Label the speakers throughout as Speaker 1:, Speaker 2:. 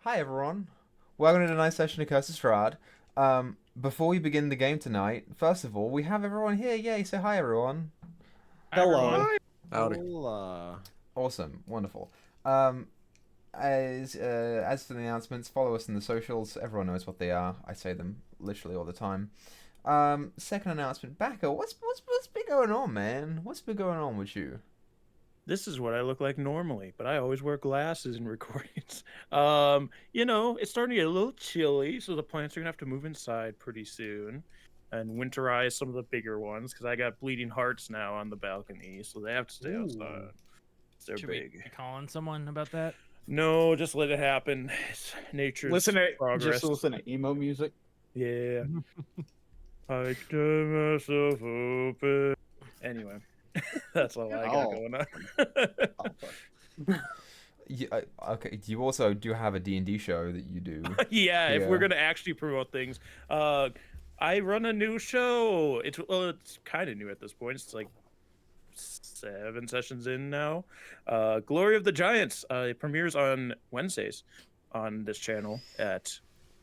Speaker 1: Hi everyone. Welcome to tonight's session of Curse of Strahd. Before we begin the game tonight, first of all, we have everyone here. Yay, say hi everyone.
Speaker 2: Hi
Speaker 3: Hello.
Speaker 2: everyone.
Speaker 4: Howdy.
Speaker 3: Hola.
Speaker 1: Awesome, wonderful. Um, as for the announcements, follow us in the socials. Everyone knows what they are. I say them literally all the time. Second announcement, Baka, what's been going on, man? What's been going on with you?
Speaker 2: This is what I look like normally, but I always wear glasses in recordings. It's starting to get a little chilly, so the plants are gonna have to move inside pretty soon and winterize some of the bigger ones because I got bleeding hearts now on the balcony, so they have to stay outside. They're
Speaker 4: Should we
Speaker 2: big.
Speaker 4: be calling someone about that?
Speaker 2: No, just let it happen. It's nature's progress.
Speaker 3: Listen to emo music.
Speaker 2: Yeah. I tear myself open. Anyway, that's all I got going on.
Speaker 1: Okay, you also do have a D&D show that you do.
Speaker 2: Yeah, if we're gonna actually promote things, I run a new show. It's kind of new at this point. It's like 7 sessions in now. Glory of the Giants. It premieres on Wednesdays on this channel at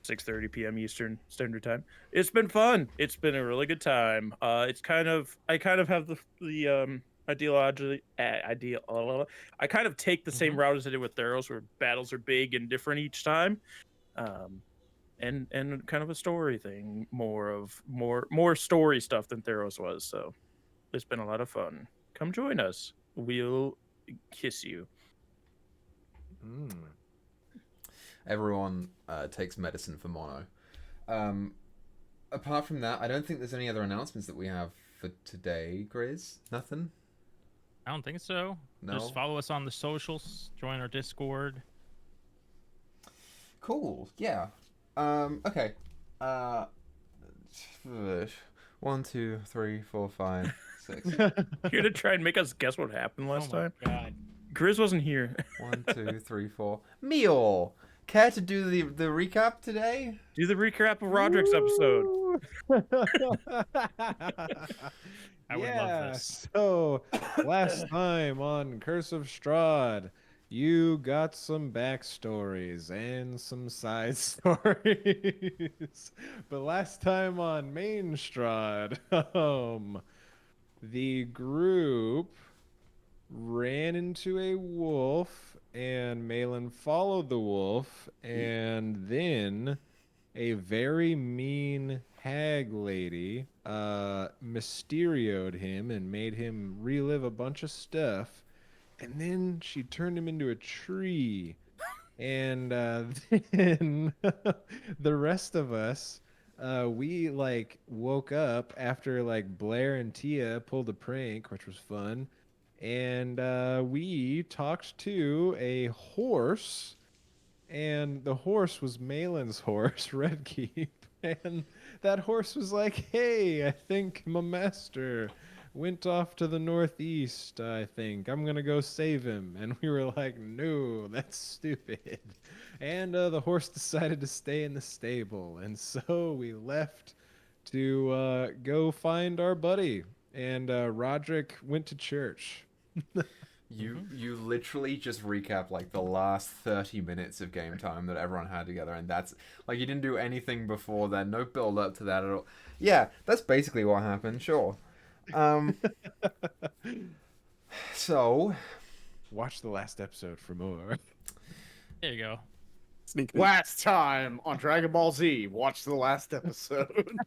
Speaker 2: 6:30 p.m. Eastern Standard Time. It's been fun. It's been a really good time. I kind of have the ideology ideal. I kind of take the same route as I did with Theros, where battles are big and different each time. Um, and kind of a story thing, more story stuff than Theros was. So it's been a lot of fun. Come join us. We'll kiss you.
Speaker 1: Everyone takes medicine for mono. Apart from that, I don't think there's any other announcements that we have for today, Grizz. Nothing?
Speaker 4: I don't think so.
Speaker 1: No?
Speaker 4: Just follow us on the socials, join our Discord.
Speaker 1: Cool, yeah. Okay. 1, 2, 3, 4, 5, 6.
Speaker 2: Here to try and make us guess what happened last
Speaker 4: Oh my
Speaker 2: time.
Speaker 4: God.
Speaker 2: Grizz wasn't here.
Speaker 1: 1, 2, 3, 4. Meyore! Care to do the recap today?
Speaker 2: Do the recap of Roderick's episode.
Speaker 4: I would love this.
Speaker 3: So last time on Curse of Strahd, you got some backstories and some side stories. But last time on Main Strahd, the group ran into a wolf, and Malin followed the wolf, and then a very mean hag lady mysterioed him and made him relive a bunch of stuff, and then she turned him into a tree. And then the rest of us, we like woke up after like Blair and Tia pulled a prank, which was fun, and we talked to a horse, and the horse was Malin's horse, Redkeep. And that horse was like, "Hey, I think my master went off to the northeast. I think I'm gonna go save him." And we were like, "No, that's stupid." And the horse decided to stay in the stable, and so we left to go find our buddy. And Roderick went to church.
Speaker 1: You literally just recap like the last 30 minutes of game time that everyone had together, and that's like you didn't do anything before then, no build up to that at all. Yeah, that's basically what happened, sure. Um so
Speaker 3: Watch the last episode for more.
Speaker 4: There you go.
Speaker 5: Sneak peek.
Speaker 6: Last time on Dragon Ball Z, watch the last episode.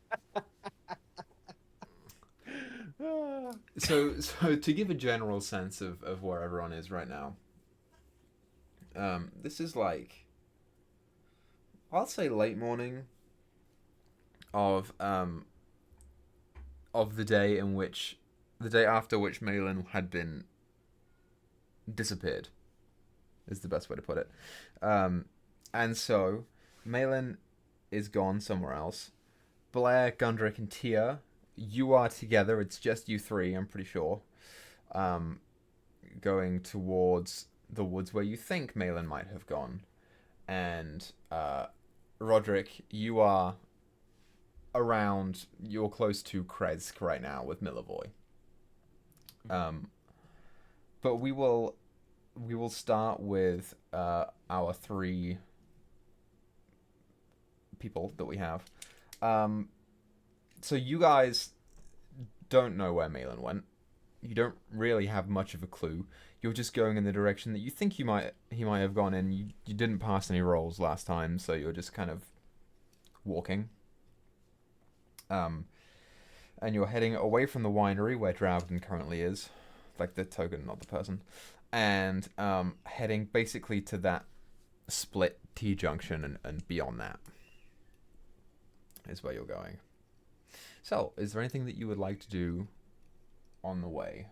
Speaker 1: so to give a general sense of where everyone is right now. This is like I'll say late morning of the day after which Malin had been disappeared is the best way to put it. And so Malin is gone somewhere else. Blair, Gundrick, and Tia, you are together. It's just you three, I'm pretty sure. Going towards the woods where you think Malin might have gone. And Roderick, you are around. You're close to Kresk right now with Milavoy. But we will start with our three people that we have. So you guys don't know where Malin went. You don't really have much of a clue. You're just going in the direction that you think he might have gone in. You didn't pass any rolls last time, so you're just kind of walking. And you're heading away from the winery where Drowden currently is, like the token, not the person, and heading basically to that split T-junction and beyond that is where you're going. So, is there anything that you would like to do on the way?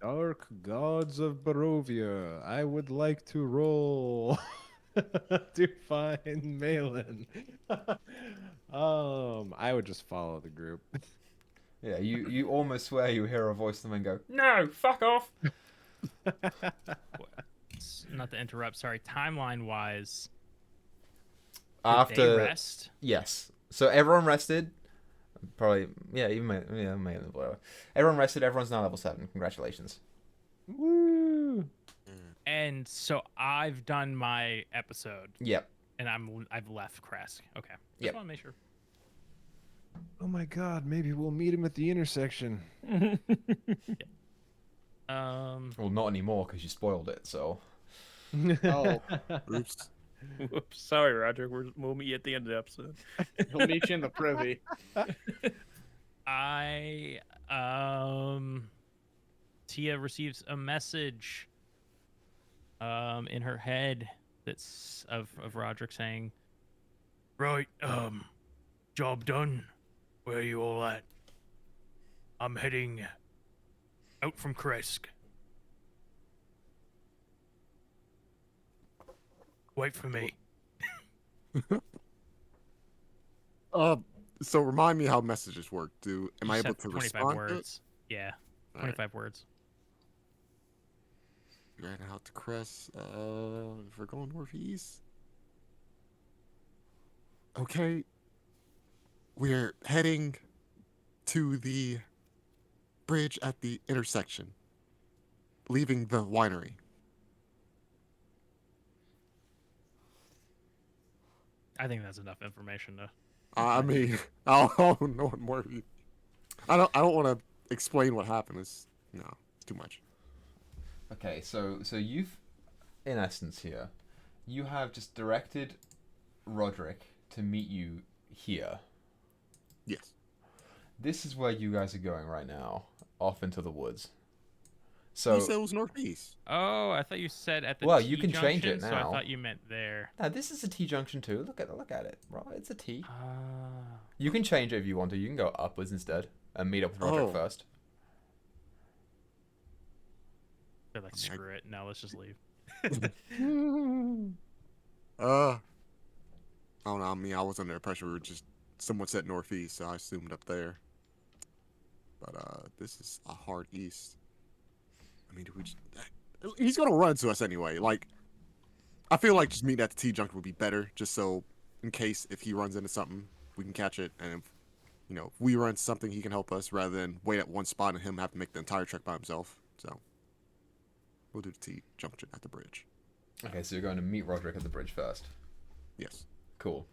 Speaker 3: Dark gods of Barovia, I would like to roll to find Malin. I would just follow the group.
Speaker 1: Yeah, you almost swear you hear a voice and then go, "No, fuck off."
Speaker 4: Not to interrupt, sorry. Timeline wise,
Speaker 1: After
Speaker 4: they rest?
Speaker 1: yes, so everyone rested. Probably, yeah, even whatever. Everyone rested. Everyone's now level 7. Congratulations.
Speaker 3: Woo!
Speaker 4: And so I've done my episode.
Speaker 1: Yep.
Speaker 4: And I've left Kresk. Okay. Just
Speaker 1: Yep.
Speaker 4: want to make sure.
Speaker 3: Oh my god, maybe we'll meet him at the intersection.
Speaker 1: Well, not anymore because you spoiled it. So.
Speaker 6: Oh,
Speaker 5: Oops.
Speaker 2: Whoops. Sorry, Roger. We'll meet you at the end of the episode.
Speaker 6: he'll meet you in the privy.
Speaker 4: Tia receives a message in her head that's of Roderick saying, "Right, job done. Where are you all at? I'm heading out from Kresk. Wait for me."
Speaker 5: So remind me how messages work. Am I
Speaker 4: Just
Speaker 5: able
Speaker 4: have
Speaker 5: to
Speaker 4: 25
Speaker 5: respond to it?
Speaker 4: words. Yeah,
Speaker 5: All right.
Speaker 4: 25 words.
Speaker 5: Right out to Crest. If we're going northeast. Okay. We're heading to the bridge at the intersection, leaving the winery.
Speaker 4: I think that's enough information to.
Speaker 5: I mean, I don't know what more. I don't want to explain what happened. It's too much.
Speaker 1: Okay, so you've, in essence here, you have just directed Roderick to meet you here.
Speaker 5: Yes.
Speaker 1: This is where you guys are going right now, off into the woods. So
Speaker 5: You said it was northeast.
Speaker 4: Oh, I thought you said at the
Speaker 1: Well,
Speaker 4: T
Speaker 1: you can change
Speaker 4: junction,
Speaker 1: it
Speaker 4: So
Speaker 1: now.
Speaker 4: I thought you meant there.
Speaker 1: now this is a T junction too. Look at it, bro. It's a T.
Speaker 4: Ah.
Speaker 1: You can change it if you want to. You can go upwards instead and meet up with Roderick
Speaker 5: Oh.
Speaker 1: first.
Speaker 4: They're like, screw it. No, let's just leave.
Speaker 5: I don't know. I mean, I was under the pressure. We were just someone said northeast, so I assumed up there. But this is a hard east. I mean, he's gonna run to us anyway. Like, I feel like just meeting at the T junction would be better, just so in case if he runs into something, we can catch it, and if we run into something, he can help us rather than wait at one spot and him have to make the entire trek by himself. So we'll do the T junction at the bridge.
Speaker 1: Okay, so you're going to meet Roderick at the bridge first.
Speaker 5: Yes.
Speaker 1: Cool.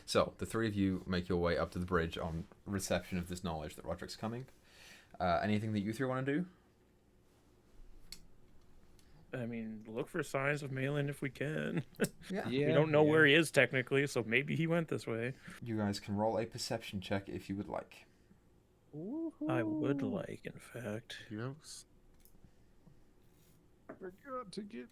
Speaker 1: So the three of you make your way up to the bridge on reception of this knowledge that Roderick's coming. Anything that you three want to do?
Speaker 2: I mean, look for signs of Malin if we can.
Speaker 1: Yeah.
Speaker 2: We don't know where he is technically, so maybe he went this way.
Speaker 1: You guys can roll a perception check if you would like.
Speaker 2: I would like, in fact.
Speaker 5: Yes.
Speaker 3: Forgot to get.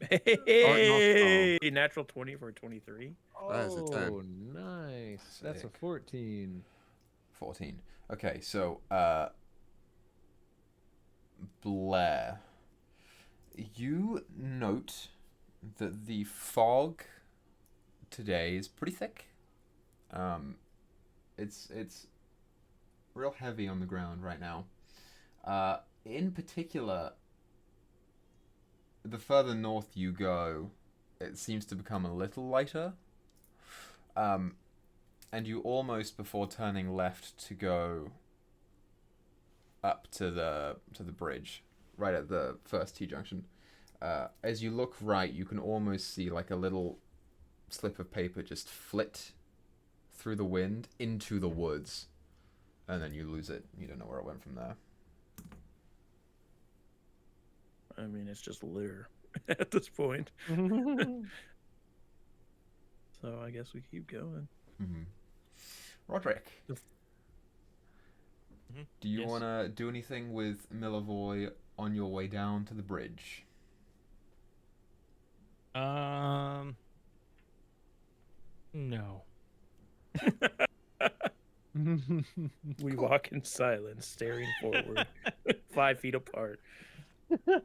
Speaker 2: Hey, natural 20 for 23.
Speaker 5: That is a 10.
Speaker 3: Oh, nice. That's a
Speaker 1: Sick.
Speaker 3: 14.
Speaker 1: 14. Okay, so Blair, you note that the fog today is pretty thick. It's real heavy on the ground right now. In particular, the further north you go, it seems to become a little lighter. And you almost, before turning left to go up to the bridge, right at the first T junction, as you look right, you can almost see like a little slip of paper just flit through the wind into the woods, and then you lose it. You don't know where it went from there.
Speaker 2: I mean, it's just litter at this point. So I guess we keep going.
Speaker 1: Mm-hmm. Roderick, do you
Speaker 4: Yes.
Speaker 1: want to do anything with Milavoy on your way down to the bridge?
Speaker 4: No.
Speaker 2: We walk in silence, staring forward, 5 feet apart.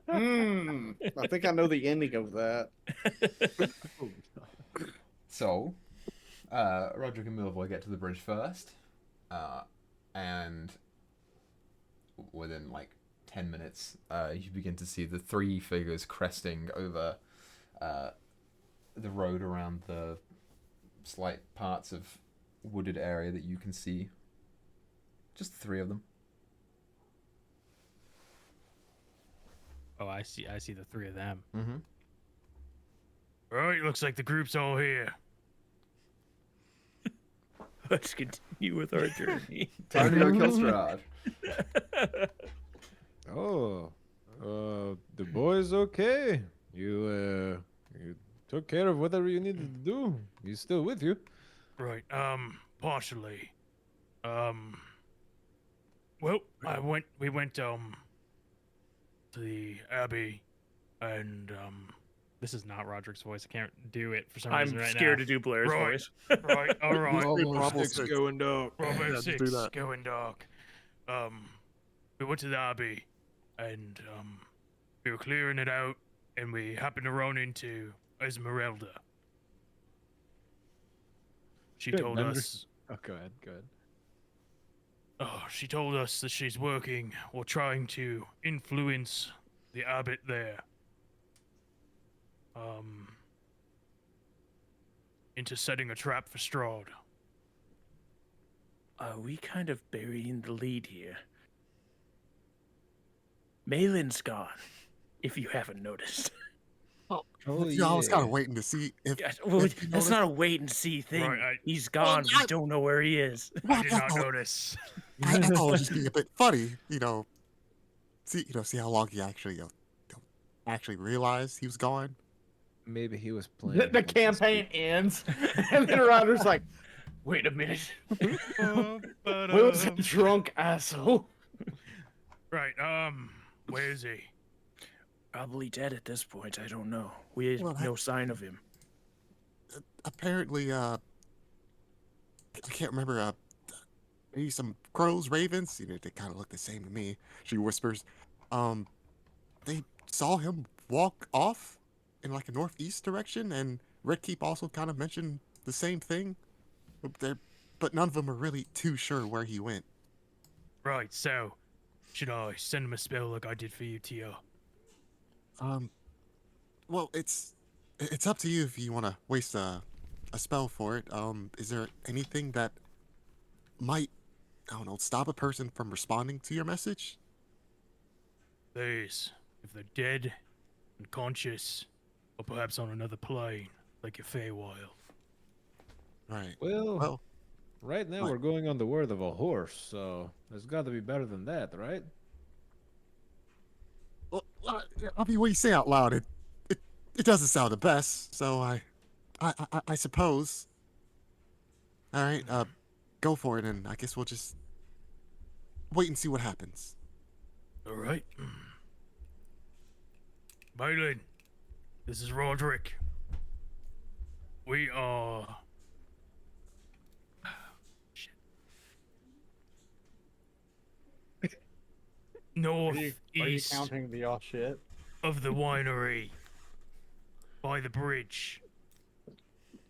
Speaker 6: I think I know the ending of that.
Speaker 1: So, Roderick and Milavoy get to the bridge first, and within like 10 minutes, you begin to see the 3 figures cresting over the road around the slight parts of wooded area that you can see. Just the 3 of them.
Speaker 4: Oh, I see the 3 of them.
Speaker 1: Mm-hmm.
Speaker 4: Right, looks like the group's all here.
Speaker 2: Let's continue with our journey.
Speaker 1: Time to go kill Strahd.
Speaker 3: Oh, the boy's okay. You took care of whatever you needed to do. He's still with you.
Speaker 4: Right, partially. Well, we went to the Abbey, and this is not Roderick's voice. I can't do it for some reason
Speaker 2: I'm
Speaker 4: right
Speaker 2: scared
Speaker 4: now.
Speaker 2: to do Blair's
Speaker 4: Right.
Speaker 2: voice.
Speaker 4: Right, all right.
Speaker 5: Bravo 6
Speaker 3: going dark.
Speaker 4: Bravo
Speaker 5: Yeah, just
Speaker 4: 6
Speaker 5: do that.
Speaker 4: going dark. We went to the Abbey, and we were clearing it out, and we happened to run into Esmeralda. She
Speaker 3: Good,
Speaker 4: told
Speaker 3: Bender.
Speaker 4: us.
Speaker 3: Oh, go ahead.
Speaker 4: Oh, she told us that she's working or trying to influence the abbot there. Into setting a trap for Strahd.
Speaker 2: Are we kind of burying the lead here? Malin's gone, if you haven't noticed.
Speaker 3: Oh,
Speaker 5: I was kind of waiting to see if.
Speaker 2: Yeah, well,
Speaker 5: if you
Speaker 2: that's
Speaker 5: noticed-
Speaker 2: not a wait and see thing.
Speaker 4: Right,
Speaker 2: He's gone.
Speaker 5: I-
Speaker 2: We don't know where he is.
Speaker 4: I did not notice.
Speaker 5: I thought it would just be a bit funny, see how long he actually realized he was gone.
Speaker 3: Maybe he was playing.
Speaker 6: The campaign ends, and then Ryder's like, "Wait a minute, where was that drunk asshole?"
Speaker 4: Right, where is he?
Speaker 2: Probably dead at this point. I don't know. We have
Speaker 5: Well,
Speaker 2: no sign of him.
Speaker 5: Apparently, I can't remember. Maybe some crows, ravens. They kind of look the same to me. She whispers. They saw him walk off in like a northeast direction, and Red Keep also kind of mentioned the same thing. But none of them are really too sure where he went.
Speaker 4: Right, so should I send him a spell like I did for you, Tia?
Speaker 5: Well, it's up to you if you want to waste a spell for it. Is there anything that might, I don't know, stop a person from responding to your message?
Speaker 4: These, if they're dead, unconscious, or perhaps on another plane, like your Feywild.
Speaker 5: Right.
Speaker 3: Well, right now
Speaker 5: what?
Speaker 3: we're going on the word of a horse, so there's got to be better than that, right?
Speaker 5: Well, I mean, what you say out loud, it doesn't sound the best. So I suppose. All right. Go for it, and I guess we'll just wait and see what happens.
Speaker 4: All right. Balin, this is Roderick. We are. Shit.
Speaker 6: Are you
Speaker 4: Northeast
Speaker 6: counting the all shit?
Speaker 4: of the winery. By the bridge.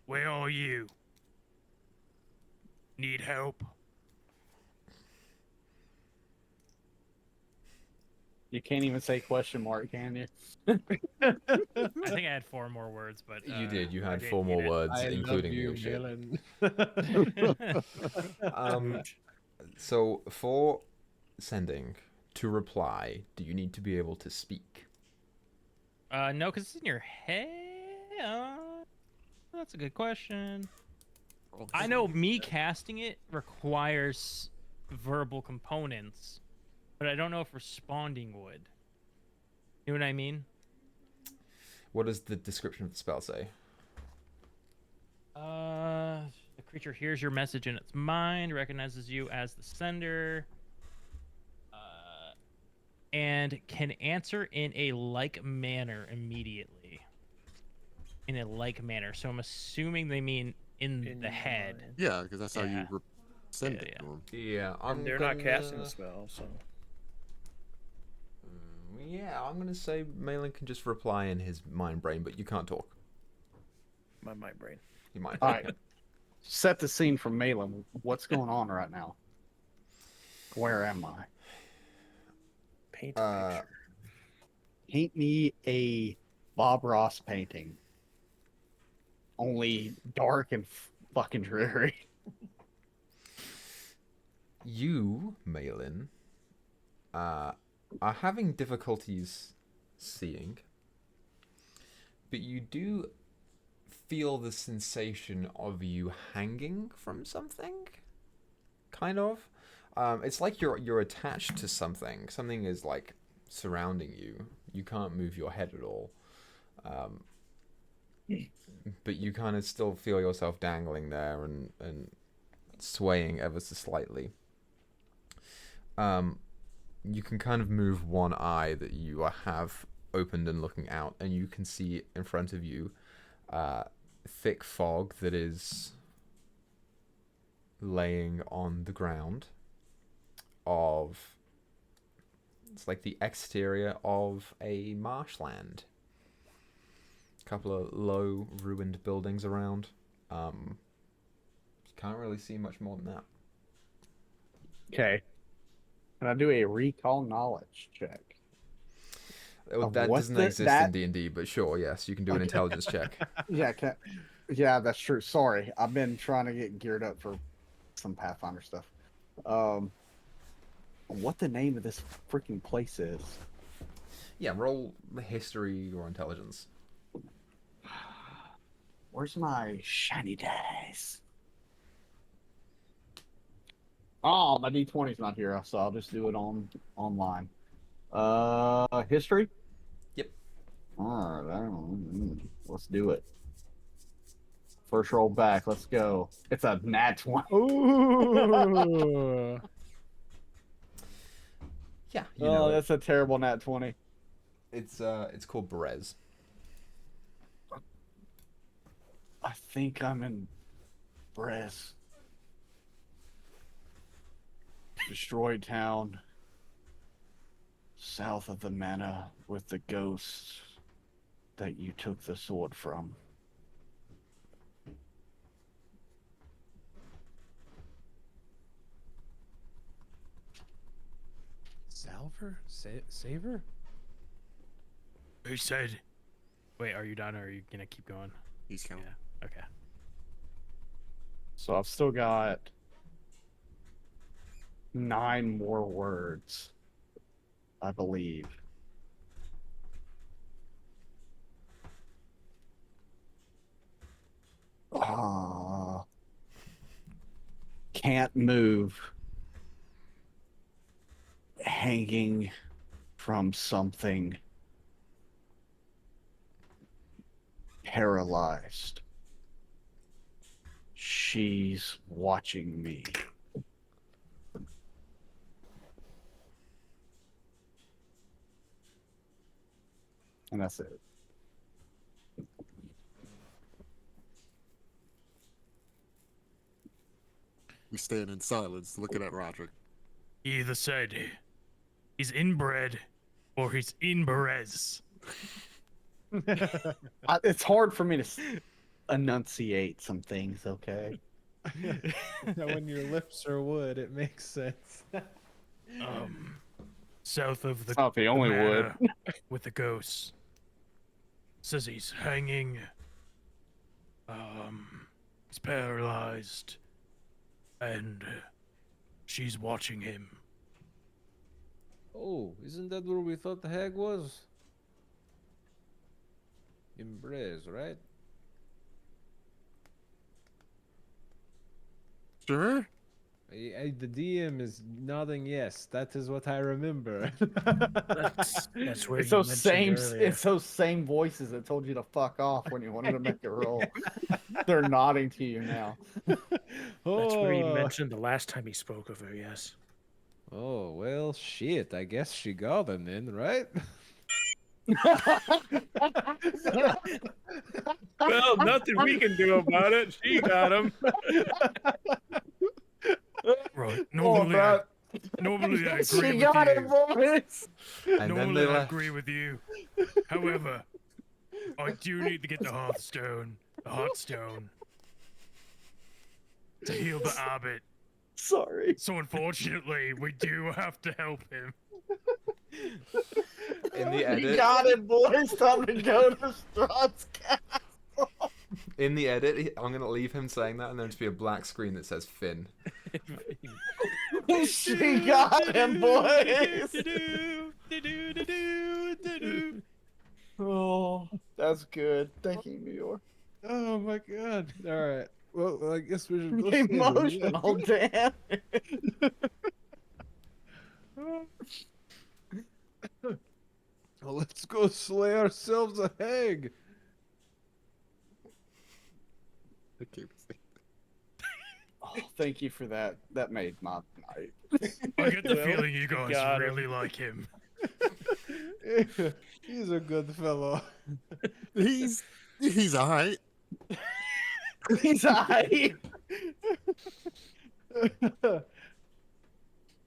Speaker 4: Where are you? Need help?
Speaker 6: You can't even say question mark, can you?
Speaker 7: I think I had 4 more words, but
Speaker 1: You did. You
Speaker 7: I
Speaker 1: had
Speaker 7: didn't
Speaker 1: 4 more
Speaker 7: need it.
Speaker 1: words,
Speaker 3: I
Speaker 1: including
Speaker 3: love
Speaker 1: the
Speaker 3: you,
Speaker 1: shit.
Speaker 3: Malin.
Speaker 1: So for sending to reply, do you need to be able to speak?
Speaker 7: No, because it's in your head. That's a good question.
Speaker 5: Oh,
Speaker 7: I know me casting it requires verbal components, but I don't know if responding would. You know what I mean?
Speaker 1: What does the description of the spell say?
Speaker 7: The creature hears your message in its mind, recognizes you as the sender, and can answer in a like manner immediately. In a like manner. So I'm assuming they mean in the
Speaker 2: your
Speaker 7: head.
Speaker 2: mind.
Speaker 5: yeah, because that's how
Speaker 7: Yeah.
Speaker 5: you send
Speaker 7: Yeah,
Speaker 5: it
Speaker 7: yeah.
Speaker 5: to him.
Speaker 1: Yeah,
Speaker 2: And they're not casting the spell, so.
Speaker 1: Yeah, I'm gonna say Malin can just reply in his mind brain, but you can't talk.
Speaker 2: My brain.
Speaker 1: You might.
Speaker 6: All right. Set the scene for Malin. What's going on right now? Where am I?
Speaker 2: Paint a picture.
Speaker 6: Paint me a Bob Ross painting. Only dark and fucking dreary.
Speaker 1: You, Malin, are having difficulties seeing, but you do feel the sensation of you hanging from something. Kind of. It's like you're attached to something. Something is like surrounding you. You can't move your head at all. But you kind of still feel yourself dangling there and swaying ever so slightly. You can kind of move one eye that you have opened and looking out, and you can see in front of you thick fog that is laying on the ground of... It's like the exterior of a marshland. A couple of low, ruined buildings around. You can't really see much more than that.
Speaker 6: Okay. Can I do a recall knowledge check?
Speaker 1: That
Speaker 6: what
Speaker 1: doesn't
Speaker 6: the-
Speaker 1: exist
Speaker 6: that-
Speaker 1: in D&D, but sure, yes, you can do an intelligence check.
Speaker 6: Yeah, yeah, that's true. Sorry, I've been trying to get geared up for some Pathfinder stuff. What the name of this freaking place is?
Speaker 1: Yeah, roll history or intelligence.
Speaker 6: Where's my shiny dice? Oh, my D20's not here, so I'll just do it online. History?
Speaker 1: Yep.
Speaker 6: All right, let's do it. First roll back. Let's go. It's a nat 20.
Speaker 3: Ooh.
Speaker 1: Yeah, you know it.
Speaker 6: That's a terrible nat 20.
Speaker 1: It's called Berez.
Speaker 6: I think I'm in Brez. Destroyed town. South of the manor with the ghosts that you took the sword from.
Speaker 3: Salver? Saver?
Speaker 4: Who said?
Speaker 7: Wait, are you done or are you gonna keep going?
Speaker 5: He's counting.
Speaker 7: Yeah. Okay.
Speaker 6: So I've still got 9 more words, I believe. Can't move. Hanging from something. Paralyzed. She's watching me. And that's it.
Speaker 5: We stand in silence, looking at Roderick.
Speaker 4: He either said he's inbred or he's in Berez.
Speaker 6: It's hard for me to enunciate some things, okay?
Speaker 3: When your lips are wood, it makes sense.
Speaker 4: South of the
Speaker 6: It's not the only wood.
Speaker 4: manor with the ghosts. Says he's hanging. He's paralyzed. And she's watching him.
Speaker 3: Oh, isn't that where we thought the hag was? In Brez, right?
Speaker 5: sure?
Speaker 3: The DM is nodding yes. That is what I remember.
Speaker 2: That's where
Speaker 6: It's
Speaker 2: you
Speaker 6: those
Speaker 2: mentioned
Speaker 6: same
Speaker 2: earlier.
Speaker 6: it's those same voices that told you to fuck off when you wanted to make a roll. They're nodding to you now.
Speaker 2: That's where you
Speaker 3: Oh.
Speaker 2: mentioned the last time he spoke of her. Yes.
Speaker 3: Oh, well, shit. I guess she got him then, right?
Speaker 2: Well, nothing we can do about it. She got him.
Speaker 4: Right.
Speaker 6: Oh,
Speaker 4: Normally I agree
Speaker 6: she
Speaker 4: with
Speaker 6: got it,
Speaker 4: you.
Speaker 6: boys.
Speaker 1: And then
Speaker 4: Normally
Speaker 1: they
Speaker 4: I
Speaker 1: left.
Speaker 4: agree with you. However, I do need to get the Hearthstone, the Heartstone, to heal the abbot.
Speaker 6: Sorry.
Speaker 4: So unfortunately, we do have to help him.
Speaker 1: In the
Speaker 6: You
Speaker 1: edit,
Speaker 6: got it, boys. Time to go to Strahd's castle.
Speaker 1: in the edit, I'm gonna leave him saying that, and there'll just be a black screen that says Finn.
Speaker 6: She got him, boys. Oh, that's good. Thank you, Meyore.
Speaker 3: Oh my god. All right. Well, I guess we should go save him, yeah?
Speaker 6: Emotional, damn.
Speaker 3: Well, let's go slay ourselves a hag.
Speaker 5: I can't say.
Speaker 6: Oh, thank you for that. That made my night.
Speaker 4: I get the
Speaker 2: Well,
Speaker 4: feeling you
Speaker 2: got
Speaker 4: guys
Speaker 2: him.
Speaker 4: really like him.
Speaker 3: He's a good fellow.
Speaker 5: He's alright.
Speaker 6: He's aight.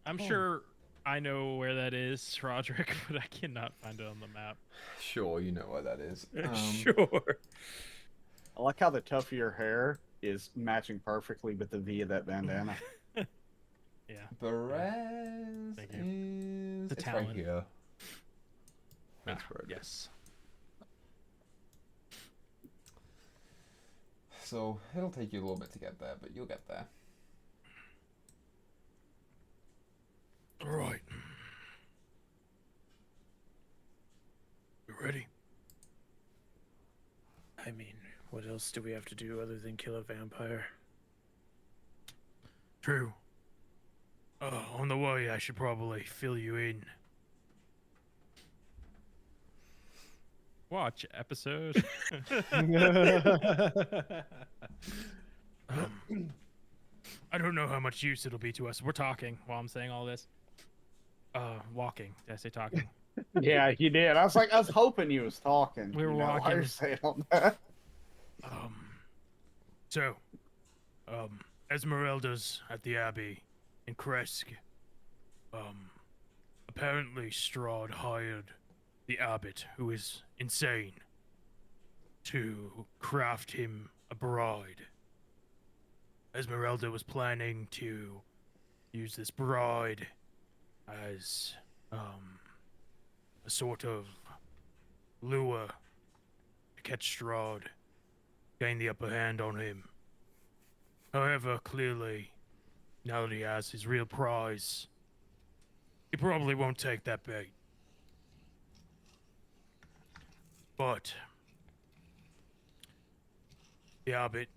Speaker 7: I'm sure I know where that is, Roderick, but I cannot find it on the map.
Speaker 1: Sure, you know what that is.
Speaker 2: Sure.
Speaker 6: I like how the tuft of your hair is matching perfectly with the V of that bandana.
Speaker 7: Yeah.
Speaker 1: Perez
Speaker 7: Thank
Speaker 1: is...
Speaker 7: The
Speaker 1: It's right
Speaker 7: talent.
Speaker 1: here. That's where it is.
Speaker 7: Yes.
Speaker 1: So, it'll take you a little bit to get there, but you'll get there.
Speaker 4: Right. You ready?
Speaker 2: I mean, what else do we have to do other than kill a vampire?
Speaker 4: True. On the way, I should probably fill you in.
Speaker 7: Watch episode.
Speaker 4: I don't know how much use it'll be to us.
Speaker 7: We're talking while I'm saying all this. Walking. Did I say talking?
Speaker 6: Yeah, you did. I was hoping you was talking.
Speaker 7: We were
Speaker 6: you know, while
Speaker 7: walking.
Speaker 6: you're saying all that.
Speaker 4: So, Esmeralda's at the Abbey in Kresk. Apparently Strahd hired the abbot, who is insane, to craft him a bride. Esmeralda was planning to use this bride as a sort of lure to catch Strahd, gain the upper hand on him. However, clearly, now that he has his real prize, he probably won't take that bait. But the abbot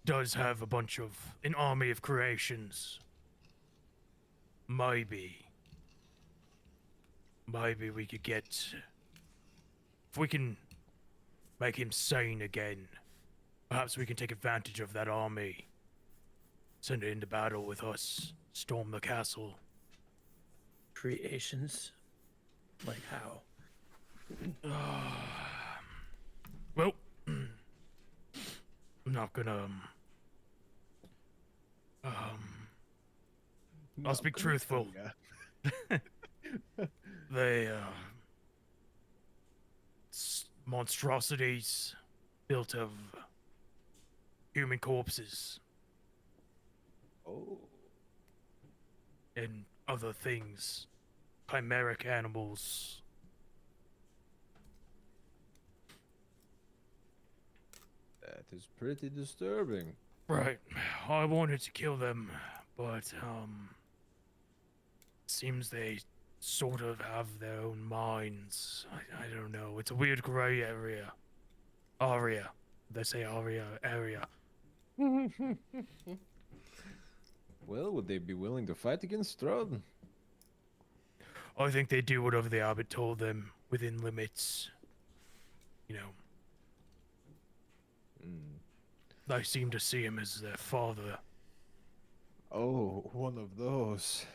Speaker 4: does have an army of creations. Maybe we could if we can make him sane again, perhaps we can take advantage of that army, send it into battle with us, storm the castle.
Speaker 2: Creations? Like how?
Speaker 4: Well, I'm not gonna I'll speak truthful. They monstrosities built of human corpses
Speaker 3: Oh.
Speaker 4: and other things, chimeric animals.
Speaker 3: That is pretty disturbing.
Speaker 4: Right. I wanted to kill them, but seems they sort of have their own minds. I don't know. It's a weird gray area. Aria. They say aria area.
Speaker 3: Well, would they be willing to fight against Strahd?
Speaker 4: I think they do whatever the abbot told them within limits. You know, they seem to see him as their father.
Speaker 3: Oh, one of those.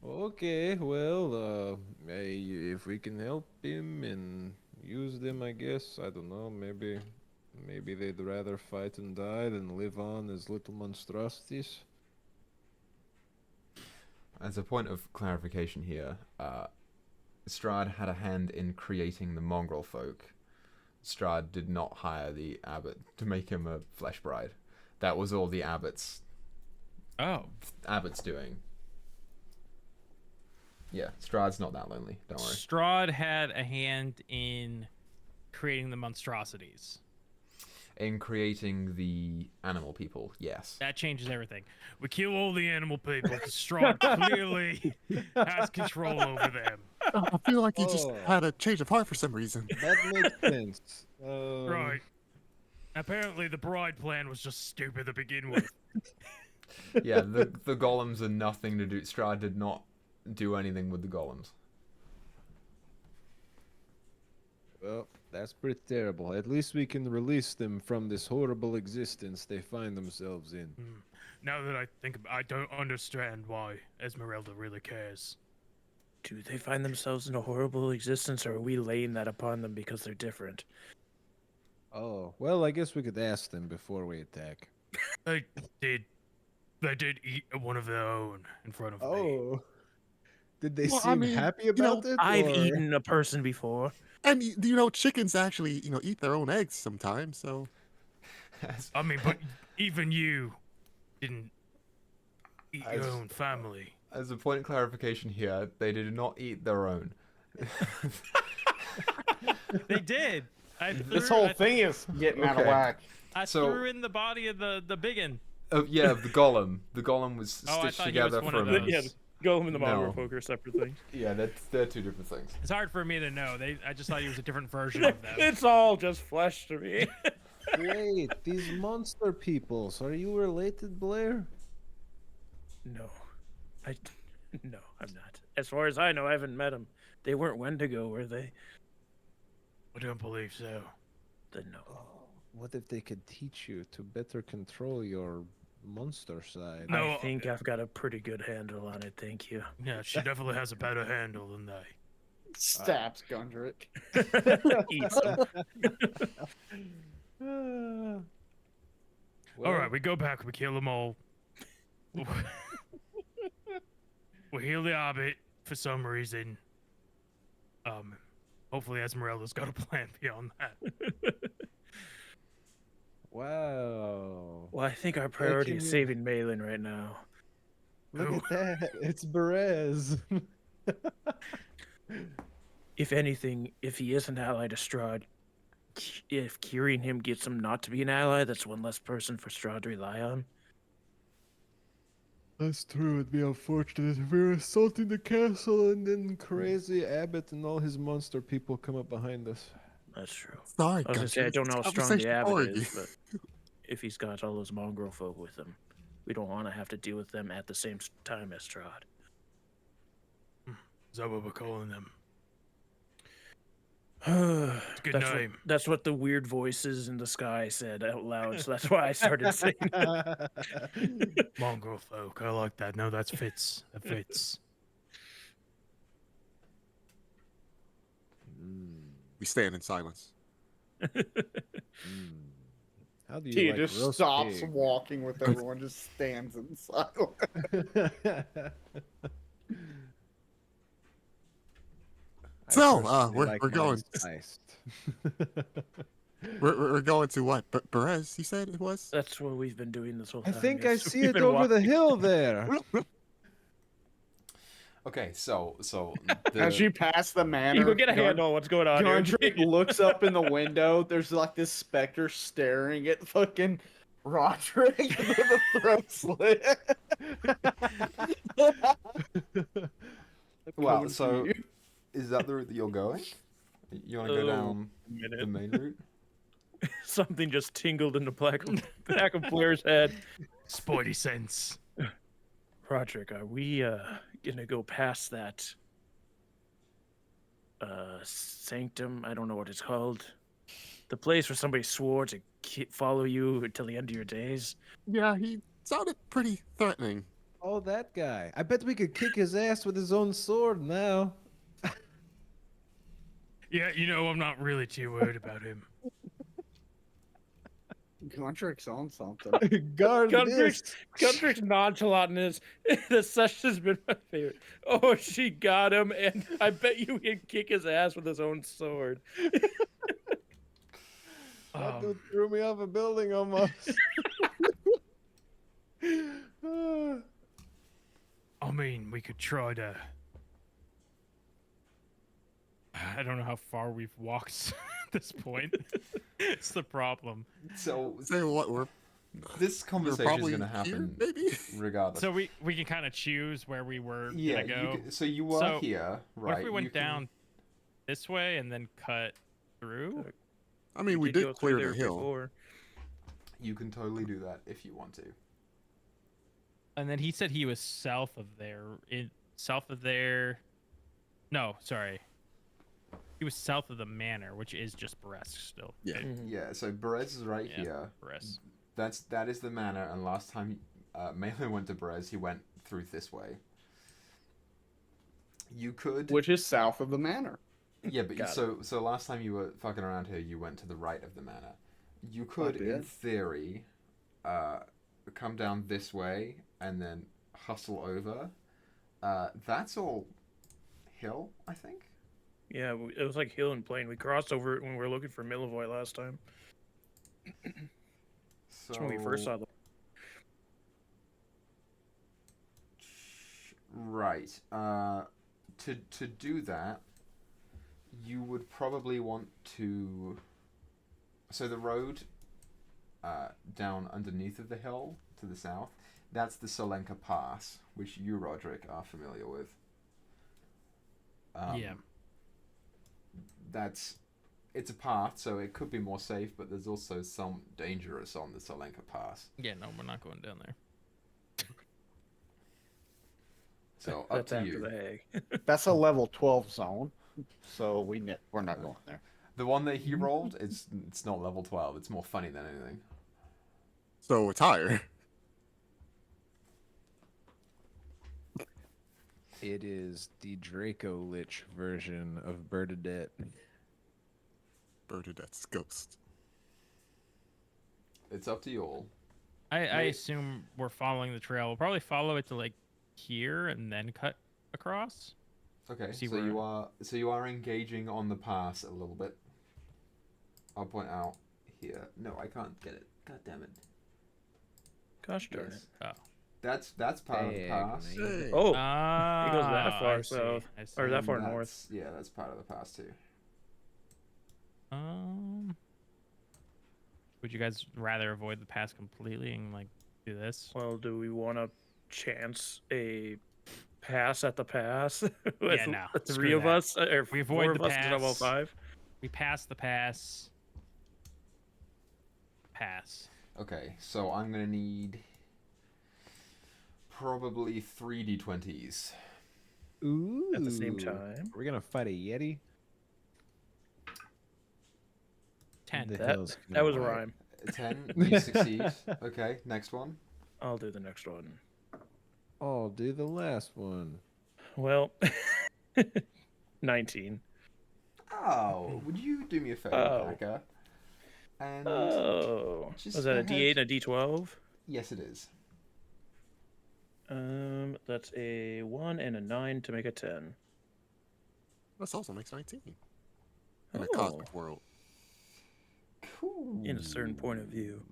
Speaker 3: Okay, well, hey, if we can help him and use them, I guess. I don't know, maybe they'd rather fight and die than live on as little monstrosities.
Speaker 1: As a point of clarification here, Strahd had a hand in creating the mongrel folk. Strahd did not hire the abbot to make him a flesh bride. That was all the abbot's doing. Yeah, Strahd's not that lonely. Don't worry.
Speaker 7: Strahd had a hand in creating the monstrosities.
Speaker 1: In creating the animal people, yes.
Speaker 7: That changes everything.
Speaker 4: We kill all the animal people because Strahd clearly has control over them.
Speaker 5: I feel like you just
Speaker 3: Oh.
Speaker 5: had a change of heart for some reason.
Speaker 3: That makes sense.
Speaker 4: Right. Apparently the bride plan was just stupid to begin with.
Speaker 1: Yeah, the golems are nothing to do. Strahd did not do anything with the golems.
Speaker 3: Well, that's pretty terrible. At least we can release them from this horrible existence they find themselves in.
Speaker 4: Now that I think about I don't understand why Esmeralda really cares.
Speaker 2: Do they find themselves in a horrible existence, or are we laying that upon them because they're different?
Speaker 3: Oh, well, I guess we could ask them before we attack.
Speaker 4: They did eat one of their own in front of me.
Speaker 3: Oh. Did they
Speaker 5: Well, I
Speaker 3: seem
Speaker 5: mean,
Speaker 3: happy
Speaker 5: you know,
Speaker 3: about it?
Speaker 2: I've
Speaker 3: or-
Speaker 2: eaten a person before.
Speaker 5: And chickens actually, eat their own eggs sometimes. So
Speaker 4: I mean, but even you didn't eat your
Speaker 1: As-
Speaker 4: own family.
Speaker 1: As a point of clarification here, they did not eat their own.
Speaker 7: They did.
Speaker 6: This whole thing is getting out of
Speaker 1: Okay.
Speaker 6: whack.
Speaker 7: I
Speaker 1: So-
Speaker 7: threw in the body of the biggin.
Speaker 1: Yeah, the golem. The golem was
Speaker 7: Oh, I
Speaker 1: stitched
Speaker 7: thought he was
Speaker 1: together
Speaker 7: one
Speaker 1: for a
Speaker 7: of
Speaker 1: minute.
Speaker 7: those.
Speaker 2: Yeah, golem and the mongrel
Speaker 1: No.
Speaker 2: folk are separate things.
Speaker 1: Yeah, they're two different things.
Speaker 7: It's hard for me to know. I just thought he was a different version of them.
Speaker 2: It's all just flesh to me.
Speaker 3: Wait, these monster peoples, are you related, Blair?
Speaker 2: No, no, I'm not. As far as I know, I haven't met them. They weren't Wendigo, were they?
Speaker 4: I don't believe so.
Speaker 2: Then no.
Speaker 3: What if they could teach you to better control your monster side?
Speaker 4: No.
Speaker 2: I think I've got a pretty good handle on it, thank you.
Speaker 4: Yeah, she definitely has a better handle than they.
Speaker 6: Stabs Gundrick.
Speaker 2: Eats them.
Speaker 4: All right, we go back. We kill them all. We heal the abbot for some reason. Hopefully Esmeralda's got a plan beyond that.
Speaker 3: Wow.
Speaker 2: Well, I think our priority
Speaker 3: can
Speaker 2: is
Speaker 3: you-
Speaker 2: saving Malin right now.
Speaker 3: Look at that. It's Berez.
Speaker 2: If anything, if he is an ally to Strahd, if curing him gets him not to be an ally, that's one less person for Strahd to rely on.
Speaker 3: That's true. It'd be unfortunate if we were assaulting the castle and then crazy Abbott and all his monster people come up behind us.
Speaker 2: That's true.
Speaker 5: sorry,
Speaker 2: I was gonna say, I
Speaker 5: Gunter,
Speaker 2: don't know how
Speaker 5: this
Speaker 2: strong the
Speaker 5: conversation
Speaker 2: abbot
Speaker 5: bored
Speaker 2: is,
Speaker 5: you.
Speaker 2: but if he's got all those mongrel folk with him, we don't want to have to deal with them at the same time as Strahd.
Speaker 4: Is that what we're calling them?
Speaker 2: It's
Speaker 4: a good name.
Speaker 2: That's what the weird voices in the sky said out loud, so that's why I started saying it.
Speaker 4: Mongrel folk. I like that. No, that fits. That fits.
Speaker 5: We stand in silence.
Speaker 3: How do you
Speaker 6: He
Speaker 3: like
Speaker 6: just
Speaker 3: roast
Speaker 6: stops
Speaker 3: pig?
Speaker 6: walking with everyone, just stands in silence.
Speaker 3: I
Speaker 5: So,
Speaker 3: personally
Speaker 5: we're
Speaker 3: like
Speaker 5: we're
Speaker 3: mine
Speaker 5: going
Speaker 3: spiced.
Speaker 5: we're going to what? Perez, you said it was?
Speaker 2: That's what we've been doing this whole
Speaker 3: I
Speaker 2: time.
Speaker 3: think I
Speaker 2: yes.
Speaker 3: see
Speaker 2: We've
Speaker 3: it
Speaker 2: been
Speaker 3: over the
Speaker 2: walking.
Speaker 3: hill there.
Speaker 1: Okay, so
Speaker 6: As you pass the manor,
Speaker 2: You go get a handle on what's going on here.
Speaker 6: Gundrick looks up in the window. There's like this specter staring at fucking Roderick with a throat slit.
Speaker 1: Well,
Speaker 6: Coming
Speaker 1: so
Speaker 6: for you.
Speaker 1: is that the route that you're going? You want to go down the main route?
Speaker 2: Something just tingled in the back of Blair's head.
Speaker 4: Spidey sense.
Speaker 2: Roderick, are we gonna go past that sanctum? I don't know what it's called. The place where somebody swore to follow you until the end of your days.
Speaker 5: Yeah, he sounded pretty threatening.
Speaker 3: Oh, that guy. I bet we could kick his ass with his own sword now.
Speaker 4: Yeah, I'm not really too worried about him.
Speaker 6: Guntrick's on something.
Speaker 3: Guard this.
Speaker 2: Guntrick's nonchalantness. This session has been my favorite. Oh, she got him, and I bet you he'd kick his ass with his own sword.
Speaker 3: That dude threw me off a building almost.
Speaker 4: I mean, we could try to. I don't know how far we've walked at this point. It's the problem.
Speaker 1: So
Speaker 5: Say what?
Speaker 1: this conversation is
Speaker 5: probably
Speaker 1: going to
Speaker 5: here,
Speaker 1: happen
Speaker 5: maybe?
Speaker 1: regardless.
Speaker 4: So we can kind of choose where we were
Speaker 1: yeah,
Speaker 4: gonna go.
Speaker 1: so you were
Speaker 4: So,
Speaker 1: here, right?
Speaker 4: What if we
Speaker 1: You
Speaker 4: went
Speaker 1: can-
Speaker 4: down this way and then cut through?
Speaker 5: I mean, we
Speaker 2: go
Speaker 5: did
Speaker 2: through
Speaker 5: clear
Speaker 2: there
Speaker 5: the hill.
Speaker 2: before.
Speaker 1: You can totally do that if you want to.
Speaker 4: And then he said he was south of there. South of there. No, sorry. He was south of the manor, which is just Brest still.
Speaker 5: Yeah.
Speaker 1: Yeah, so Brez is right
Speaker 4: Yeah.
Speaker 1: here.
Speaker 4: Brest.
Speaker 1: That is the manor, and last time Melee went to Brez, he went through this way. You could,
Speaker 6: Which is south of the manor.
Speaker 1: yeah, but
Speaker 2: Got
Speaker 1: so last time you were fucking around here, you went to the right of the manor. You could, in
Speaker 6: did?
Speaker 1: theory, come down this way and then hustle over. That's all hill, I think.
Speaker 2: Yeah, it was like hill and plain. We crossed over it when we were looking for Millivoy last time.
Speaker 1: So
Speaker 2: That's when we first saw the.
Speaker 1: Right. To do that, you would probably want to. So the road down underneath of the hill to the south, that's the Solenka Pass, which you, Roderick, are familiar with.
Speaker 4: Yeah.
Speaker 1: It's a path, so it could be more safe, but there's also some dangerous on the Solenka Pass.
Speaker 4: Yeah, no, we're not going down there.
Speaker 1: So up
Speaker 2: That's
Speaker 1: to
Speaker 2: after
Speaker 1: you.
Speaker 2: the hay.
Speaker 6: That's a level 12 zone. So we're not going there.
Speaker 1: The one that he rolled, it's not level 12. It's more funny than anything.
Speaker 5: So it's higher.
Speaker 3: It is the Draco Lich version of Bernadette.
Speaker 5: Bernadette's ghost.
Speaker 1: It's up to you all.
Speaker 4: I
Speaker 1: Wait.
Speaker 4: assume we're following the trail. We'll probably follow it to like here and then cut across.
Speaker 1: Okay,
Speaker 4: See
Speaker 1: so
Speaker 4: where-
Speaker 1: you are engaging on the pass a little bit. I'll point out here. No, I can't get it. God damn it.
Speaker 2: Gosh darn it.
Speaker 1: Yes.
Speaker 4: Oh.
Speaker 1: That's part of the pass.
Speaker 5: Hey.
Speaker 2: Oh,
Speaker 4: Ah,
Speaker 2: it goes that far
Speaker 4: I see,
Speaker 2: south.
Speaker 4: I see.
Speaker 2: Or that
Speaker 1: And
Speaker 2: far north.
Speaker 1: Yeah, that's part of the pass too.
Speaker 4: Would you guys rather avoid the pass completely and like do this?
Speaker 2: Well, do we want to chance a pass at the pass? With
Speaker 4: Yeah, no,
Speaker 2: the three
Speaker 4: screw
Speaker 2: of
Speaker 4: that.
Speaker 2: us, or
Speaker 4: We
Speaker 2: four
Speaker 4: avoid
Speaker 2: of
Speaker 4: the
Speaker 2: us to level
Speaker 4: pass.
Speaker 2: 5.
Speaker 4: We pass the pass. Pass.
Speaker 1: Okay, so I'm gonna need probably 3 d20s.
Speaker 3: Ooh.
Speaker 2: At the same time.
Speaker 3: Are we gonna fight a Yeti?
Speaker 4: 10.
Speaker 3: The
Speaker 2: That-
Speaker 3: hell's
Speaker 2: That was a
Speaker 3: gonna-
Speaker 2: rhyme.
Speaker 1: 10, you succeed. Okay, next one.
Speaker 2: I'll do the next one.
Speaker 3: I'll do the last one.
Speaker 2: Well, 19.
Speaker 1: Oh, would you do me a favor,
Speaker 2: Oh.
Speaker 1: Becca? And
Speaker 2: Oh,
Speaker 1: just
Speaker 2: was that a
Speaker 1: go
Speaker 2: D8
Speaker 1: ahead.
Speaker 2: and a D12?
Speaker 1: Yes, it is.
Speaker 2: That's a 1 and a 9 to make a 10.
Speaker 5: This also makes 19. In a
Speaker 2: Oh.
Speaker 5: cosmic world.
Speaker 1: Cool.
Speaker 2: In a certain point of view.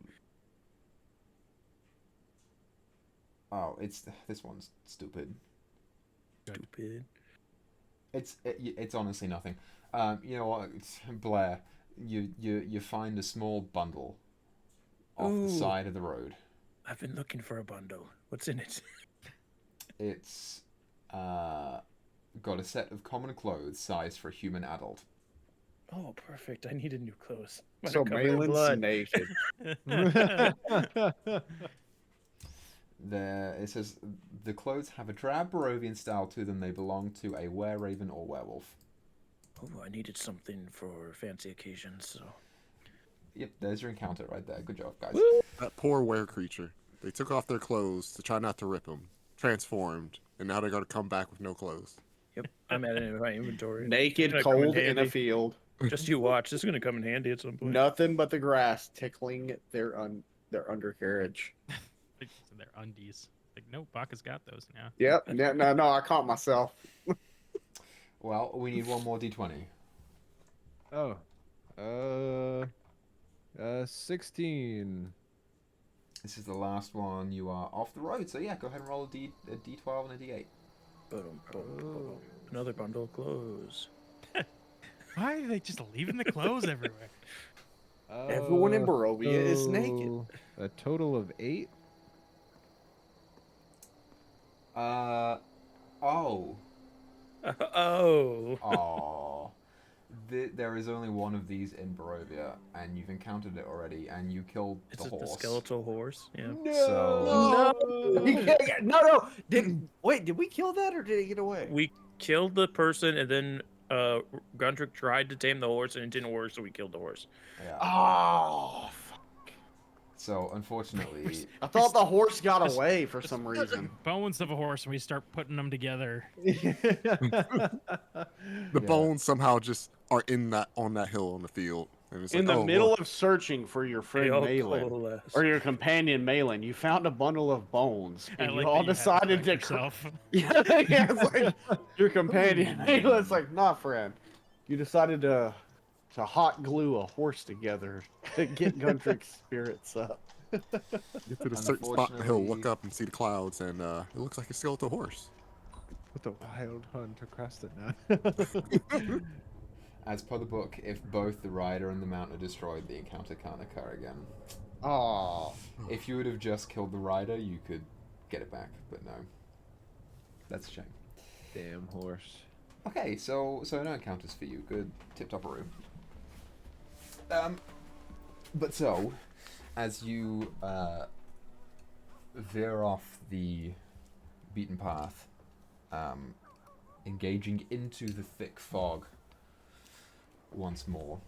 Speaker 1: Oh, this one's stupid.
Speaker 2: Stupid.
Speaker 1: It's honestly nothing. You know what, Blair? You find a small bundle off the
Speaker 2: Ooh.
Speaker 1: side of the road.
Speaker 2: I've been looking for a bundle. What's in it?
Speaker 1: It's got a set of common clothes sized for a human adult.
Speaker 2: Oh, perfect. I needed new clothes. Mine
Speaker 6: So
Speaker 2: are covered in
Speaker 6: Malin's
Speaker 2: blood.
Speaker 6: naked.
Speaker 1: It says the clothes have a drab Barovian style to them. They belong to a were-raven or werewolf.
Speaker 2: Oh, I needed something for fancy occasions, so.
Speaker 1: Yep, there's your encounter right there. Good job, guys.
Speaker 5: That poor were creature. They took off their clothes to try not to rip them, transformed, and now they're going to come back with no clothes.
Speaker 2: Yep, I'm adding it in my inventory.
Speaker 6: Naked,
Speaker 2: It's gonna come
Speaker 6: cold in a
Speaker 2: handy.
Speaker 6: field.
Speaker 2: Just you watch. This is gonna come in handy at some point.
Speaker 6: Nothing but the grass tickling their undercarriage.
Speaker 7: Like, so they're undies. Like, no, Baka's got those now.
Speaker 6: Yep. No, I caught myself.
Speaker 1: Well, we need one more d20.
Speaker 3: Oh. 16.
Speaker 1: This is the last one. You are off the road. So yeah, go ahead and roll a d12 and a d8.
Speaker 2: Another bundle of clothes.
Speaker 7: Why are they just leaving the clothes everywhere?
Speaker 6: Everyone in Barovia is naked.
Speaker 3: So, a total of 8.
Speaker 1: Oh.
Speaker 2: Oh.
Speaker 1: Oh. There is only one of these in Barovia, and you've encountered it already, and you killed
Speaker 2: It's
Speaker 1: the
Speaker 2: the
Speaker 1: horse.
Speaker 2: skeletal horse. Yeah.
Speaker 1: So
Speaker 6: No. Did we kill that or did it get away?
Speaker 2: We killed the person, and then Gundrick tried to tame the horse, and it didn't work, so we killed the horse.
Speaker 1: yeah.
Speaker 6: Oh,
Speaker 1: So unfortunately,
Speaker 6: I thought the horse got
Speaker 7: Just-
Speaker 6: away for some reason.
Speaker 7: Bones of a horse, and we start putting them together.
Speaker 5: The
Speaker 3: Yeah.
Speaker 5: bones somehow just are on that hill on the field. And it's
Speaker 6: In
Speaker 5: like,
Speaker 6: the
Speaker 5: oh,
Speaker 6: middle
Speaker 5: look.
Speaker 6: of searching for your friend
Speaker 2: They all
Speaker 6: Malin,
Speaker 2: coalesce.
Speaker 6: or your companion Malin, you found a bundle of bones,
Speaker 7: I
Speaker 6: and
Speaker 7: like
Speaker 6: you all
Speaker 7: that had
Speaker 6: decided to.
Speaker 7: yourself.
Speaker 6: Yeah, it's like your companion Malin's like, nah, friend. You decided to hot glue a horse together to get Gundrick's spirits up.
Speaker 5: Get to the certain spot on the hill, look
Speaker 1: Unfortunately-
Speaker 5: up and see the clouds, and it looks like a skeletal horse.
Speaker 3: With the wild hunt across it now.
Speaker 1: as per the book, if both the rider and the mount are destroyed, the encounter can't occur again.
Speaker 6: Oh,
Speaker 1: If you would have just killed the rider, you could get it back, but no. That's a shame.
Speaker 3: Damn horse.
Speaker 1: Okay, so no encounters for you. Good tip-top-aroo. But so, as you veer off the beaten path, engaging into the thick fog once more,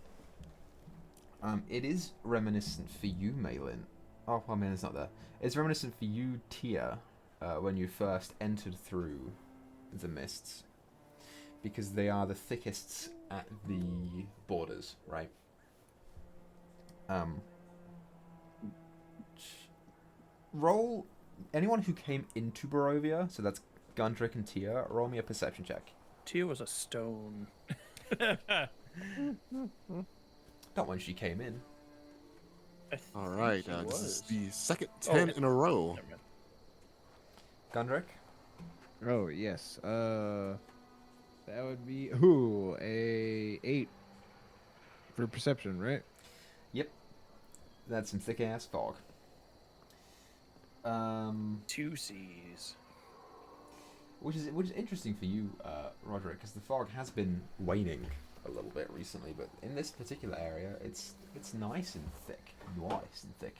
Speaker 1: it is reminiscent for you, Malin. Oh, well, Malin's not there. It's reminiscent for you, Tia, when you first entered through the mists, because they are the thickest at the borders, right? Roll anyone who came into Barovia, so that's Gundrick and Tia, roll me a perception check.
Speaker 2: Tia was a stone.
Speaker 1: Not when she came in.
Speaker 5: All right,
Speaker 2: She
Speaker 5: this is
Speaker 2: was.
Speaker 5: the second
Speaker 2: Oh,
Speaker 5: 10
Speaker 2: yeah.
Speaker 5: in a row.
Speaker 2: Never mind.
Speaker 1: Gundrick?
Speaker 3: Oh yes. That would be a 8 for perception, right?
Speaker 1: Yep. That's some thick ass fog.
Speaker 2: Two C's.
Speaker 1: Which is interesting for you, Roderick, because the fog has been waning a little bit recently, but in this particular area, it's nice and thick, nice and thick.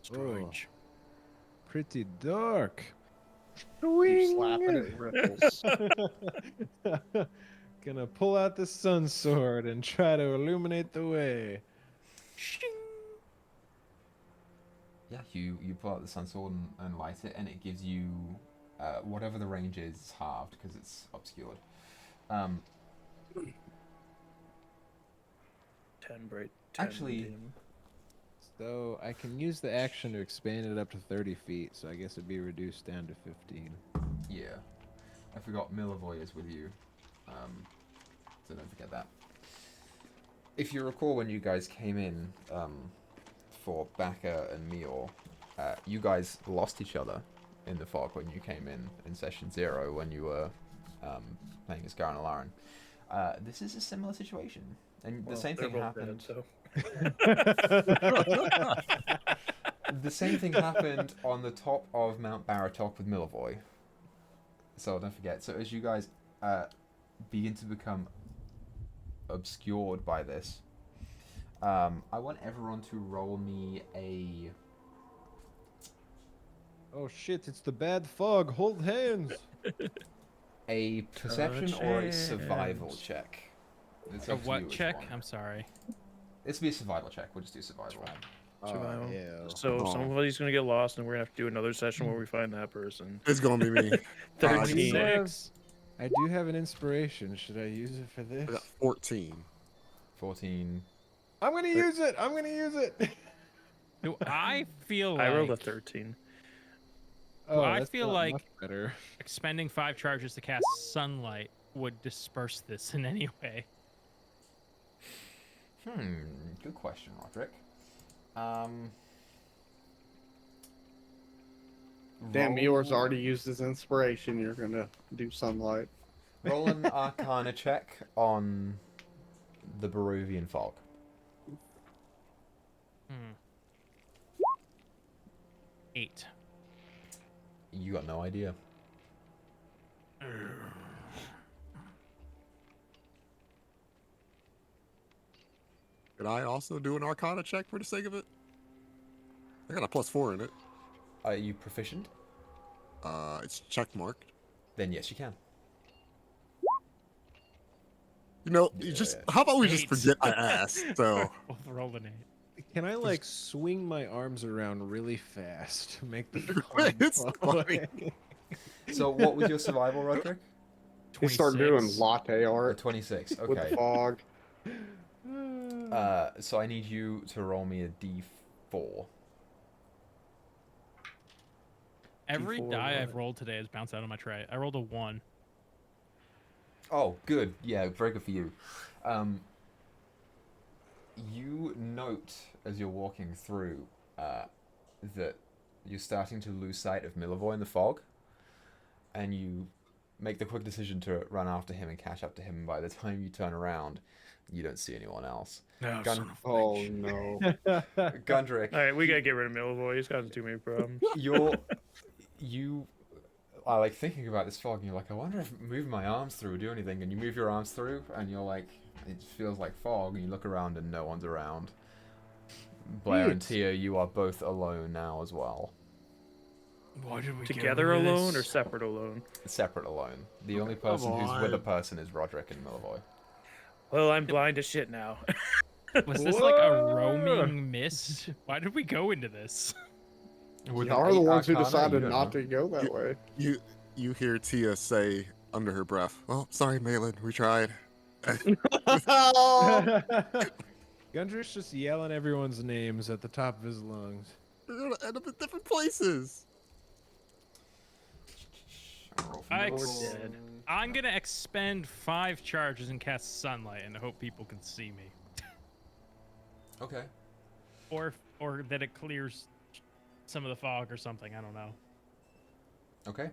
Speaker 4: Strange.
Speaker 3: Pretty dark.
Speaker 6: you slapping it ripples.
Speaker 3: Gonna pull out the sun sword and try to illuminate the way.
Speaker 1: Yeah, you pull out the sun sword and light it, and it gives you whatever the range is halved because it's obscured.
Speaker 2: 10 bright. 10
Speaker 1: Actually-
Speaker 2: dim.
Speaker 3: So I can use the action to expand it up to 30 feet, so I guess it'd be reduced down to 15.
Speaker 1: Yeah, I forgot Milivoy is with you, so don't forget that. If you recall when you guys came in for Baka and Meyore, you guys lost each other in the fog when you came in session 0 when you were playing as Garen Alarin. This is a similar situation, and the
Speaker 2: Well,
Speaker 1: same
Speaker 2: they're
Speaker 1: thing
Speaker 2: both dead,
Speaker 1: happened.
Speaker 2: so.
Speaker 1: The same thing happened on the top of Mount Baratok with Milivoy. So don't forget. So as you guys begin to become obscured by this. I want everyone to roll me
Speaker 3: Oh shit! It's the bad fog. Hold hands.
Speaker 1: a perception or a survival
Speaker 2: chance.
Speaker 1: check. It's
Speaker 7: A
Speaker 1: up to you
Speaker 7: what
Speaker 1: which
Speaker 7: check?
Speaker 1: one.
Speaker 7: I'm sorry.
Speaker 1: This will be a survival check. We'll just do survival.
Speaker 2: Survival.
Speaker 3: Oh, hell.
Speaker 2: So
Speaker 5: Oh.
Speaker 2: somebody's gonna get lost, and we're gonna have to do another session where we find that person.
Speaker 5: It's gonna be me.
Speaker 2: 13.
Speaker 3: have- I do have an inspiration. Should I use it for
Speaker 5: I
Speaker 3: this?
Speaker 5: got 14.
Speaker 1: 14.
Speaker 3: I'm gonna use it. I'm gonna use it.
Speaker 7: Do I feel like
Speaker 2: I rolled a 13.
Speaker 3: Oh,
Speaker 7: I
Speaker 3: that's
Speaker 7: feel
Speaker 3: not
Speaker 7: like-
Speaker 3: much better.
Speaker 7: expending 5 charges to cast sunlight would disperse this in any way?
Speaker 1: Good question, Roderick.
Speaker 6: Damn,
Speaker 1: roll-
Speaker 6: Meyore's already used his inspiration. You're gonna do sunlight.
Speaker 1: Roll an Arcana check on the Barovian fog.
Speaker 7: Hmm. 8.
Speaker 1: You got no idea.
Speaker 5: Could I also do an Arcana check for the sake of it? I got a +4 in it.
Speaker 1: Are you proficient?
Speaker 5: It's check marked.
Speaker 1: Then yes, you can.
Speaker 5: You know, you just how about we just
Speaker 7: 8.
Speaker 5: forget I asked? So
Speaker 7: Both rolled an 8.
Speaker 3: Can I like swing my arms around really fast to make the
Speaker 5: Wait,
Speaker 3: fog
Speaker 5: it's
Speaker 3: go
Speaker 5: funny.
Speaker 3: away?
Speaker 1: So what was your survival, Roderick?
Speaker 6: He started doing
Speaker 7: 26.
Speaker 6: latte
Speaker 1: Or
Speaker 6: art
Speaker 1: 26.
Speaker 6: with the
Speaker 1: Okay.
Speaker 6: fog.
Speaker 1: So I need you to roll me a d4.
Speaker 7: Every
Speaker 2: D4
Speaker 7: die I've
Speaker 2: what?
Speaker 7: rolled today has bounced out of my tray. I rolled a 1.
Speaker 1: Oh, good. Yeah, very good for you. You note as you're walking through that you're starting to lose sight of Milivoy in the fog, and you make the quick decision to run after him and catch up to him. And by the time you turn around, you don't see anyone else.
Speaker 4: No,
Speaker 1: Gun-
Speaker 4: son of a
Speaker 6: Oh
Speaker 4: bitch.
Speaker 6: no.
Speaker 1: Gundrick,
Speaker 2: All right, we gotta get rid of Milvoy. He's got too many problems.
Speaker 1: you are like thinking about this fog, and you're like, I wonder if moving my arms through would do anything. And you move your arms through, and you're like, it feels like fog. And you look around, and no one's around. Blair and Tia, you are both alone now as well.
Speaker 4: Why did we get
Speaker 2: Together
Speaker 4: rid of
Speaker 2: alone or
Speaker 4: this?
Speaker 2: separate alone?
Speaker 1: Separate alone. The only
Speaker 5: Come
Speaker 1: person who's with a
Speaker 5: on.
Speaker 1: person is Roderick and Milivoy.
Speaker 2: Well, I'm blind as shit now.
Speaker 7: Was this like a roaming mist? Why did we go into this?
Speaker 1: With
Speaker 6: Y'all
Speaker 1: an
Speaker 6: are the
Speaker 1: 8
Speaker 6: ones who
Speaker 1: Arcana,
Speaker 6: decided
Speaker 1: you don't
Speaker 6: not
Speaker 1: know.
Speaker 6: to go that way.
Speaker 5: You hear Tia say under her breath, "Well, sorry, Malin, we tried."
Speaker 3: Gundrick's just yelling everyone's names at the top of his lungs.
Speaker 5: We're gonna end up in different places.
Speaker 1: Roll for
Speaker 7: I
Speaker 1: Milivoy.
Speaker 7: ex- I'm gonna expend 5 charges and cast sunlight and hope people can see me,
Speaker 1: Okay.
Speaker 7: or that it clears some of the fog or something. I don't know.
Speaker 1: Okay.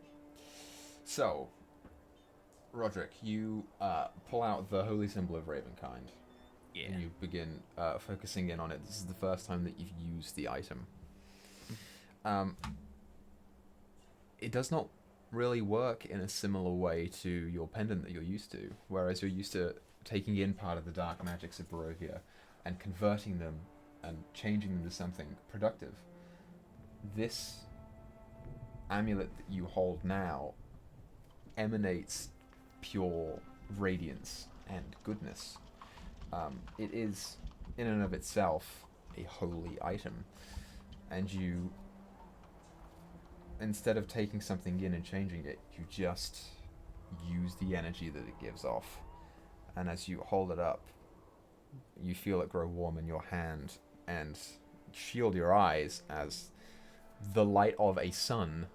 Speaker 1: So, Roderick, you pull out the holy symbol of Ravenkind,
Speaker 7: Yeah.
Speaker 1: and you begin focusing in on it. This is the first time that you've used the item. It does not really work in a similar way to your pendant that you're used to, whereas you're used to taking in part of the dark magics of Barovia and converting them and changing them to something productive. This amulet that you hold now emanates pure radiance and goodness. It is, in and of itself, a holy item, and you, instead of taking something in and changing it, you just use the energy that it gives off. And as you hold it up, you feel it grow warm in your hand and shield your eyes as the light of a sun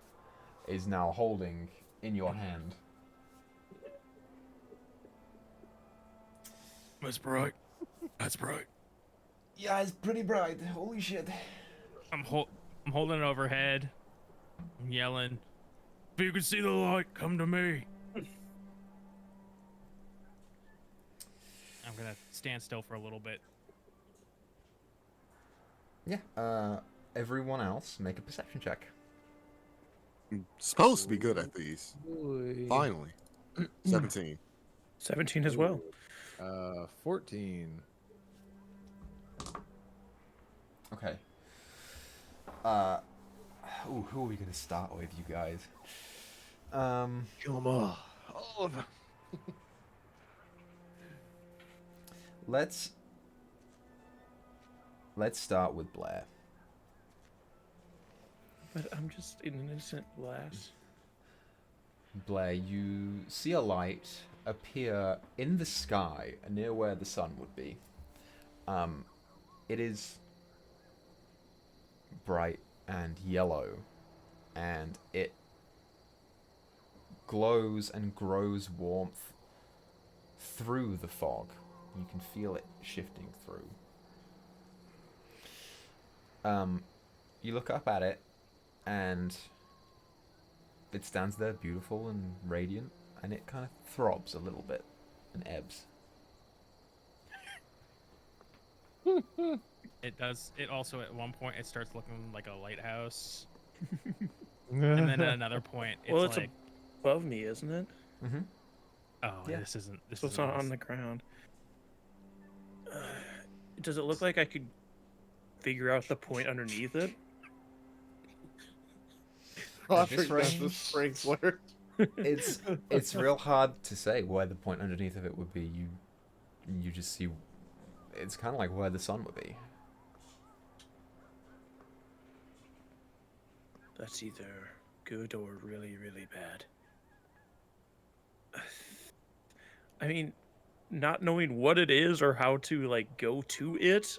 Speaker 1: is now holding in your hand.
Speaker 4: That's bright. That's bright.
Speaker 1: Yeah, it's pretty bright. Holy shit.
Speaker 7: I'm holding it overhead. I'm yelling.
Speaker 4: If you can see the light, come to me.
Speaker 7: I'm gonna stand still for a little bit.
Speaker 1: Yeah, everyone else make a perception check.
Speaker 5: I'm supposed to be good at these. Finally. 17.
Speaker 2: 17 as well.
Speaker 3: 14.
Speaker 1: Okay. Who are we gonna start with, you guys?
Speaker 3: Kill them all. All of them.
Speaker 1: Let's start with Blair.
Speaker 2: But I'm just an innocent lass.
Speaker 1: Blair, you see a light appear in the sky near where the sun would be. It is bright and yellow, and it glows and grows warmth through the fog. You can feel it shifting through. You look up at it, and it stands there beautiful and radiant, and it kind of throbs a little bit and ebbs.
Speaker 7: It does. It also at one point it starts looking like a lighthouse, and then at another point it's
Speaker 2: Well, it's
Speaker 7: like,
Speaker 2: above me, isn't it?
Speaker 1: Mm-hmm.
Speaker 7: oh,
Speaker 1: yeah.
Speaker 7: this isn't. This
Speaker 2: So it's
Speaker 7: isn't
Speaker 2: not on
Speaker 7: us.
Speaker 2: the ground. Does it look like I could figure out the point underneath it?
Speaker 6: Roderick
Speaker 1: this
Speaker 6: does the
Speaker 1: range?
Speaker 6: sprinkler.
Speaker 1: It's real hard to say where the point underneath of it would be. You just see. It's kind of like where the sun would be.
Speaker 2: That's either good or really, really bad. I mean, not knowing what it is or how to like go to it,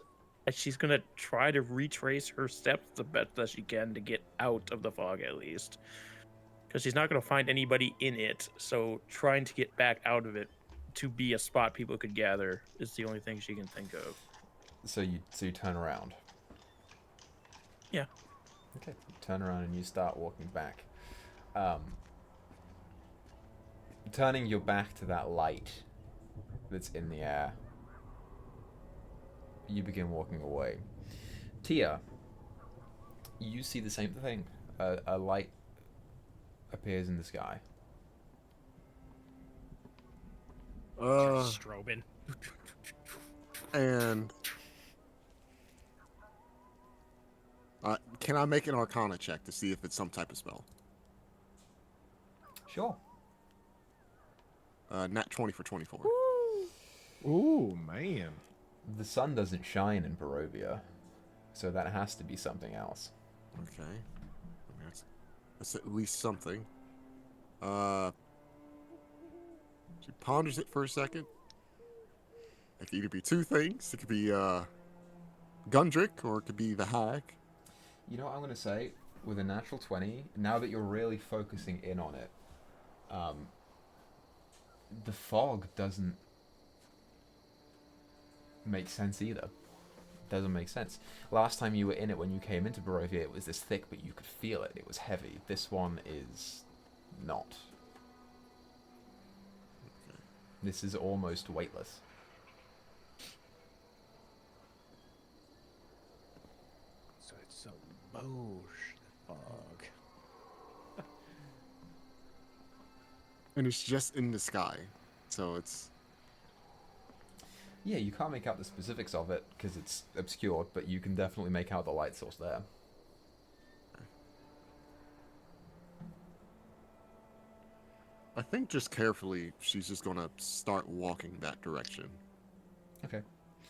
Speaker 2: she's gonna try to retrace her steps the best that she can to get out of the fog at least. Because she's not gonna find anybody in it, so trying to get back out of it to be a spot people could gather is the only thing she can think of.
Speaker 1: So you turn around.
Speaker 2: Yeah.
Speaker 1: Okay. You turn around and you start walking back. Turning your back to that light that's in the air, you begin walking away. Tia, you see the same thing. A light appears in the sky.
Speaker 7: Strobing.
Speaker 5: And can I make an Arcana check to see if it's some type of spell?
Speaker 1: Sure.
Speaker 5: Nat 20 for 24.
Speaker 3: Ooh, man.
Speaker 1: The sun doesn't shine in Barovia, so that has to be something else.
Speaker 5: Okay. I mean, that's at least something. She ponders it for a second. It could either be two things. It could be Gundrick, or it could be the hag.
Speaker 1: You know what I'm going to say? With a natural 20, now that you're really focusing in on it, the fog doesn't make sense either. Doesn't make sense. Last time you were in it, when you came into Barovia, it was this thick, but you could feel it. It was heavy. This one is not. This is almost weightless.
Speaker 3: So it's a Moj fog.
Speaker 5: And it's just in the sky. So it's...
Speaker 1: Yeah, you can't make out the specifics of it because it's obscured, but you can definitely make out the light source there.
Speaker 5: I think just carefully, she's just gonna start walking that direction.
Speaker 1: Okay.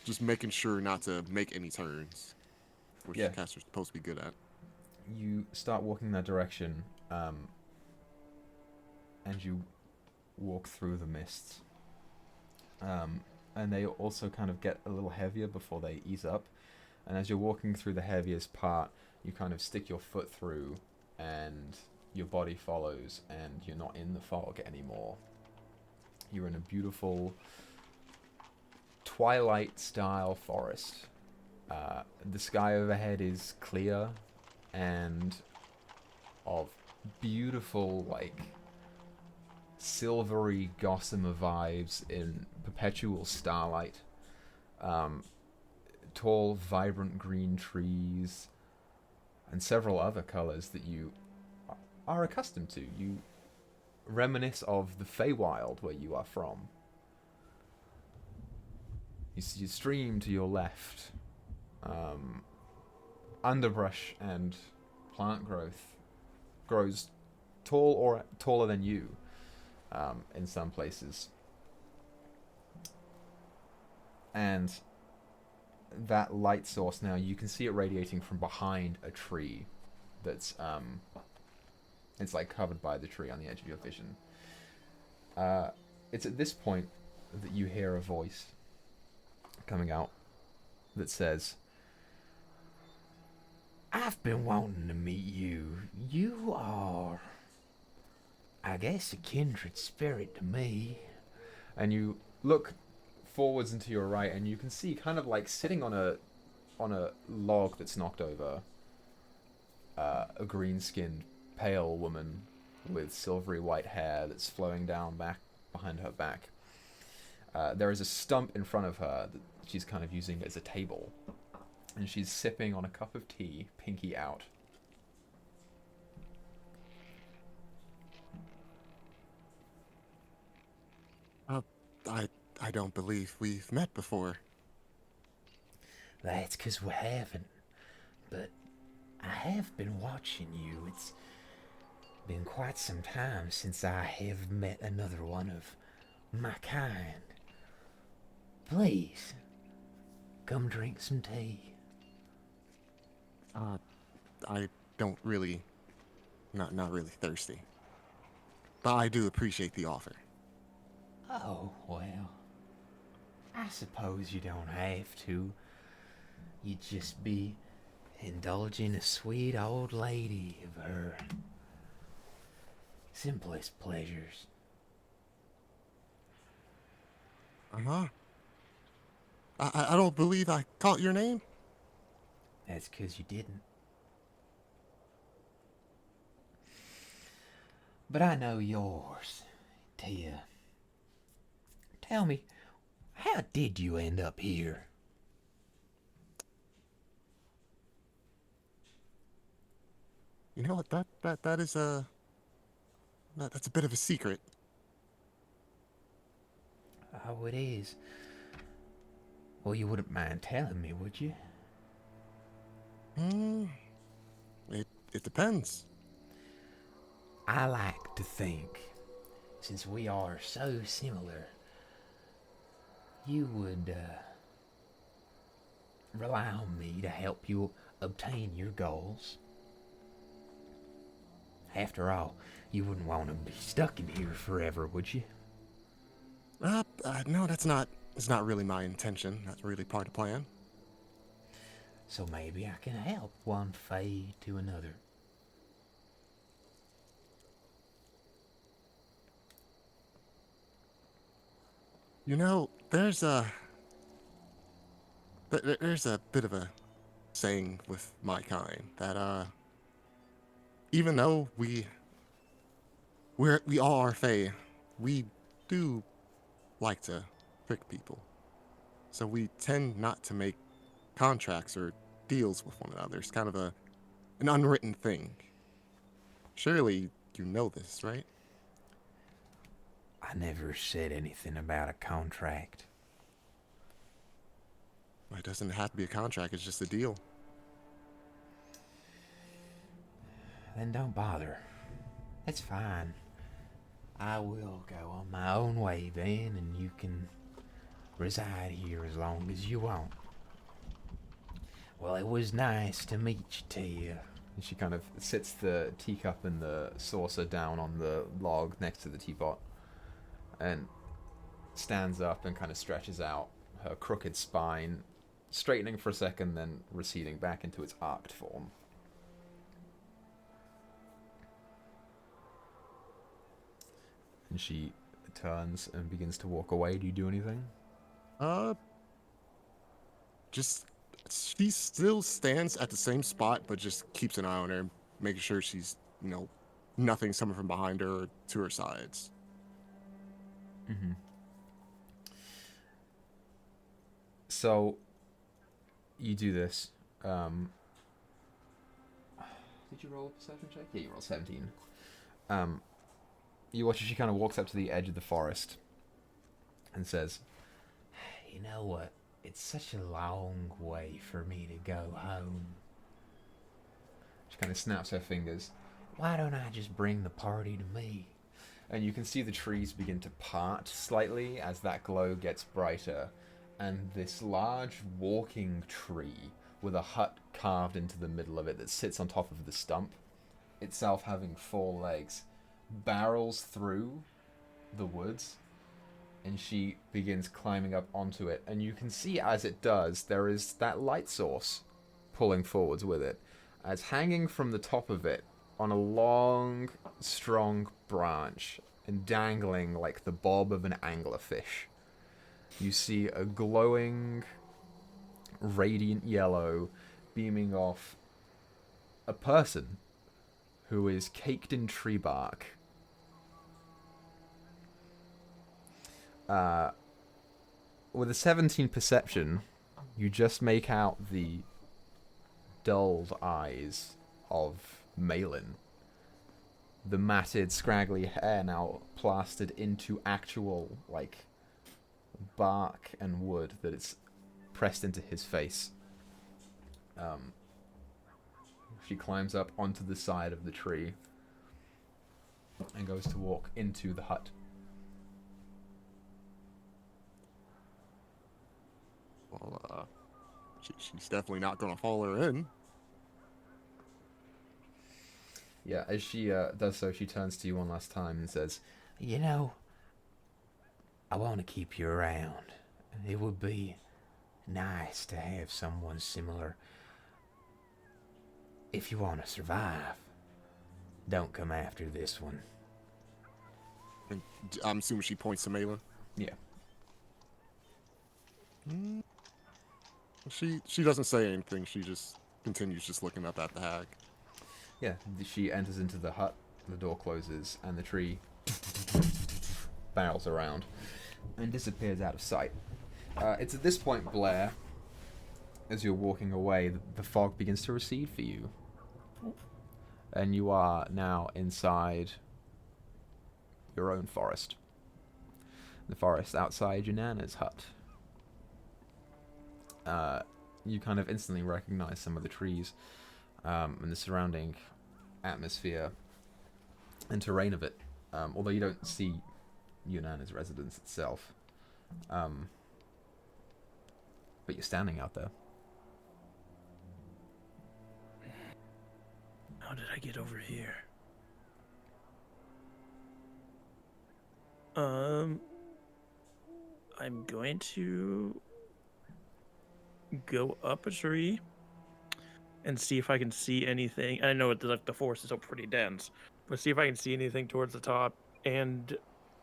Speaker 5: Just making sure not to make any turns, which
Speaker 1: Yeah.
Speaker 5: the caster's supposed to be good at.
Speaker 1: You start walking that direction, and you walk through the mists. And they also kind of get a little heavier before they ease up. And as you're walking through the heaviest part, you kind of stick your foot through, and your body follows, and you're not in the fog anymore. You're in a beautiful twilight-style forest. The sky overhead is clear and of beautiful, like, silvery gossamer vibes in perpetual starlight. Tall, vibrant green trees, and several other colors that you are accustomed to. You reminisce of the Feywild where you are from, You see a stream to your left. Underbrush and plant growth grows tall or taller than you in some places. And that light source now, you can see it radiating from behind a tree that's it's like covered by the tree on the edge of your vision. It's at this point that you hear a voice coming out that says, "I've been wanting to meet you. You are, I guess, a kindred spirit to me." And you look forwards and to your right, and you can see, kind of like sitting on a log that's knocked over, a green-skinned, pale woman with silvery white hair that's flowing down back behind her back. There is a stump in front of her that she's kind of using as a table, and she's sipping on a cup of tea, pinky out.
Speaker 5: I don't believe we've met before.
Speaker 8: That's 'cause we haven't. But I have been watching you. It's been quite some time since I have met another one of my kind. Please, come drink some tea.
Speaker 5: I don't really, not really thirsty. But I do appreciate the offer.
Speaker 8: Oh, well, I suppose you don't have to. You'd just be indulging a sweet old lady of her simplest pleasures.
Speaker 5: Uh-huh. I don't believe I caught your name.
Speaker 8: That's 'cause you didn't. But I know yours, Tia. Tell me, how did you end up here?
Speaker 5: You know what? That is that's a bit of a secret.
Speaker 8: Oh, it is. Well, you wouldn't mind telling me, would you?
Speaker 5: It depends.
Speaker 8: I like to think, since we are so similar, you would rely on me to help you obtain your goals. After all, you wouldn't want to be stuck in here forever, would you?
Speaker 5: No, that's not really my intention. That's really part of the plan.
Speaker 8: So maybe I can help one fade to another.
Speaker 5: You know, there's a bit of a saying with my kind that even though we all are Fae, we do like to trick people. So we tend not to make contracts or deals with one another. It's kind of an unwritten thing. Surely you know this, right?
Speaker 8: I never said anything about a contract.
Speaker 5: It doesn't have to be a contract, it's just a deal.
Speaker 8: Then don't bother. It's fine. I will go on my own way then, and you can reside here as long as you want. Well, it was nice to meet you, Tia.
Speaker 1: And she kind of sits the teacup and the saucer down on the log next to the teapot, and stands up and kind of stretches out her crooked spine, straightening for a second, then receding back into its arced form. And she turns and begins to walk away. Do you do anything?
Speaker 5: Just she still stands at the same spot, but just keeps an eye on her, making sure she's, nothing's coming from behind her or to her sides.
Speaker 1: Mm-hmm. So, you do this. Did you roll a perception check? Yeah, you rolled 17. You watch as she kind of walks up to the edge of the forest and says,
Speaker 8: You know what? It's such a long way for me to go home.
Speaker 1: She kind of snaps her fingers.
Speaker 8: Why don't I just bring the party to me?
Speaker 1: And you can see the trees begin to part slightly as that glow gets brighter. And this large walking tree with a hut carved into the middle of it that sits on top of the stump, itself having 4 legs, barrels through the woods, and she begins climbing up onto it. And you can see as it does, there is that light source pulling forwards with it, as hanging from the top of it on a long, strong branch and dangling like the bob of an anglerfish, you see a glowing, radiant yellow beaming off a person who is caked in tree bark. With a 17 perception, you just make out the dulled eyes of Malin. The matted, scraggly hair now plastered into actual, like, bark and wood that it's pressed into his face. She climbs up onto the side of the tree and goes to walk into the hut.
Speaker 5: Well, she's definitely not gonna follow her in.
Speaker 1: Yeah, as she does so, she turns to you one last time and says,
Speaker 8: You know, I want to keep you around. It would be nice to have someone similar. If you want to survive, don't come after this one.
Speaker 5: And I'm assuming she points to Malin.
Speaker 1: yeah.
Speaker 5: She doesn't say anything. She just continues just looking up at the hag.
Speaker 1: Yeah, she enters into the hut, the door closes, and the tree barrels around and disappears out of sight. It's at this point, Blair, as you're walking away, the fog begins to recede for you. And you are now inside your own forest. The forest outside your Nana's hut. You kind of instantly recognize some of the trees and the surrounding atmosphere and terrain of it, although you don't see Yunana's residence itself. But you're standing out there.
Speaker 2: How did I get over here? I'm going to go up a tree and see if I can see anything. I know the forest is still pretty dense, but see if I can see anything towards the top and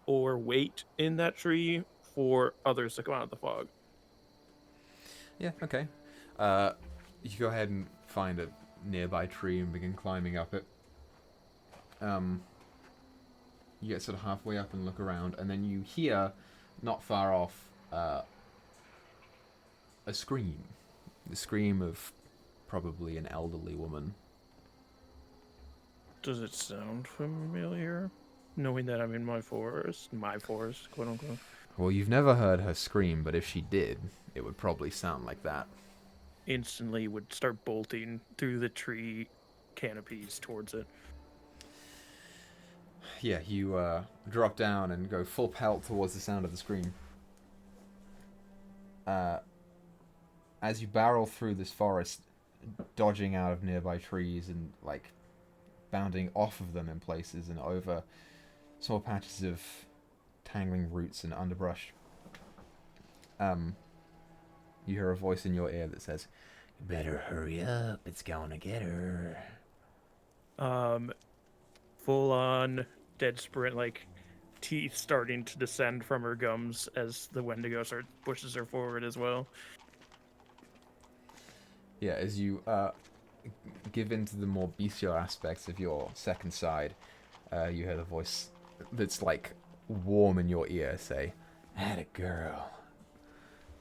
Speaker 2: or wait in that tree for others to come out of the fog.
Speaker 1: Yeah, okay. You go ahead and find a nearby tree and begin climbing up it. You get sort of halfway up and look around, and then you hear, not far off, a scream. The scream of probably an elderly woman.
Speaker 2: Does it sound familiar? Knowing that I'm in my forest, quote unquote.
Speaker 1: Well, you've never heard her scream, but if she did, it would probably sound like that.
Speaker 2: Instantly would start bolting through the tree canopies towards it.
Speaker 1: Yeah, you drop down and go full pelt towards the sound of the scream. As you barrel through this forest, dodging out of nearby trees and, like, bounding off of them in places and over small patches of tangling roots and underbrush, you hear a voice in your ear that says,
Speaker 8: You better hurry up. It's gonna get her.
Speaker 2: Full on dead sprint, like teeth starting to descend from her gums as the Wendigo pushes her forward as well.
Speaker 1: yeah, as you give into the more bestial aspects of your second side, you hear the voice that's, like, warm in your ear say,
Speaker 8: Atta girl.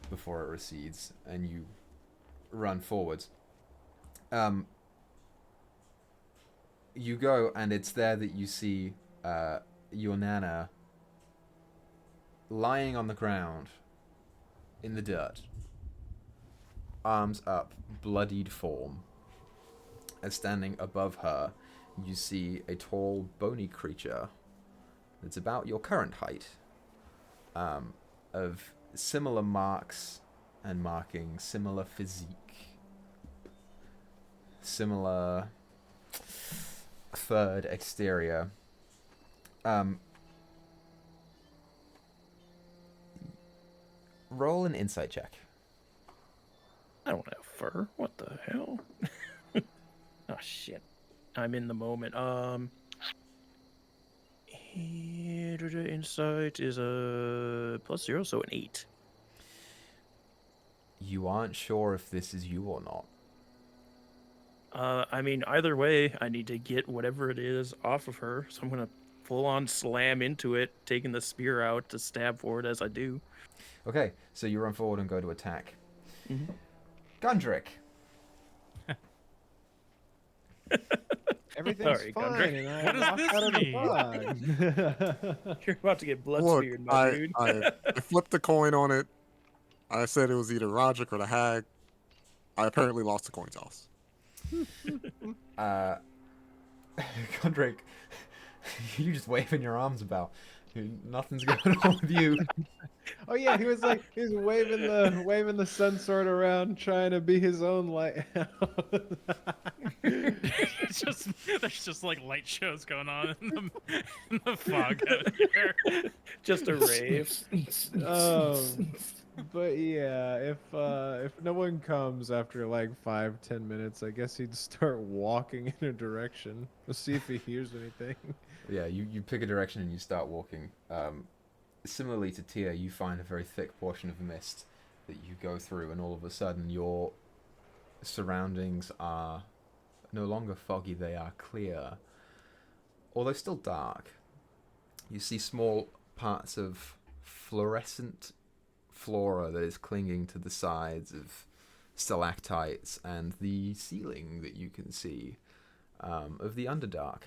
Speaker 1: before it recedes, and you run forwards. You go, and it's there that you see your Nana lying on the ground in the dirt, arms up, bloodied form. And standing above her, you see a tall, bony creature that's about your current height, of similar marks and markings, similar physique, similar furred exterior. Roll an insight check.
Speaker 2: I don't have fur. What the hell? Oh shit. I'm in the moment. Insight is a +0, so an 8.
Speaker 1: You aren't sure if this is you or not.
Speaker 2: I mean, either way, I need to get whatever it is off of her, so I'm gonna full on slam into it, taking the spear out to stab forward as I do.
Speaker 1: Okay, so you run forward and go to attack.
Speaker 2: Mhm.
Speaker 1: Gundrick.
Speaker 3: Everything's
Speaker 2: Sorry,
Speaker 3: fine,
Speaker 2: Gundrick.
Speaker 3: and I
Speaker 7: What does
Speaker 3: walked
Speaker 7: this
Speaker 3: out of the
Speaker 7: mean?
Speaker 3: pod.
Speaker 2: You're about to get blood
Speaker 5: Look,
Speaker 2: speared, my
Speaker 5: I,
Speaker 2: dude.
Speaker 5: I flipped the coin on it. I said it was either Roderick or the hag. I apparently lost the coin toss.
Speaker 1: Gundrick, you just waving your arms about. Nothing's going on with you.
Speaker 3: Oh yeah, he was waving the sun sword around, trying to be his own light.
Speaker 7: It's just there's just like light shows going on in the fog out here.
Speaker 2: Just a rave.
Speaker 3: But yeah, if no one comes after like 5-10 minutes, I guess he'd start walking in a direction to see if he hears anything.
Speaker 1: Yeah, you pick a direction and you start walking. Similarly to Tia, you find a very thick portion of mist that you go through, and all of a sudden your surroundings are no longer foggy, they are clear. Although still dark. You see small parts of fluorescent flora that is clinging to the sides of stalactites and the ceiling that you can see of the Underdark.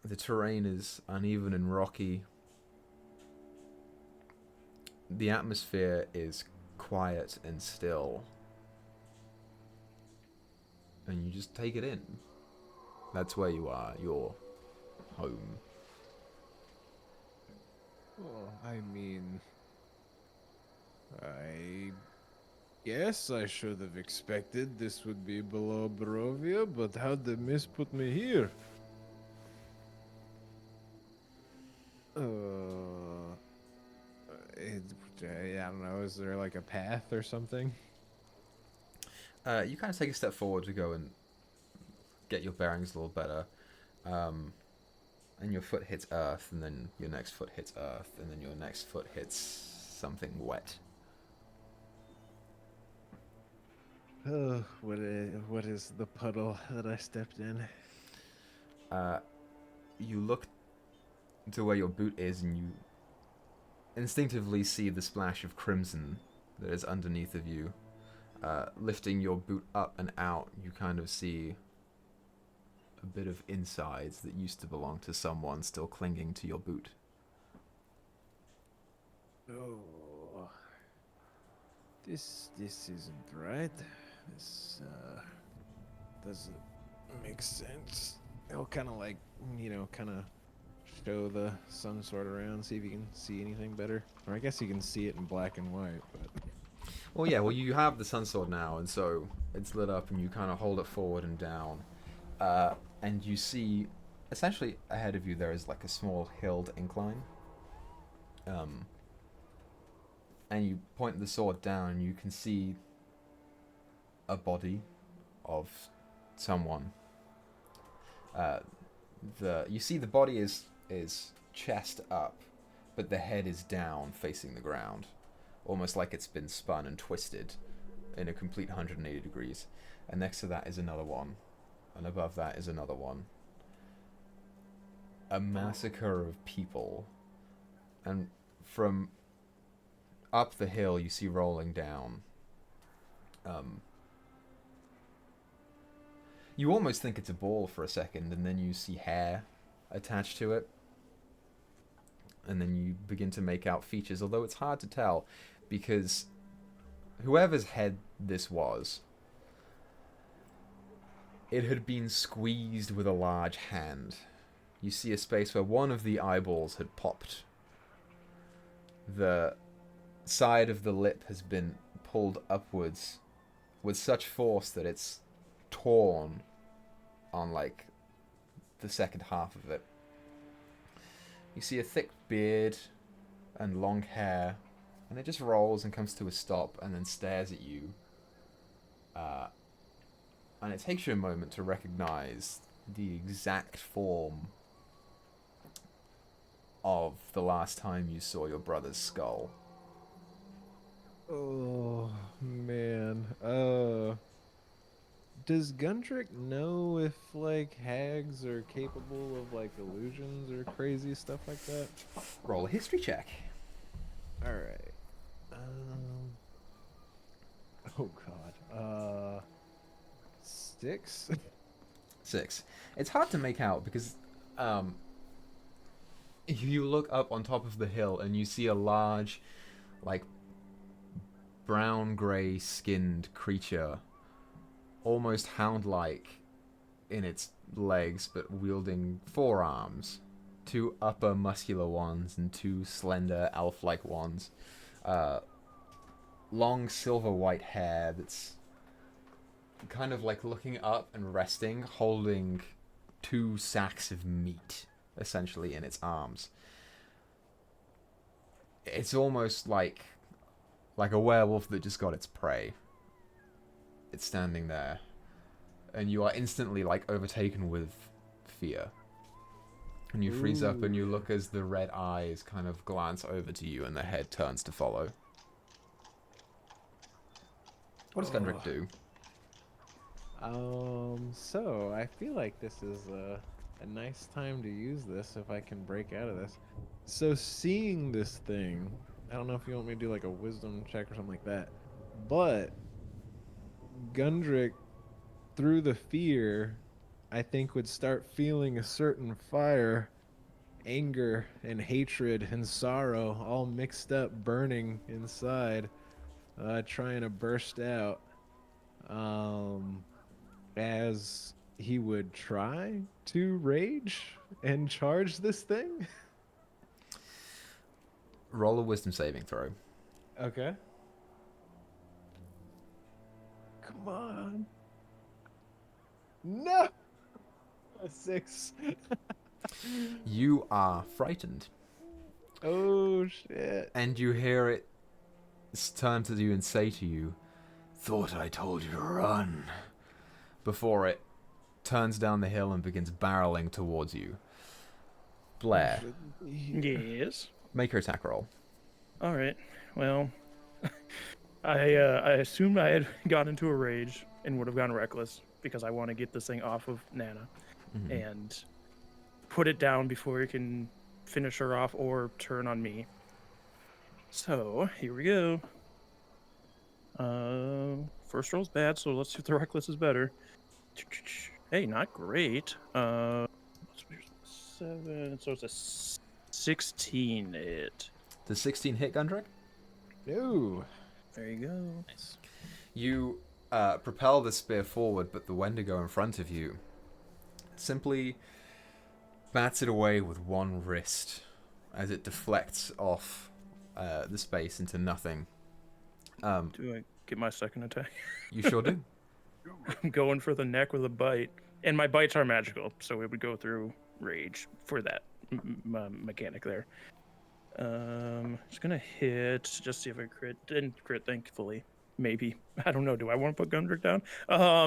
Speaker 1: The terrain is uneven and rocky. The atmosphere is quiet and still. And you just take it in. That's where you are, your home.
Speaker 3: Well, I mean, I guess I should have expected this would be below Barovia, but how'd the mist put me here? I don't know. Is there like a path or something?
Speaker 1: You kind of take a step forward to go and get your bearings a little better. And your foot hits earth, and then your next foot hits earth, and then your next foot hits something wet.
Speaker 3: What is the puddle that I stepped in?
Speaker 1: You look to where your boot is, and you instinctively see the splash of crimson that is underneath of you. Lifting your boot up and out, you kind of see a bit of insides that used to belong to someone still clinging to your boot.
Speaker 3: Oh, this isn't right. This doesn't make sense. He'll kind of like, kind of show the sun sword around, see if you can see anything better. Or I guess you can see it in black and white, but...
Speaker 1: Well, yeah, you have the sun sword now, and so it's lit up, and you kind of hold it forward and down. And you see, essentially ahead of you there is like a small hilled incline. And you point the sword down, and you can see a body of someone. You see the body is chest up, but the head is down, facing the ground, almost like it's been spun and twisted in a complete 180 degrees. And next to that is another one, and above that is another one. A massacre of people, and from up the hill you see rolling down. You almost think it's a ball for a second, and then you see hair attached to it. And then you begin to make out features, although it's hard to tell. because whoever's head this was, it had been squeezed with a large hand. You see a space where one of the eyeballs had popped. The side of the lip has been pulled upwards with such force that it's torn on, like, the second half of it. You see a thick beard and long hair, and it just rolls and comes to a stop and then stares at you. And it takes you a moment to recognize the exact form of the last time you saw your brother's skull.
Speaker 3: Oh, man. Does Gundrick know if, like, hags are capable of, like, illusions or crazy stuff like that?
Speaker 1: Roll a history check.
Speaker 3: Alright. Oh, God. 6?
Speaker 1: 6. It's hard to make out because you look up on top of the hill and you see a large, like, brown-grey skinned creature, almost hound-like in its legs, but wielding 4 arms. 2 upper muscular ones and 2 slender elf-like ones. Long silver-white hair that's kind of like looking up and resting, holding 2 sacks of meat, essentially, in its arms. It's almost like a werewolf that just got its prey. It's standing there, and you are instantly, like, overtaken with fear. And you freeze up and you look as the red eyes kind of glance over to you and the head turns to follow. What does Gundrick do?
Speaker 3: So I feel like this is a nice time to use this if I can break out of this. So seeing this thing, I don't know if you want me to do like a wisdom check or something like that, but Gundrick, through the fear, I think would start feeling a certain fire, anger and hatred and sorrow all mixed up, burning inside, trying to burst out. As he would try to rage and charge this thing.
Speaker 1: Roll a wisdom saving throw.
Speaker 3: Okay. Come on. No! A 6.
Speaker 1: You are frightened.
Speaker 3: Oh, shit.
Speaker 1: And you hear it turn to you and say to you, "Thought I told you to run," before it turns down the hill and begins barreling towards you. Blair,
Speaker 2: Yes.
Speaker 1: make your attack roll.
Speaker 2: All right. Well, I assumed I had gone into a rage and would have gone reckless because I want to get this thing off of Nana and put it down before it can finish her off or turn on me. So here we go. First roll's bad, so let's see if the reckless is better. Hey, not great. 7, so it's a 16 hit.
Speaker 1: Does 16 hit, Gundrick?
Speaker 3: No.
Speaker 2: There you go.
Speaker 7: Nice.
Speaker 1: You propel the spear forward, but the Wendigo in front of you simply bats it away with one wrist as it deflects off the space into nothing.
Speaker 2: Do I get my second attack?
Speaker 1: You sure do.
Speaker 2: I'm going for the neck with a bite. And my bites are magical, so it would go through rage for that mechanic there. Just gonna hit, just see if I crit. Didn't crit, thankfully. Maybe. I don't know. Do I want to put Gundrick down?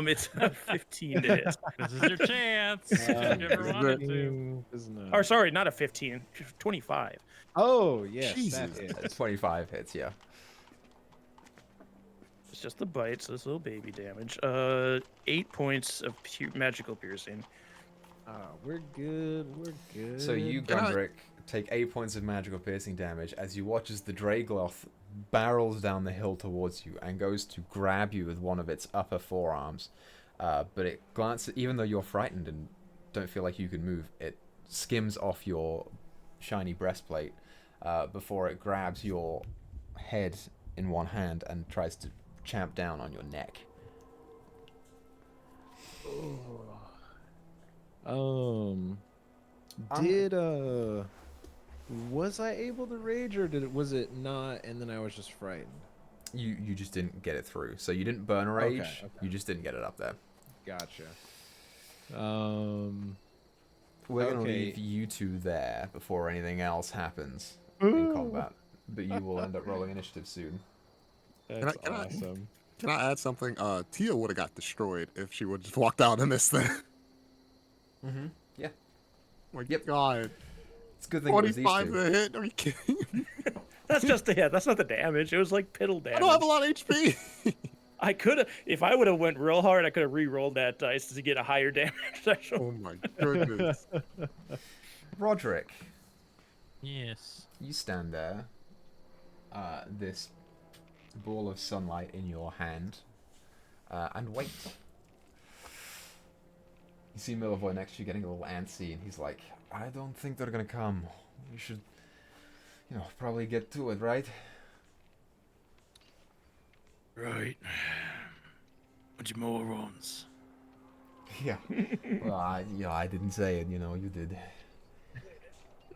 Speaker 2: It's a 15 to hit.
Speaker 7: This is your chance. If you ever wanted to.
Speaker 2: Or sorry, not a 15. 25.
Speaker 3: Oh, yes.
Speaker 5: Jesus.
Speaker 3: That is.
Speaker 1: 25 hits, yeah.
Speaker 2: It's just the bites, this little baby damage. 8 points of magical piercing.
Speaker 3: We're good. We're good.
Speaker 1: So you, Gundrick, take 8 points of magical piercing damage as you watch as the Dragloth barrels down the hill towards you and goes to grab you with one of its upper forearms. But it glances, even though you're frightened and don't feel like you can move, it skims off your shiny breastplate before it grabs your head in one hand and tries to champ down on your neck.
Speaker 3: Um, was I able to rage, or was it not? And then I was just frightened.
Speaker 1: You just didn't get it through. So you didn't burn a rage.
Speaker 3: Okay.
Speaker 1: You just didn't get it up there.
Speaker 3: Gotcha.
Speaker 1: We're gonna
Speaker 3: Okay.
Speaker 1: leave you two there before anything else happens in combat. But you will end up rolling initiative soon.
Speaker 3: That's
Speaker 5: Can I-
Speaker 3: awesome.
Speaker 5: Can I add something? Tia would have got destroyed if she would just walked out in this thing.
Speaker 1: Mm-hmm. Yeah.
Speaker 5: My
Speaker 1: Yep.
Speaker 5: God.
Speaker 1: It's a good thing it was these
Speaker 5: 45
Speaker 1: two.
Speaker 5: to hit? Are you kidding me?
Speaker 2: That's just the hit. That's not the damage. It was like piddle
Speaker 5: I
Speaker 2: damage.
Speaker 5: don't have a lot of HP.
Speaker 2: I could have, if I would have went real hard, I could have re-rolled that dice to get a higher damage. Actually.
Speaker 5: Oh my goodness.
Speaker 1: Roderick,
Speaker 7: Yes.
Speaker 1: you stand there. This ball of sunlight in your hand, and wait. You see Millevoy next to you getting a little antsy, and he's like, I don't think they're gonna come. We should, probably get to it, right?
Speaker 4: Right. Bunch of morons.
Speaker 1: Yeah. Well, I didn't say it, you did.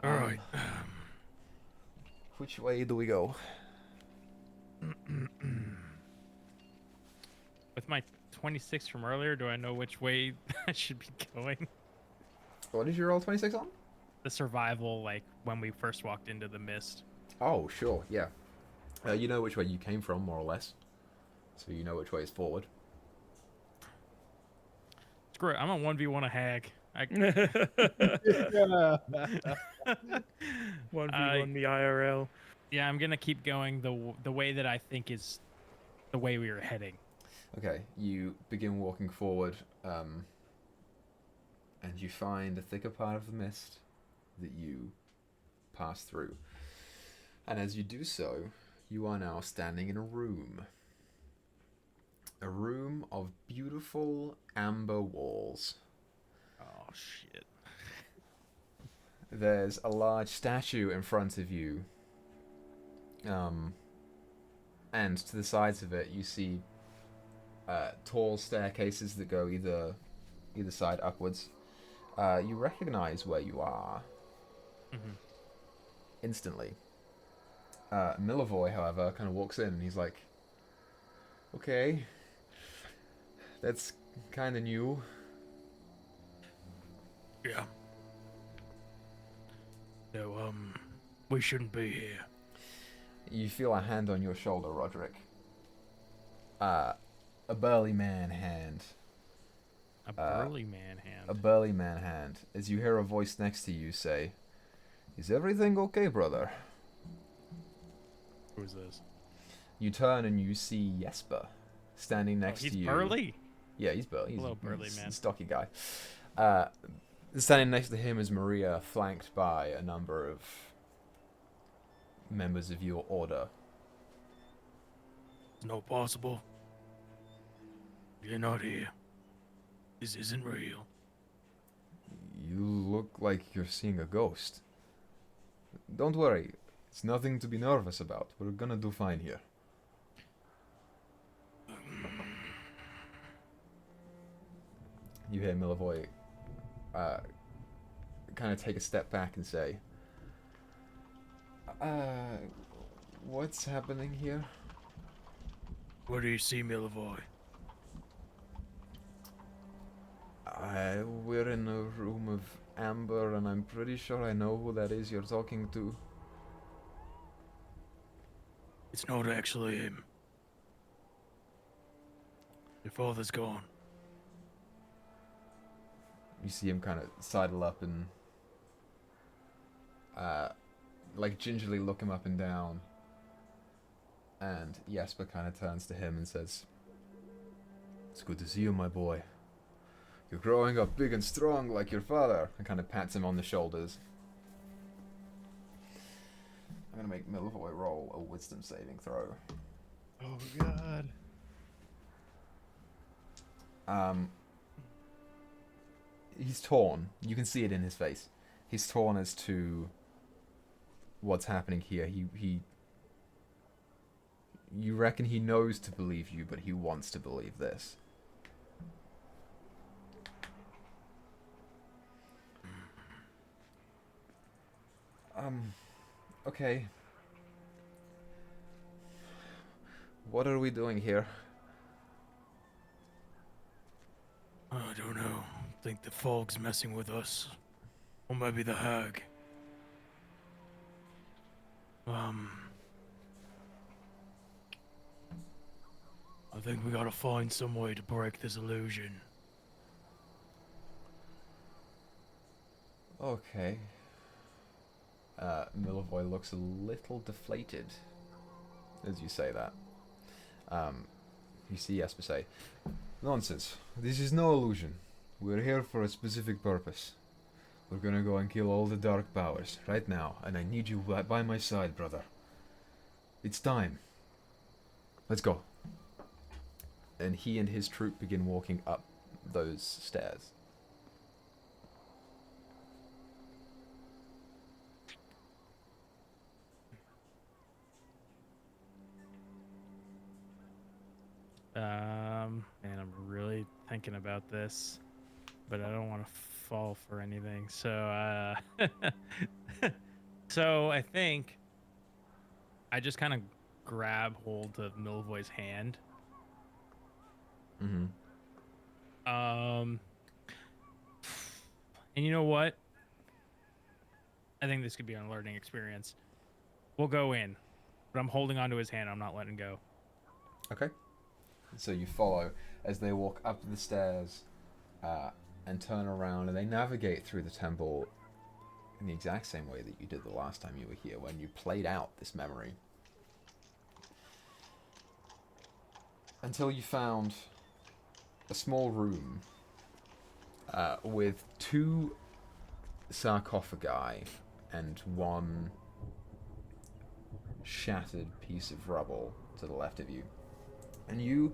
Speaker 4: All right.
Speaker 1: Which way do we go?
Speaker 7: With my 26 from earlier, do I know which way I should be going?
Speaker 1: What did you roll 26 on?
Speaker 7: The survival, like when we first walked into the mist.
Speaker 1: Oh, sure, yeah. You know which way you came from, more or less. So you know which way is forward.
Speaker 7: Screw it, I'm a 1v1 a hag.
Speaker 2: 1v1 the IRL.
Speaker 7: Yeah, I'm gonna keep going the way that I think is the way we were heading.
Speaker 1: Okay, you begin walking forward, and you find a thicker part of the mist that you pass through. And as you do so, you are now standing in a room. A room of beautiful amber walls.
Speaker 7: Oh shit.
Speaker 1: There's a large statue in front of you. And to the sides of it, you see tall staircases that go either side upwards. You recognize where you are instantly. Millevoy, however, kind of walks in and he's like, okay, that's kind of new.
Speaker 4: Yeah. No, we shouldn't be here.
Speaker 1: You feel a hand on your shoulder, Roderick. A burly man hand.
Speaker 7: A burly man hand.
Speaker 1: A burly man hand. As you hear a voice next to you say, is everything okay, brother?
Speaker 7: Who's this?
Speaker 1: You turn and you see Jesper standing next to you.
Speaker 7: He's burly?
Speaker 1: Yeah, he's burly.
Speaker 7: Hello, burly man.
Speaker 1: Stocky guy. Standing next to him is Maria, flanked by a number of members of your order.
Speaker 4: It's not possible. You're not here. This isn't real.
Speaker 1: You look like you're seeing a ghost. Don't worry. It's nothing to be nervous about. We're gonna do fine here. You hear Millevoy kind of take a step back and say, what's happening here?
Speaker 4: Where do you see Millevoy?
Speaker 1: We're in a room of amber, and I'm pretty sure I know who that is you're talking to.
Speaker 4: It's not actually him. Your father's gone.
Speaker 1: You see him kind of sidle up and like gingerly look him up and down. And Jesper kind of turns to him and says, it's good to see you, my boy. You're growing up big and strong like your father. And kind of pats him on the shoulders. I'm going to make Millevoy roll a wisdom saving throw.
Speaker 3: Oh god.
Speaker 1: He's torn. You can see it in his face. He's torn as to what's happening here. He You reckon he knows to believe you, but he wants to believe this. Okay. What are we doing here?
Speaker 4: I don't know. I think the fog's messing with us. Or maybe the hag. I think we gotta find some way to break this illusion.
Speaker 1: Okay. Milvoy looks a little deflated as you say that. You see Jesper say, "Nonsense. This is no illusion. We're here for a specific purpose. We're gonna go and kill all the dark powers right now, and I need you by my side, brother. It's time. Let's go." And he and his troop begin walking up those stairs.
Speaker 7: And I'm really thinking about this, but I don't want to fall for anything. So, so I think I just kind of grab hold of Milvoy's hand.
Speaker 1: Mm-hmm.
Speaker 7: And you know what? I think this could be an learning experience. We'll go in, but I'm holding onto his hand. I'm not letting go.
Speaker 1: Okay. So you follow as they walk up the stairs and turn around, and they navigate through the temple in the exact same way that you did the last time you were here, when you played out this memory. Until you found a small room with two sarcophagi and one shattered piece of rubble to the left of you. And you,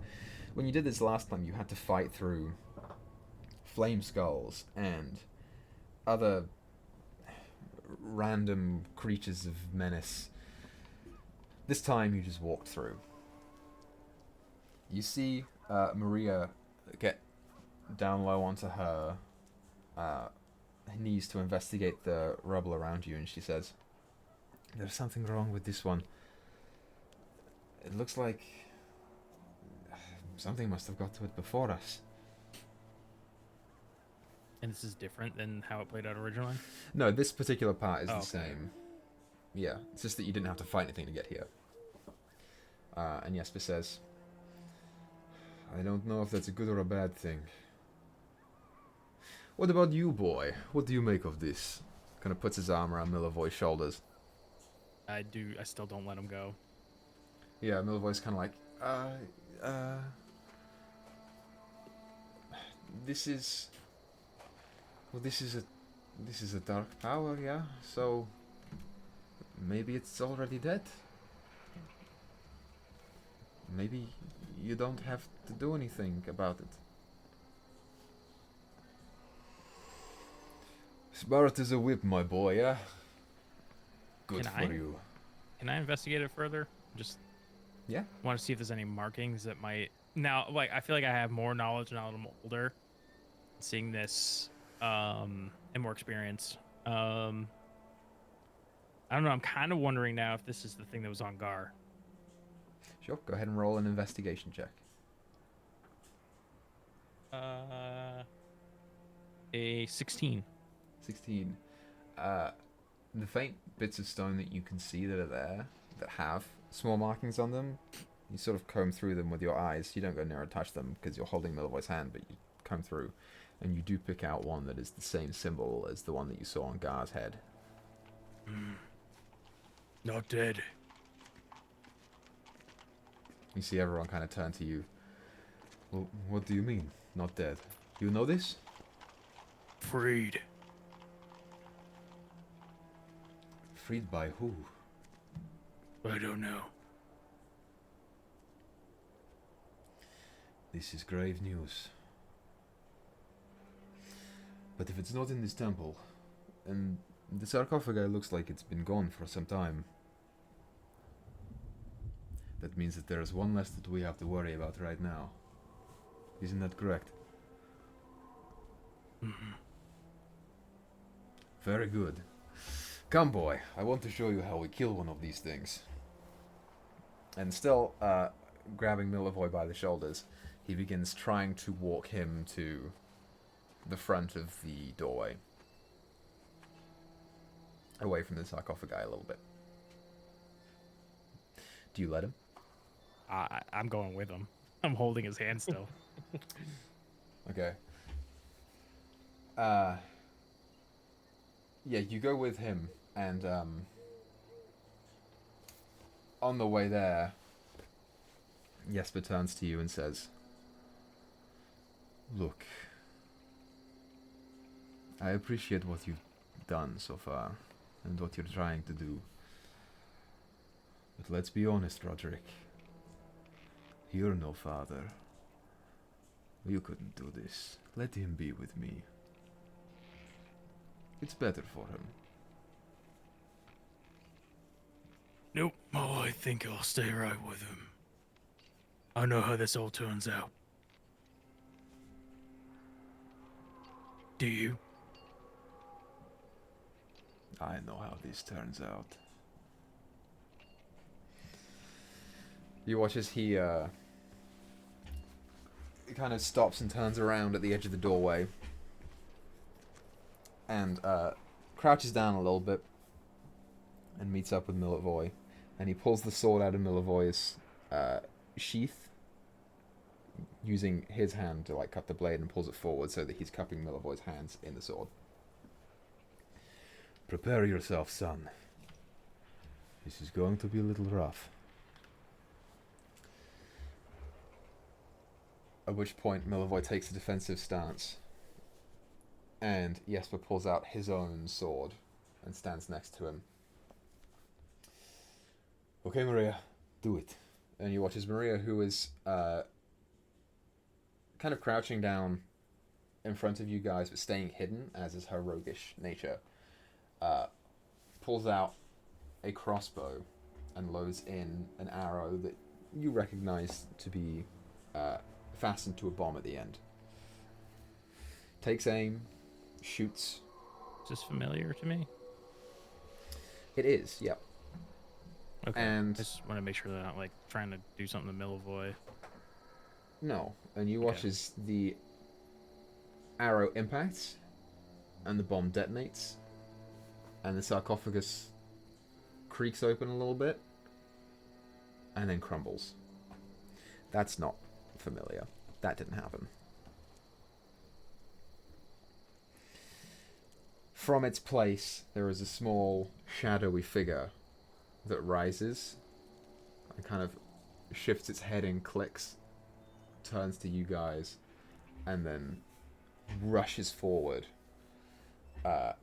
Speaker 1: when you did this last time, you had to fight through flame skulls and other random creatures of menace. This time you just walked through. You see Maria get down low onto her knees to investigate the rubble around you, and she says, "There's something wrong with this one. It looks like something must have got to it before us."
Speaker 7: And this is different than how it played out originally?
Speaker 1: No, this particular part is the
Speaker 7: okay.
Speaker 1: same. Yeah, it's just that you didn't have to fight anything to get here. And Jesper says, "I don't know if that's a good or a bad thing. What about you, boy? What do you make of this?" Kind of puts his arm around Milvoy's shoulders.
Speaker 7: I still don't let him go.
Speaker 1: Yeah, Milvoy's kind of like, this is a dark power, yeah? So maybe it's already dead. Maybe you don't have to do anything about it. Smart as a whip, my boy, yeah? Good for you.
Speaker 7: Can I investigate it further? Just
Speaker 1: Yeah.
Speaker 7: want to see if there's any markings that might... Now, like, I feel like I have more knowledge now that I'm older. Seeing this, and more experience. I don't know, I'm kind of wondering now if this is the thing that was on Gar.
Speaker 1: Sure, go ahead and roll an investigation check.
Speaker 7: A 16.
Speaker 1: 16. The faint bits of stone that you can see that are there, that have small markings on them, you sort of comb through them with your eyes. You don't go near and touch them because you're holding Milvoy's hand, but you comb through, and you do pick out one that is the same symbol as the one that you saw on Gar's head.
Speaker 4: Not dead.
Speaker 1: You see everyone kind of turn to you. Well, what do you mean, not dead? You know this?
Speaker 4: Freed.
Speaker 1: Freed by who?
Speaker 4: I don't know.
Speaker 1: This is grave news. But if it's not in this temple, and the sarcophagi looks like it's been gone for some time, That means that there's one less that we have to worry about right now. Isn't that correct?
Speaker 4: Mhm.
Speaker 1: Very good. Come, boy. I want to show you how we kill one of these things. And still, grabbing Milivoy by the shoulders, he begins trying to walk him to the front of the doorway. Away from the sarcophagi a little bit. Do you let him?
Speaker 7: I'm going with him. I'm holding his hand still.
Speaker 1: Okay. Yeah, you go with him, and on the way there, Jesper turns to you and says, "Look, I appreciate what you've done so far, and what you're trying to do. But let's be honest, Roderick. You're no father. You couldn't do this. Let him be with me. It's better for him."
Speaker 4: Nope. Oh, I think I'll stay right with him. I know how this all turns out. Do you?
Speaker 1: I know how this turns out. You watch as he kind of stops and turns around at the edge of the doorway and crouches down a little bit and meets up with Milivoy, and he pulls the sword out of Milivoy's sheath using his hand to like cut the blade, and pulls it forward so that he's cupping Milivoy's hands in the sword. "Prepare yourself, son. This is going to be a little rough." At which point Milivoy takes a defensive stance, and Jesper pulls out his own sword and stands next to him. "Okay, Maria, do it." And you watch as Maria, who is kind of crouching down in front of you guys but staying hidden, as is her roguish nature, pulls out a crossbow and loads in an arrow that you recognize to be fastened to a bomb at the end. Takes aim, shoots.
Speaker 7: Is this familiar to me?
Speaker 1: It is, yep.
Speaker 7: Okay.
Speaker 1: And
Speaker 7: I just want to make sure that I'm not like trying to do something to Milivoy.
Speaker 1: no, and you watch
Speaker 7: Okay.
Speaker 1: as the arrow impacts and the bomb detonates and the sarcophagus creaks open a little bit and then crumbles. That's not familiar. That didn't happen. From its place, there is a small, shadowy figure that rises and kind of shifts its head and clicks, turns to you guys, and then rushes forward. As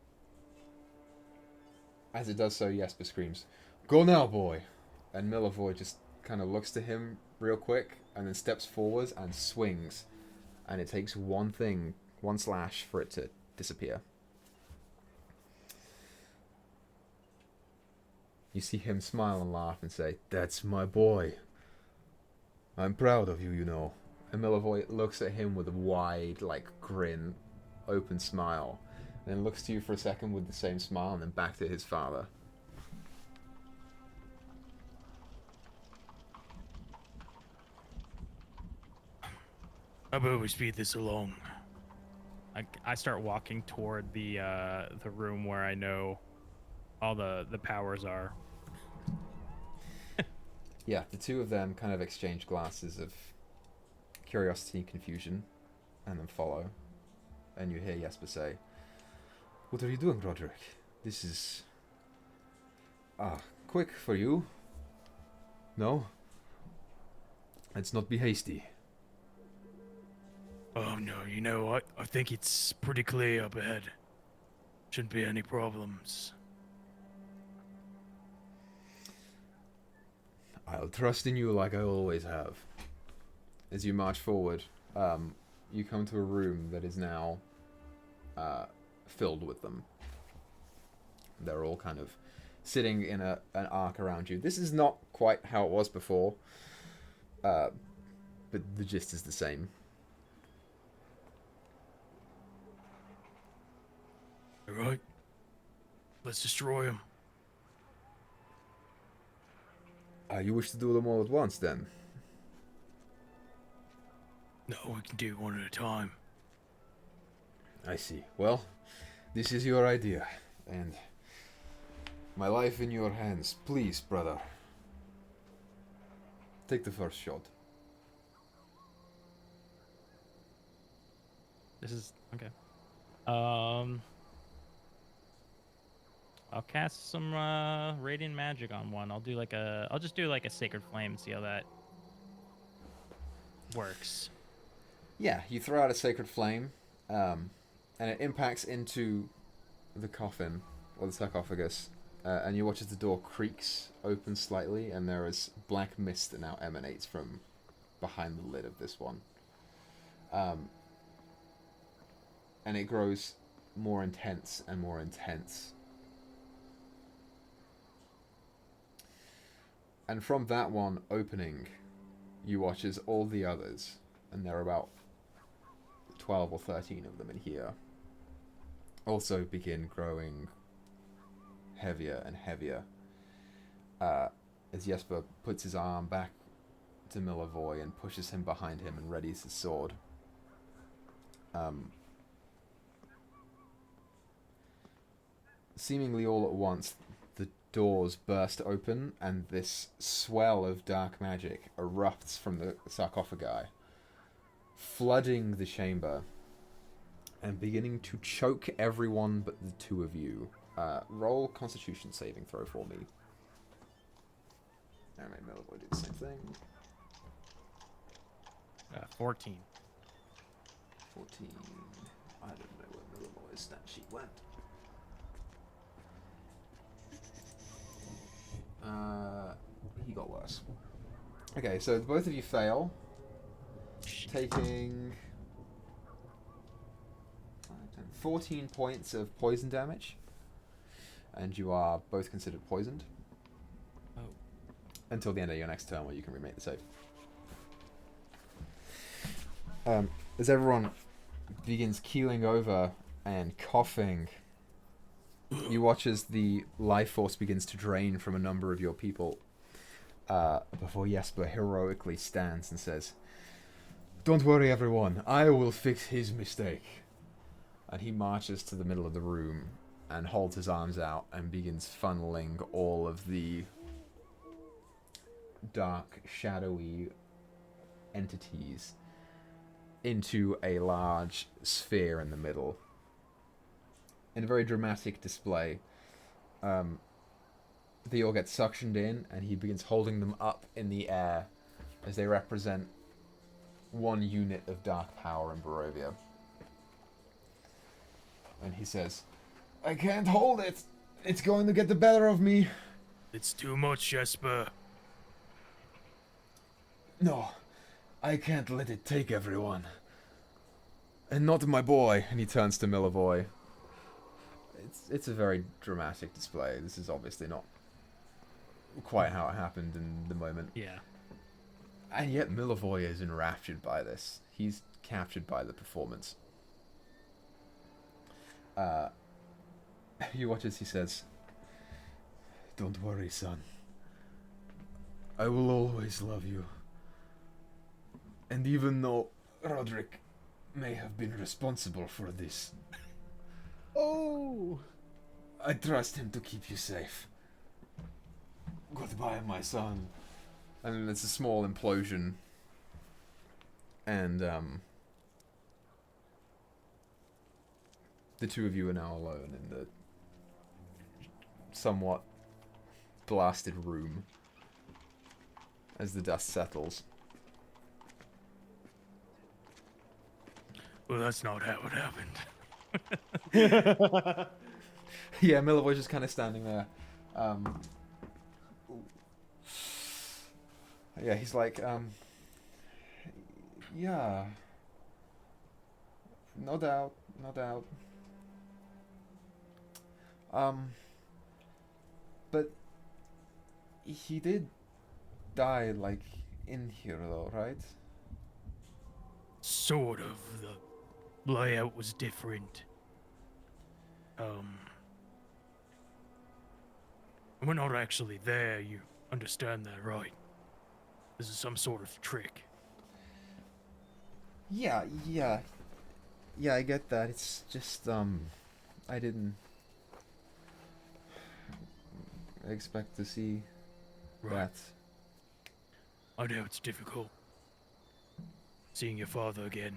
Speaker 1: it does so, Jesper screams, "Go now, boy!" And Milivoy just kind of looks to him real quick and then steps forwards and swings. And it takes one slash for it to disappear. You see him smile and laugh and say, "That's my boy. I'm proud of you, you know." And Milivoy looks at him with a wide, grin, open smile. And then looks to you for a second with the same smile and then back to his father.
Speaker 4: How about we speed this along?
Speaker 7: I start walking toward the room where I know all the powers are.
Speaker 1: Yeah, the two of them kind of exchange glances of curiosity and confusion, and then follow. And you hear Jesper say, "What are you doing, Roderick? This is... quick for you. No? Let's not be hasty."
Speaker 4: Oh no, you know what? I think it's pretty clear up ahead. Shouldn't be any problems.
Speaker 1: "I'll trust in you like I always have." As you march forward, you come to a room that is now filled with them. They're all kind of sitting in an arc around you. This is not quite how it was before, but the gist is the same.
Speaker 4: All right. Let's destroy him.
Speaker 1: You wish to do them all at once, then?
Speaker 4: No, we can do it one at a time.
Speaker 1: I see. Well, this is your idea, and my life in your hands. Please, brother. Take the first shot.
Speaker 7: This is okay. I'll cast some radiant magic on one. I'll just do like a sacred flame and see how that works.
Speaker 1: Yeah, you throw out a sacred flame, and it impacts into the coffin or the sarcophagus, and you watch as the door creaks open slightly, and there is black mist that now emanates from behind the lid of this one. And it grows more intense and more intense. And from that one opening, you watch as all the others, and there are about 12 or 13 of them in here, also begin growing heavier and heavier. As Jesper puts his arm back to Meyore and pushes him behind him and readies his sword. Seemingly all at once, the doors burst open and this swell of dark magic erupts from the sarcophagi, flooding the chamber and beginning to choke everyone but the two of you. Roll Constitution saving throw for me. Alright, Meyore do the same thing.
Speaker 7: 14.
Speaker 1: 14. I don't know where Meyere's stat sheet went. He got worse. Okay, so both of you fail, taking 14 points of poison damage, and you are both considered poisoned.
Speaker 7: Oh.
Speaker 1: Until the end of your next turn, where you can remake the save. As everyone begins keeling over and coughing, you watch as the life force begins to drain from a number of your people, before Jesper heroically stands and says, "Don't worry, everyone. I will fix his mistake." And he marches to the middle of the room and holds his arms out and begins funneling all of the dark, shadowy entities into a large sphere in the middle. In a very dramatic display, they all get suctioned in, and he begins holding them up in the air as they represent one unit of dark power in Barovia. And he says, "I can't hold it. It's going to get the better of me."
Speaker 4: It's too much, Jesper.
Speaker 1: "No, I can't let it take everyone. And not my boy." And he turns to Meyore. It's a very dramatic display. This is obviously not quite how it happened in the moment.
Speaker 7: Yeah.
Speaker 1: And yet Meyore is enraptured by this. He's captured by the performance. You watch as he says, "Don't worry, son. I will always love you. And even though Roderick may have been responsible for this,
Speaker 3: Oh!
Speaker 1: I trust him to keep you safe. Goodbye, my son." And it's a small implosion. And, the two of you are now alone in the somewhat blasted room as the dust settles.
Speaker 4: Well, that's not how it happened.
Speaker 1: Yeah, Meyore just kind of standing there. Yeah, he's like, yeah. No doubt, no doubt. But He did die, like, in here, though, right?
Speaker 4: Sort of. The layout was different. We're not actually there, you understand that, right? This is some sort of trick.
Speaker 1: Yeah, I get that. It's just, I didn't expect to see
Speaker 4: Right.
Speaker 1: that.
Speaker 4: I know it's difficult. Seeing your father again.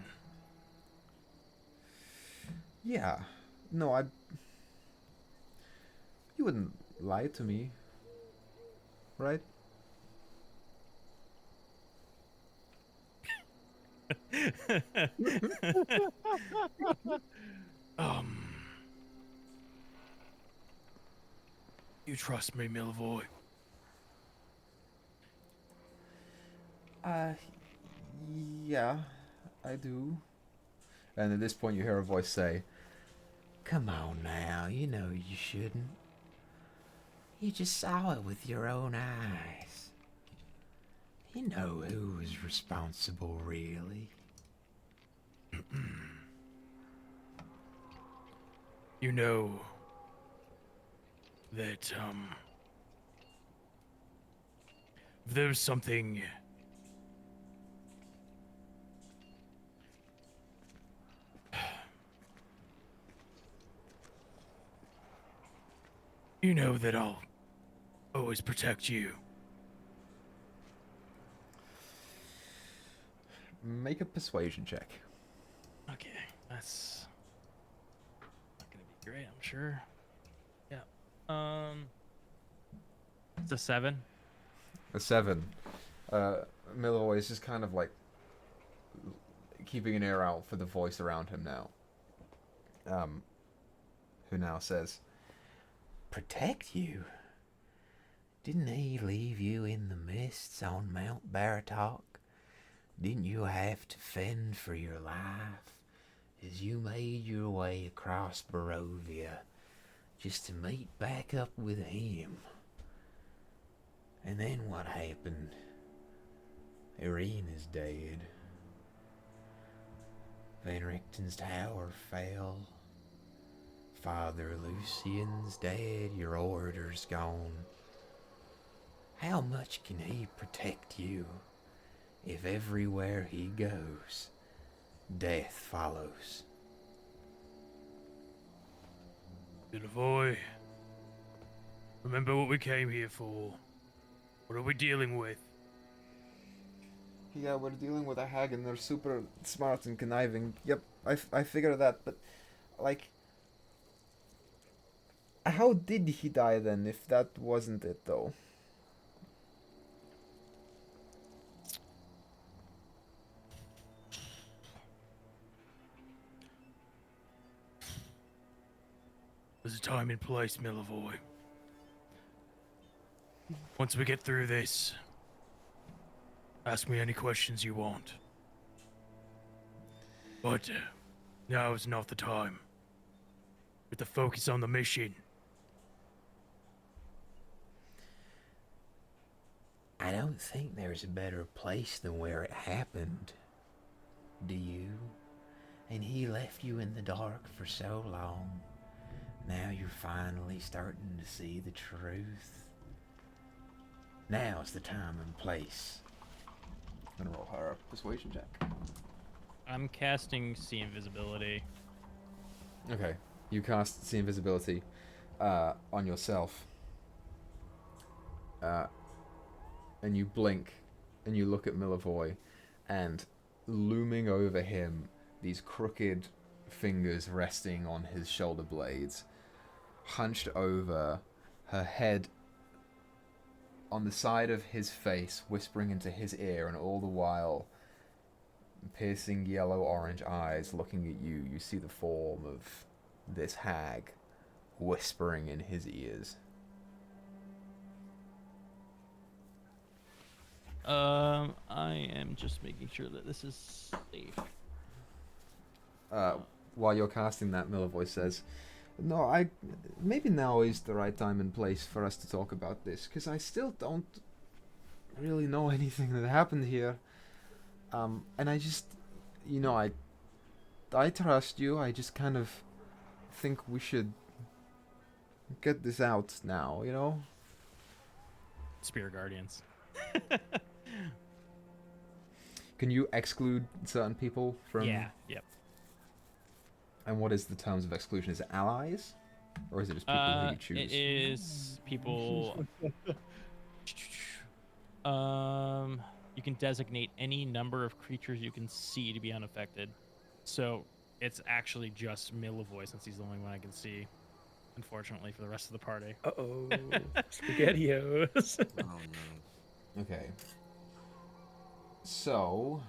Speaker 1: Yeah. No, you wouldn't lie to me, right?
Speaker 4: Um, you trust me, Milvoy?
Speaker 1: Uh, yeah, I do. And at this point, you hear a voice say,
Speaker 8: Come on now, you know you shouldn't. You just saw it with your own eyes. You know who was responsible, really.
Speaker 4: You know that, if there's something you know that I'll always protect you.
Speaker 1: make a persuasion check.
Speaker 7: Okay, that's not gonna be great, I'm sure. Yeah. It's a 7.
Speaker 1: A 7. Miller is just kind of like keeping an ear out for the voice around him now. Who now says,
Speaker 8: Protect you? Didn't he leave you in the mists on Mount Baratok? Didn't you have to fend for your life as you made your way across Barovia just to meet back up with him? And then what happened? Irena's dead. Van Richten's tower fell. Father Lucian's dead. Your order's gone. How much can he protect you if everywhere he goes, death follows?
Speaker 4: Milvoy, remember what we came here for. What are we dealing with?
Speaker 1: yeah, we're dealing with a hag and they're super smart and conniving. Yep, I figured that, but, like, how did he die then, if that wasn't it, though?
Speaker 4: There's a time and place, Milvoy. Once we get through this, ask me any questions you want. But now is not the time. With the focus on the mission.
Speaker 8: I don't think there's a better place than where it happened. Do you? And he left you in the dark for so long. Now you're finally starting to see the truth. Now's the time and place.
Speaker 1: I'm gonna roll her a persuasion check.
Speaker 7: I'm casting See Invisibility.
Speaker 1: Okay, you cast See Invisibility on yourself. And you blink, and you look at Milavoy, and looming over him, these crooked fingers resting on his shoulder blades, hunched over, her head on the side of his face, whispering into his ear, and all the while, piercing yellow-orange eyes looking at you, you see the form of this hag whispering in his ears.
Speaker 7: I am just making sure that this is safe.
Speaker 1: While you're casting that, Milavoy says, No, maybe now is the right time and place for us to talk about this, because I still don't really know anything that happened here. And I just, I trust you. I just kind of think we should get this out now, you know?
Speaker 7: Spirit Guardians.
Speaker 1: Can you exclude certain people from...
Speaker 7: Yeah, yep.
Speaker 1: And what is the terms of exclusion? Is it allies? Or is it just people who you choose?
Speaker 7: It is people... You can designate any number of creatures you can see to be unaffected. So it's actually just Milivoy, since he's the only one I can see, unfortunately, for the rest of the party.
Speaker 2: Uh-oh. SpaghettiOs.
Speaker 5: Oh no.
Speaker 1: Okay. So...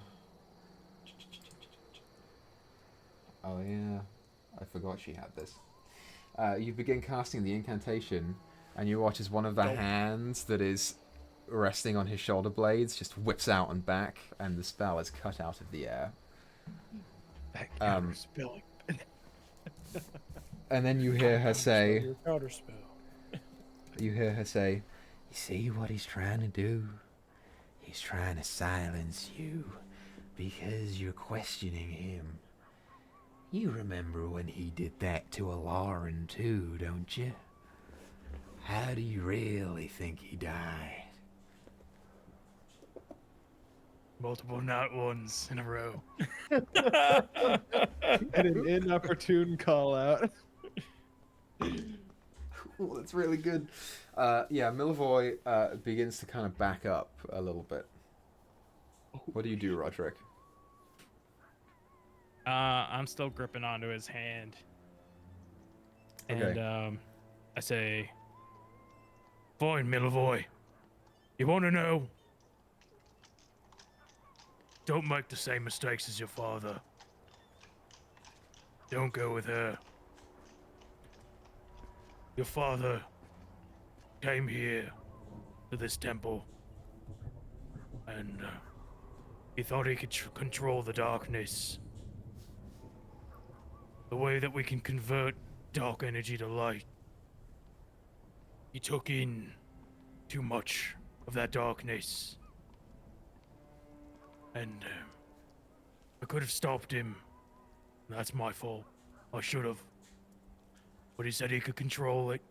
Speaker 1: Oh yeah, I forgot she had this. You begin casting the incantation, and you watch as one of the hands that is resting on his shoulder blades just whips out and back, and the spell is cut out of the air.
Speaker 6: Spelling.
Speaker 1: And then you hear her say,
Speaker 2: Counter spell.
Speaker 8: You see what he's trying to do? He's trying to silence you because you're questioning him. You remember when he did that to Alarin too, don't you? How do you really think he died?
Speaker 4: Multiple not ones in a row.
Speaker 3: And an inopportune call out.
Speaker 1: "Oh, that's really good." Yeah, Milivoy begins to kind of back up a little bit. What do you do, Roderick?
Speaker 7: I'm still gripping onto his hand.
Speaker 1: Okay.
Speaker 7: And
Speaker 4: I say, fine, Milivoy. You want to know? Don't make the same mistakes as your father. Don't go with her. Your father came here to this temple, and he thought he could control the darkness. The way that we can convert dark energy to light. He took in too much of that darkness. And I could have stopped him. That's my fault. I should have. But he said he could control it.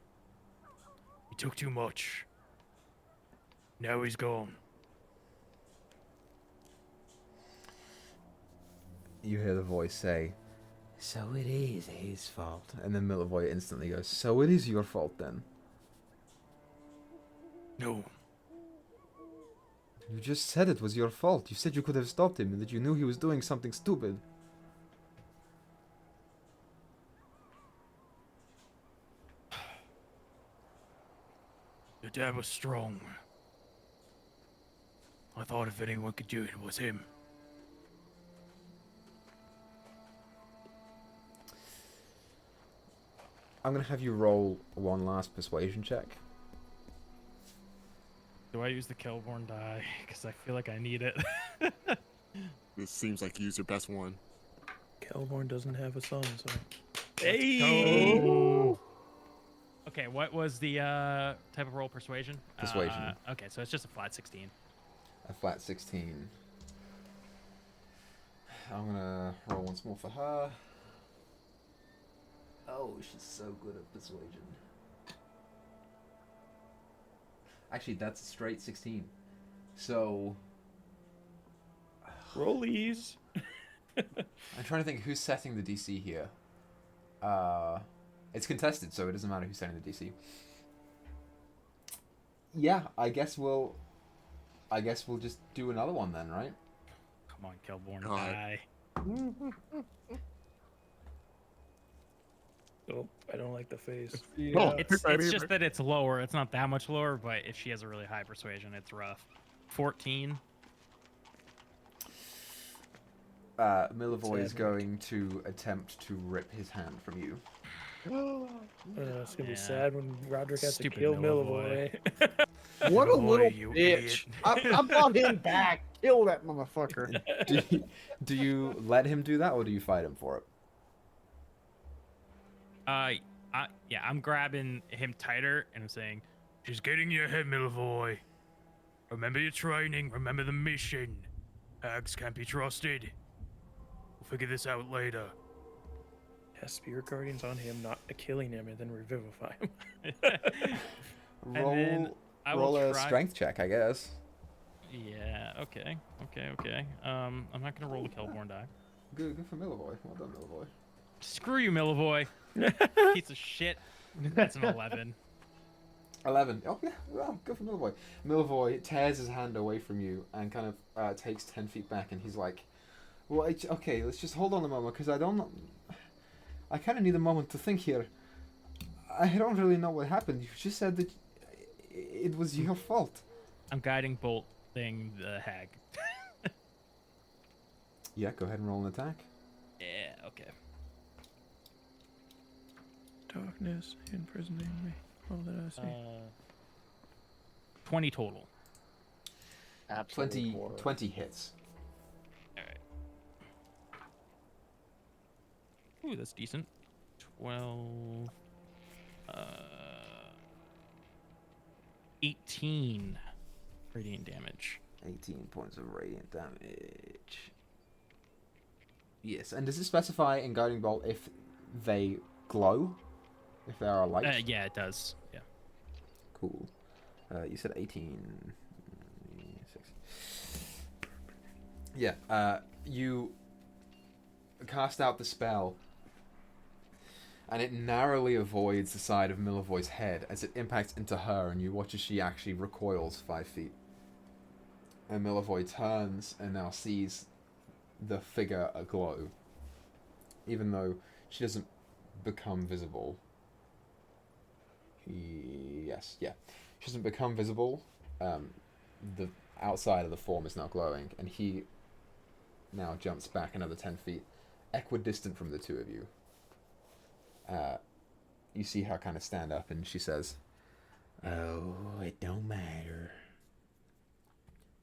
Speaker 4: He took too much. Now he's gone.
Speaker 1: You hear the voice say,
Speaker 8: So it is his fault.
Speaker 1: and then Milivoy instantly goes, "So it is your fault then."
Speaker 4: No.
Speaker 1: You just said it was your fault. You said you could have stopped him and that you knew he was doing something stupid.
Speaker 4: Your dad was strong. I thought if anyone could do it, it was him.
Speaker 1: I'm going to have you roll one last persuasion check.
Speaker 7: do I use the Kelborn die? Because I feel like I need it.
Speaker 5: This seems like you use your best one.
Speaker 2: Kelborn doesn't have a son, so.
Speaker 7: Go. Okay, what was the type of roll? Persuasion?
Speaker 1: Persuasion.
Speaker 7: Okay, so it's just a flat 16.
Speaker 1: A flat 16. I'm going to roll once more for her. Oh, she's so good at persuasion. Actually, that's a straight 16. So...
Speaker 2: Rollies.
Speaker 1: I'm trying to think who's setting the DC here. It's contested, so it doesn't matter who's setting the DC. Yeah, I guess we'll just do another one then, right?
Speaker 7: Come on, Kelborn,
Speaker 5: Alright.
Speaker 7: die.
Speaker 2: Oh, I don't like the face.
Speaker 3: Yeah.
Speaker 7: It's just that it's lower. It's not that much lower, but if she has a really high persuasion, it's rough. 14.
Speaker 1: Milivoy is
Speaker 2: Sad.
Speaker 1: going to attempt to rip his hand from you.
Speaker 2: It's gonna be
Speaker 7: Yeah.
Speaker 2: sad when Roderick has
Speaker 7: Stupid
Speaker 2: to kill
Speaker 7: Milivoy.
Speaker 2: Milivoy.
Speaker 6: What a
Speaker 4: Boy,
Speaker 6: little
Speaker 4: you
Speaker 6: bitch.
Speaker 4: idiot.
Speaker 6: I brought him back. Kill that motherfucker.
Speaker 1: Do you let him do that, or do you fight him for it?
Speaker 7: I'm grabbing him tighter and I'm saying,
Speaker 4: She's getting your head, Milvoy. Remember your training. Remember the mission. Hags can't be trusted. We'll figure this out later.
Speaker 2: Has Spirit Guardians on him, not killing him and then revivify him.
Speaker 1: Roll,
Speaker 7: then I will
Speaker 1: roll a
Speaker 7: try-
Speaker 1: strength check, I guess.
Speaker 7: yeah, okay. I'm not gonna roll the Kelborn die.
Speaker 1: Good for Millivoy. Well done, Millivoy.
Speaker 7: Screw you, Milvoy. Piece of shit. That's an 11.
Speaker 1: 11. Oh, yeah. Well, good for Millivoy. Millivoy tears his hand away from you and kind of takes 10 feet back, and he's like, well, okay, let's just hold on a moment, because I kind of need a moment to think here. I don't really know what happened. You just said that it was your fault.
Speaker 7: I'm guiding bolting the hag.
Speaker 1: Yeah, go ahead and roll an attack.
Speaker 7: Yeah, okay.
Speaker 2: Darkness imprisoning me. All that I see.
Speaker 7: 20 total.
Speaker 6: Absolutely.
Speaker 1: 20 hits.
Speaker 7: Alright. Ooh, that's decent. 12. 18 radiant damage.
Speaker 1: 18 points of radiant damage. Yes, and does it specify in Guiding Bolt if they glow? If they are light?
Speaker 7: Yeah, it does. Yeah.
Speaker 1: Cool. You said 18. 6. Yeah, you cast out the spell, and it narrowly avoids the side of Millivoy's head as it impacts into her, and you watch as she actually recoils 5 feet. And Millivoy turns and now sees the figure aglow, even though she doesn't become visible. Yes, yeah. She doesn't become visible. The outside of the form is now glowing, and he now jumps back another 10 feet, equidistant from the two of you. You see her kind of stand up, and she says,
Speaker 8: Oh, it don't matter.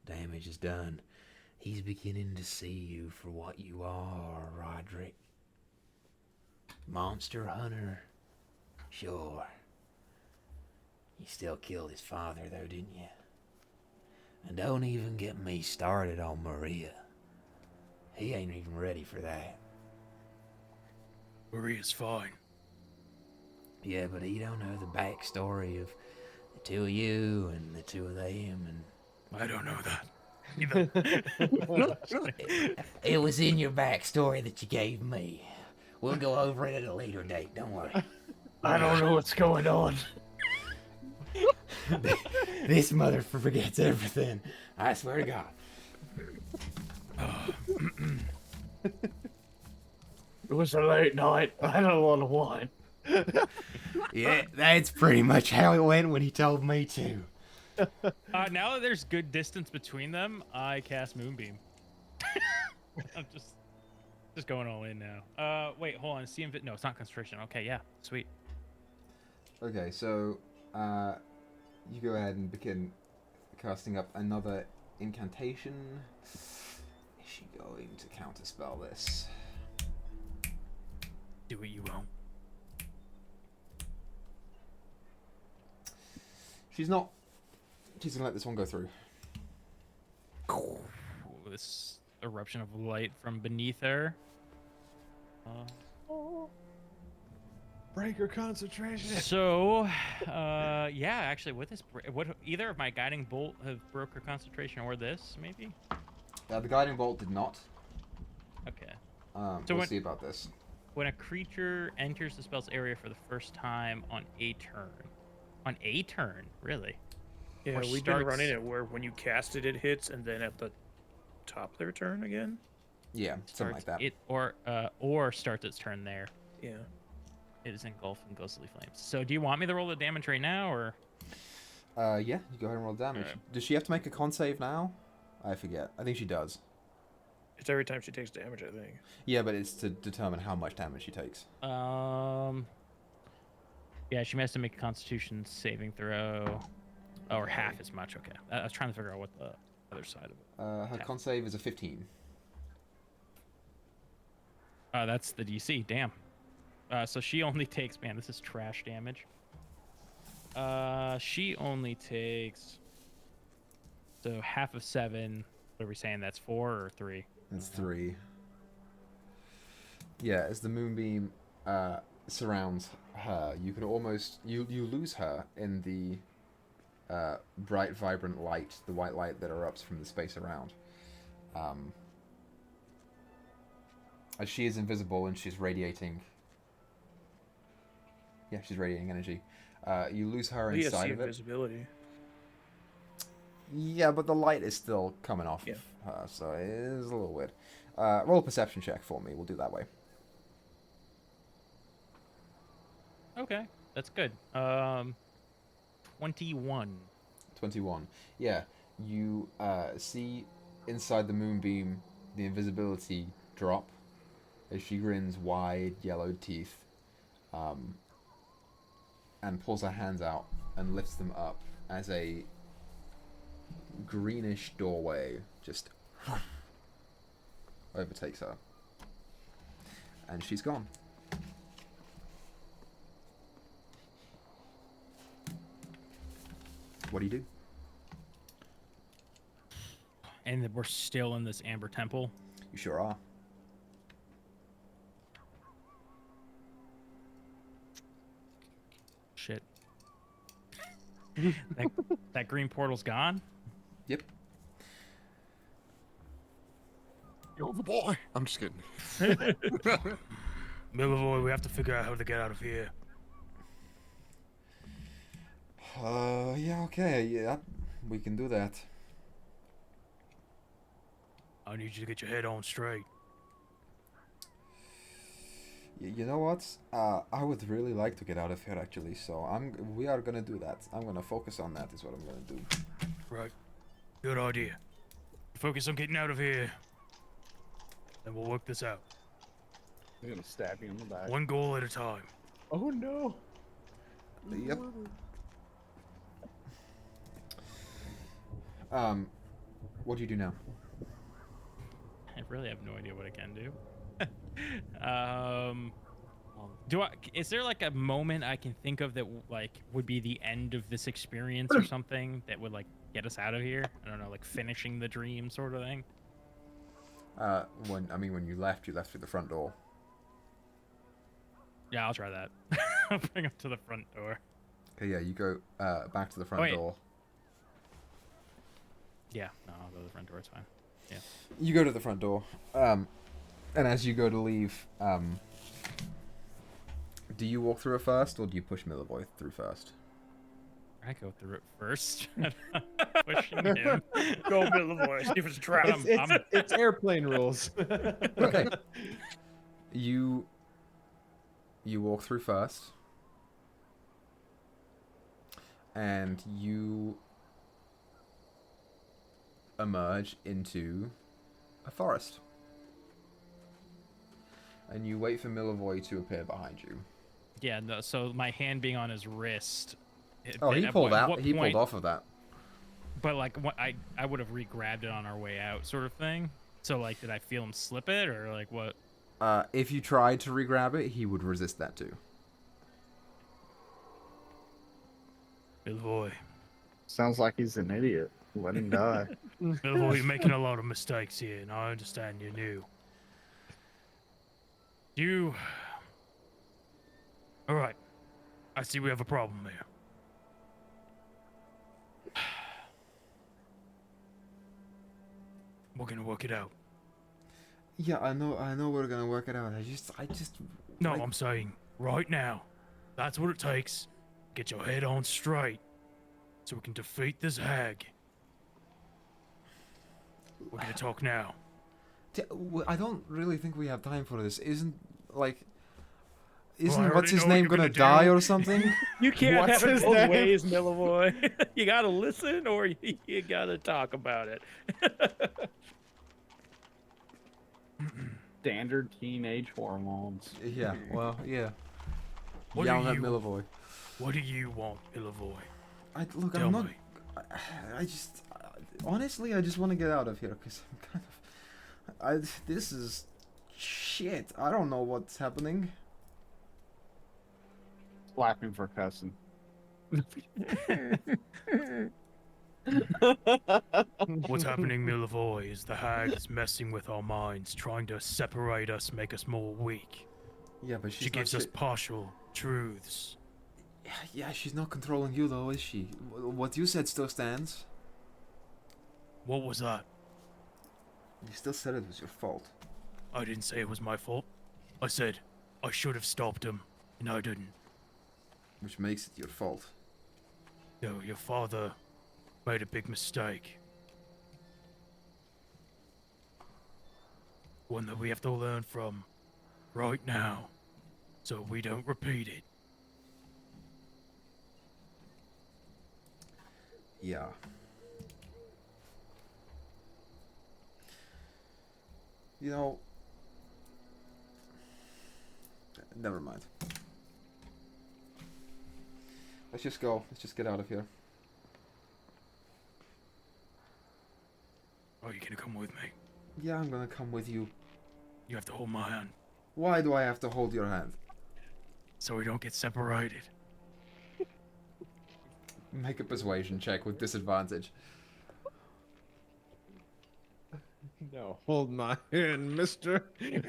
Speaker 8: Damage is done. He's beginning to see you for what you are, Roderick. Monster hunter. Sure. You still killed his father, though, didn't you? And don't even get me started on Maria. He ain't even ready for that.
Speaker 4: Maria's fine.
Speaker 8: Yeah, but he don't know the backstory of the two of you and the two of them, and
Speaker 4: I don't know that.
Speaker 8: it was in your backstory that you gave me. We'll go over it at a later date, don't worry.
Speaker 6: I don't know what's going on.
Speaker 8: This mother forgets everything. I swear to God.
Speaker 6: It was a late night. I had a lot of wine.
Speaker 8: Yeah, that's pretty much how it went when he told me to.
Speaker 7: Now that there's good distance between them, I cast Moonbeam. I'm just going all in now. Wait, hold on. No, it's not concentration. Okay, yeah, sweet.
Speaker 1: okay, so you go ahead and begin casting up another incantation. Is she going to counterspell this?
Speaker 4: Do what you want.
Speaker 1: She's not. She's gonna let this one go through.
Speaker 7: This eruption of light from beneath her.
Speaker 3: Break her concentration.
Speaker 7: So, yeah, actually, with this, either of my guiding bolt have broke her concentration, or this maybe.
Speaker 1: The guiding bolt did not.
Speaker 7: Okay.
Speaker 1: So we'll see about this.
Speaker 7: When a creature enters the spell's area for the first time on a turn, really?
Speaker 2: Yeah,
Speaker 7: Or
Speaker 2: we've been
Speaker 7: starts-
Speaker 2: running it where when you cast it, it hits, and then at the top of their turn again.
Speaker 1: Yeah, something like that.
Speaker 7: It or starts its turn there.
Speaker 2: Yeah.
Speaker 7: It is engulfed in ghostly flames. So, do you want me to roll the damage right now, or?
Speaker 1: Yeah, you go ahead and roll damage.
Speaker 7: Alright.
Speaker 1: Does she have to make a con save now? I forget. I think she does.
Speaker 2: It's every time she takes damage, I think.
Speaker 1: Yeah, but it's to determine how much damage she takes.
Speaker 7: Yeah, she has to make a Constitution saving throw, or half as much. Okay, I was trying to figure out what the other side of it.
Speaker 1: Her con save is a 15.
Speaker 7: That's the DC. Damn. So she only takes, man, this is trash damage. She only takes, so half of 7. What are we saying? That's 4 or 3?
Speaker 1: That's 3. Yeah, as the moonbeam surrounds her, you can almost you lose her in the bright, vibrant light, the white light that erupts from the space around. As she is invisible and she's radiating. Yeah, she's radiating energy. You lose her
Speaker 2: You
Speaker 1: inside
Speaker 2: see
Speaker 1: of it.
Speaker 2: invisibility.
Speaker 1: Yeah, but the light is still coming off
Speaker 2: Yeah.
Speaker 1: of her, so it is a little weird. Roll a perception check for me. We'll do that way.
Speaker 7: Okay, that's good. 21.
Speaker 1: 21. Yeah, you see inside the moonbeam the invisibility drop as she grins wide, yellowed teeth, and pulls her hands out and lifts them up as a greenish doorway just overtakes her. And she's gone. What do you do?
Speaker 7: And we're still in this Amber Temple.
Speaker 1: You sure are.
Speaker 7: Shit. that green portal's gone?
Speaker 1: Yep.
Speaker 5: You're the boy. I'm just kidding.
Speaker 4: Milavoy, we have to figure out how to get out of here.
Speaker 1: Yeah, okay, yeah, we can do that.
Speaker 4: I need you to get your head on straight.
Speaker 1: You know what? I would really like to get out of here, actually, so we are gonna do that. I'm gonna focus on that, is what I'm gonna do.
Speaker 4: Right. Good idea. Focus on getting out of here. Then we'll work this out.
Speaker 6: I'm gonna stab you in the back.
Speaker 4: One goal at a time.
Speaker 6: Oh no.
Speaker 1: Yep. What do you do now?
Speaker 7: I really have no idea what I can do. Is there like a moment I can think of that like would be the end of this experience or something that would like get us out of here? I don't know, like finishing the dream sort of thing.
Speaker 1: When you left through the front door.
Speaker 7: Yeah, I'll try that. I'll bring him to the front door.
Speaker 1: Okay, yeah, you go back to the front
Speaker 7: wait.
Speaker 1: door.
Speaker 7: Yeah, no, I'll go to the front door. It's fine. Yeah.
Speaker 1: You go to the front door, and as you go to leave, do you walk through it first, or do you push Millerboy through first?
Speaker 7: I go through it first. Pushing him.
Speaker 2: Go Milavoy, see if it's trapped.
Speaker 3: It's airplane rules.
Speaker 1: Okay. You walk through first, and you emerge into a forest. And you wait for Milavoy to appear behind you.
Speaker 7: Yeah, no, so my hand being on his wrist.
Speaker 1: Oh, he pulled out. He
Speaker 7: point,
Speaker 1: pulled off of that.
Speaker 7: But like, what I would have re-grabbed it on our way out, sort of thing. So like, did I feel him slip it, or like what?
Speaker 1: If you tried to re-grab it, he would resist that too.
Speaker 4: Milavoy.
Speaker 6: Sounds like he's an idiot. Let him die.
Speaker 4: Milavoy, you're making a lot of mistakes here, and I understand you're new. Alright. I see we have a problem here. We're gonna work it out.
Speaker 1: Yeah, I know we're gonna work it out. I just.
Speaker 4: No, I'm saying right now. That's what it takes. Get your head on straight, so we can defeat this hag. We're gonna talk now.
Speaker 1: I don't really think we have time for this. Isn't
Speaker 4: I
Speaker 1: what's
Speaker 4: already
Speaker 1: his
Speaker 4: know what
Speaker 1: name
Speaker 4: you're
Speaker 1: gonna
Speaker 4: gonna
Speaker 1: die
Speaker 4: do.
Speaker 1: or something?
Speaker 2: You can't
Speaker 6: What's
Speaker 2: have it
Speaker 6: his
Speaker 2: both
Speaker 6: name?
Speaker 2: ways, Milavoy. You gotta listen, or you gotta talk about it.
Speaker 6: Standard teenage hormones.
Speaker 1: Yeah, well, yeah.
Speaker 4: What
Speaker 1: Yelling
Speaker 4: do
Speaker 1: at
Speaker 4: you-
Speaker 1: Milavoy.
Speaker 4: What do you want, Milavoy?
Speaker 1: Look,
Speaker 4: Tell
Speaker 1: I'm not.
Speaker 4: me.
Speaker 1: Honestly, I just want to get out of here because I'm kind of. This is shit. I don't know what's happening.
Speaker 6: Slapping for cussing.
Speaker 4: What's happening, Milavoy, is the hag is messing with our minds, trying to separate us, make us more weak.
Speaker 1: Yeah, but
Speaker 4: She gives us partial truths.
Speaker 1: Yeah, she's not controlling you though, is she? What you said still stands.
Speaker 4: What was that?
Speaker 1: You still said it was your fault.
Speaker 4: I didn't say it was my fault. I said I should have stopped him, and I didn't.
Speaker 1: Which makes it your fault.
Speaker 4: No, your father made a big mistake. One that we have to learn from right now, so we don't repeat it.
Speaker 1: Yeah. You know... Never mind. Let's just go. Let's just get out of here.
Speaker 4: Are you gonna come with me?
Speaker 1: Yeah, I'm gonna come with you.
Speaker 4: You have to hold my hand,
Speaker 1: Why do I have to hold your hand?
Speaker 4: so we don't get separated.
Speaker 1: Make a persuasion check with disadvantage.
Speaker 3: No, hold my hand, mister.
Speaker 7: Hey,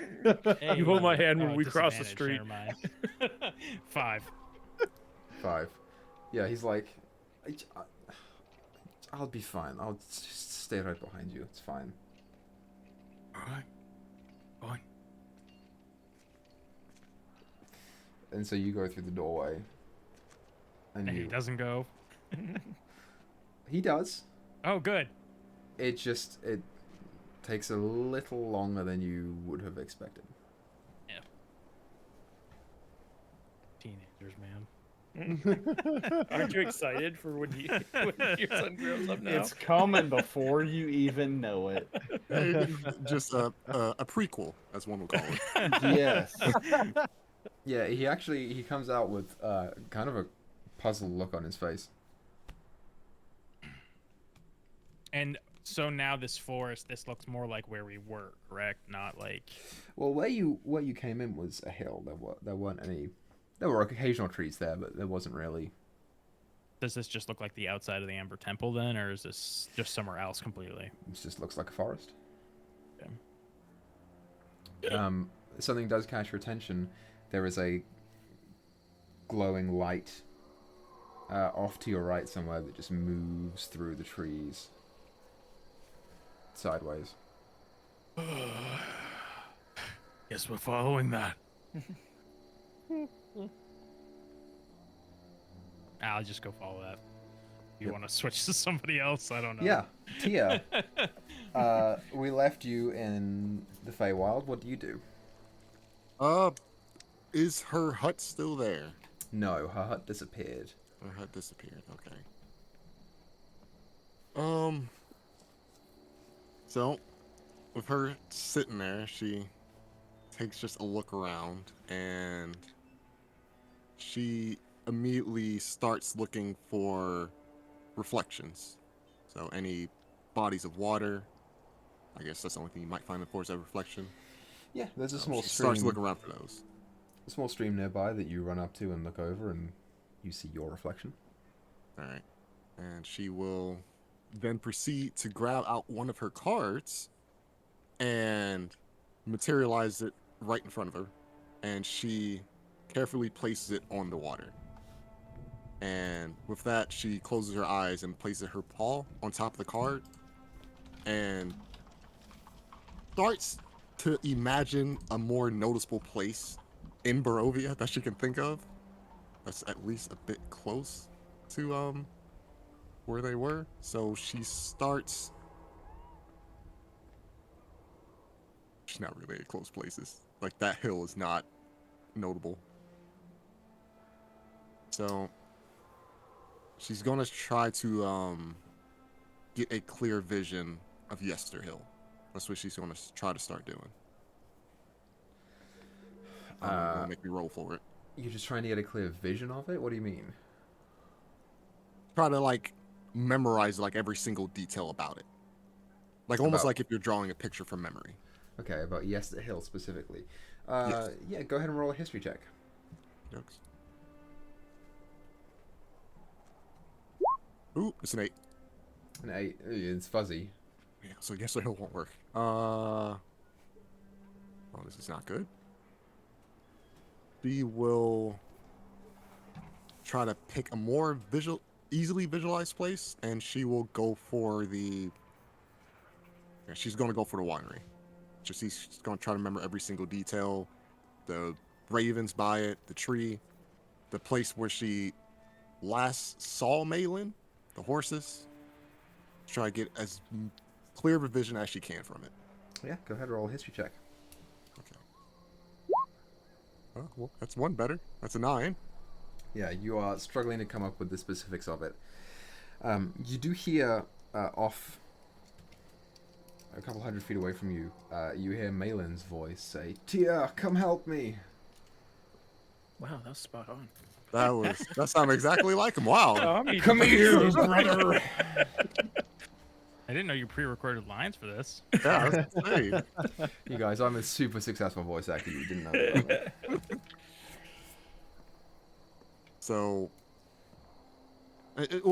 Speaker 2: You hold my hand when
Speaker 7: oh,
Speaker 2: we cross the
Speaker 7: disadvantage,
Speaker 2: street.
Speaker 7: Never mind. 5.
Speaker 1: 5. Yeah, he's like... I'll be fine. I'll just stay right behind you. It's fine.
Speaker 4: Alright. Fine.
Speaker 1: And so you go through the doorway. And
Speaker 7: And he
Speaker 1: you...
Speaker 7: doesn't go.
Speaker 1: He does.
Speaker 7: Oh, good.
Speaker 1: It takes a little longer than you would have expected.
Speaker 7: Teenagers, man.
Speaker 2: Aren't you excited for when your son grows up now?
Speaker 6: It's coming before you even know it.
Speaker 5: Just a prequel, as one would call it.
Speaker 6: Yes.
Speaker 1: Yeah, he comes out with kind of a puzzled look on his face.
Speaker 7: And so now this forest, this looks more like where we were, correct? Not like...
Speaker 1: Well, where you came in was a hill. There weren't any. There were occasional trees there, but there wasn't really.
Speaker 7: Does this just look like the outside of the Amber Temple then, or is this just somewhere else completely?
Speaker 1: It just looks like a forest.
Speaker 7: Okay.
Speaker 1: Something does catch your attention. There is a glowing light off to your right somewhere that just moves through the trees sideways.
Speaker 4: Guess we're following that.
Speaker 7: I'll just go follow that. You
Speaker 1: Yep.
Speaker 7: want to switch to somebody else? I don't know.
Speaker 1: Yeah, Tia. We left you in the Feywild. What do you do?
Speaker 5: Is her hut still there?
Speaker 1: No, her hut disappeared.
Speaker 5: Her hut disappeared. Okay. So, with her sitting there, she takes just a look around, and she immediately starts looking for reflections. So any bodies of water. I guess that's the only thing you might find in the forest, a reflection.
Speaker 1: Yeah, there's a
Speaker 5: So
Speaker 1: small
Speaker 5: she
Speaker 1: stream.
Speaker 5: starts looking around for those.
Speaker 1: A small stream nearby that you run up to and look over, and you see your reflection.
Speaker 5: All right. And she will then proceed to grab out one of her cards and materialize it right in front of her. And she carefully places it on the water. And with that, she closes her eyes and places her paw on top of the card and starts to imagine a more noticeable place in Barovia that she can think of that's at least a bit close to where they were. So she starts... She's not really at close places. Like, that hill is not notable. So she's gonna try to get a clear vision of Yester Hill. That's what she's gonna try to start doing. Gonna make me roll for it.
Speaker 1: You're just trying to get a clear vision of it? What do you mean?
Speaker 5: Try to, like, memorize, like, every single detail about it. Like, almost
Speaker 1: About-
Speaker 5: like if you're drawing a picture from memory.
Speaker 1: Okay, about Yester Hill specifically.
Speaker 5: Yes.
Speaker 1: Yeah, go ahead and roll a history check.
Speaker 5: Jokes. Ooh, it's an 8.
Speaker 1: An 8. It's fuzzy.
Speaker 5: Yeah, so I guess it won't work. Oh, this is not good. She will try to pick a more easily visualized place, and she will go for the. Yeah, she's going to go for the winery. She's going to try to remember every single detail, the ravens by it, the tree, the place where she last saw Malin, the horses. Try to get as clear of a vision as she can from it.
Speaker 1: Yeah, go ahead, roll a history check.
Speaker 5: Okay. Oh, well, that's one better. That's a 9.
Speaker 1: Yeah, you are struggling to come up with the specifics of it. You do hear off a couple hundred feet away from you, you hear Malin's voice say, "Tia, come help me."
Speaker 2: Wow, that's spot on.
Speaker 5: That sounded exactly like him. Wow.
Speaker 1: Come here, brother.
Speaker 7: I didn't know you pre-recorded lines for this.
Speaker 5: Yeah, I was gonna say.
Speaker 1: You guys, I'm a super successful voice actor. You didn't know that.
Speaker 5: So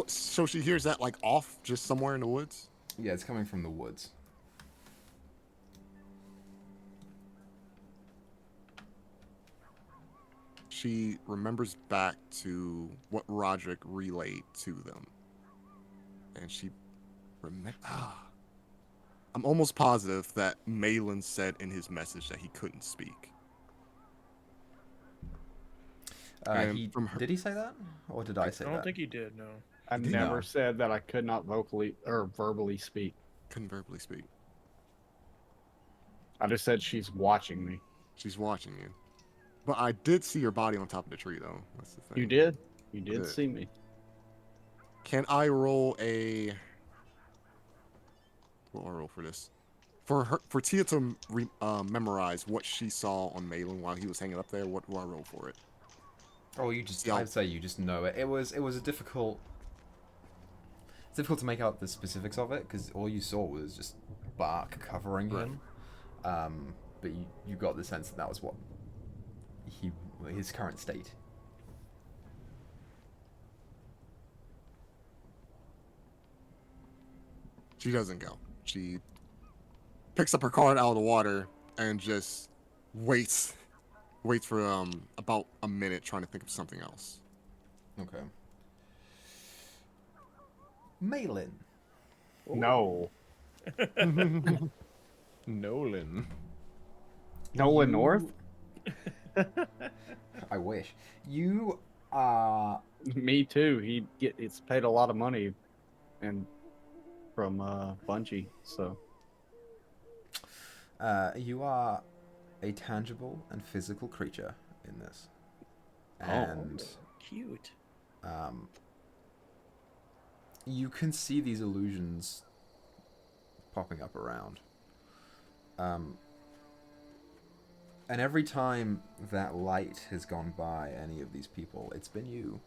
Speaker 5: so she hears that like off just somewhere in the woods?
Speaker 1: Yeah, it's coming from the woods.
Speaker 5: She remembers back to what Roderick relayed to them. And she I'm almost positive that Malin said in his message that he couldn't speak.
Speaker 1: Did he say that? Or did I say that?
Speaker 2: I don't think he did, no.
Speaker 6: I
Speaker 5: Did
Speaker 6: never
Speaker 1: not.
Speaker 6: said that I could not vocally or verbally speak.
Speaker 5: Couldn't verbally speak.
Speaker 6: I just said she's watching me.
Speaker 5: She's watching you. But I did see your body on top of the tree, though. That's the thing.
Speaker 6: You did? You did
Speaker 5: did.
Speaker 6: see me.
Speaker 5: Can I roll a... What will I roll for this? For Tia to memorize what she saw on Malin while he was hanging up there, what do I roll for it?
Speaker 1: Oh, you just,
Speaker 5: Yeah.
Speaker 1: I'd say you just know it. It was a difficult... It's difficult to make out the specifics of it, because all you saw was just bark covering him. But you got the sense that was what his current state.
Speaker 5: She doesn't go. She picks up her card out of the water and just waits for about a minute trying to think of something else.
Speaker 1: Okay. Malin.
Speaker 6: No.
Speaker 3: Nolan.
Speaker 6: Nolan North?
Speaker 1: I wish. You are...
Speaker 6: Me too. It's paid a lot of money and from Bungie, so
Speaker 1: you are a tangible and physical creature in this. And
Speaker 2: Cute.
Speaker 1: you can see these illusions popping up around. And every time that light has gone by any of these people, it's been you.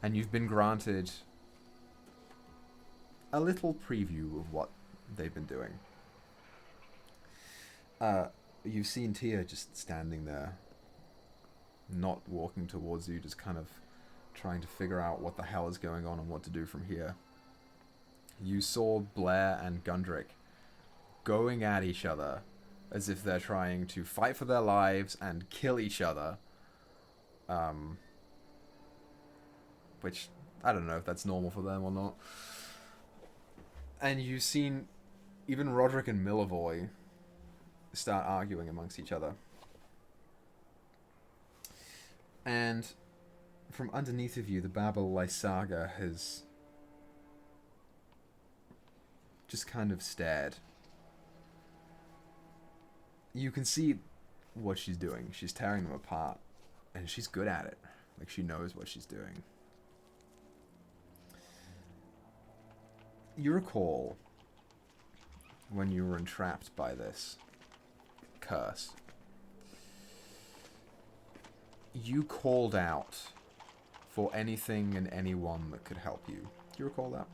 Speaker 1: And you've been granted a little preview of what they've been doing. You've seen Tia just standing there, not walking towards you, just kind of trying to figure out what the hell is going on and what to do from here. You saw Blair and Gundrick going at each other as if they're trying to fight for their lives and kill each other. Which, I don't know if that's normal for them or not. And you've seen even Roderick and Milivoy start arguing amongst each other. And from underneath of you, the Babel Lysaga has just kind of stared. You can see what she's doing. She's tearing them apart, and she's good at it. Like, she knows what she's doing. You recall when you were entrapped by this curse. You called out for anything and anyone that could help you. Do you recall that?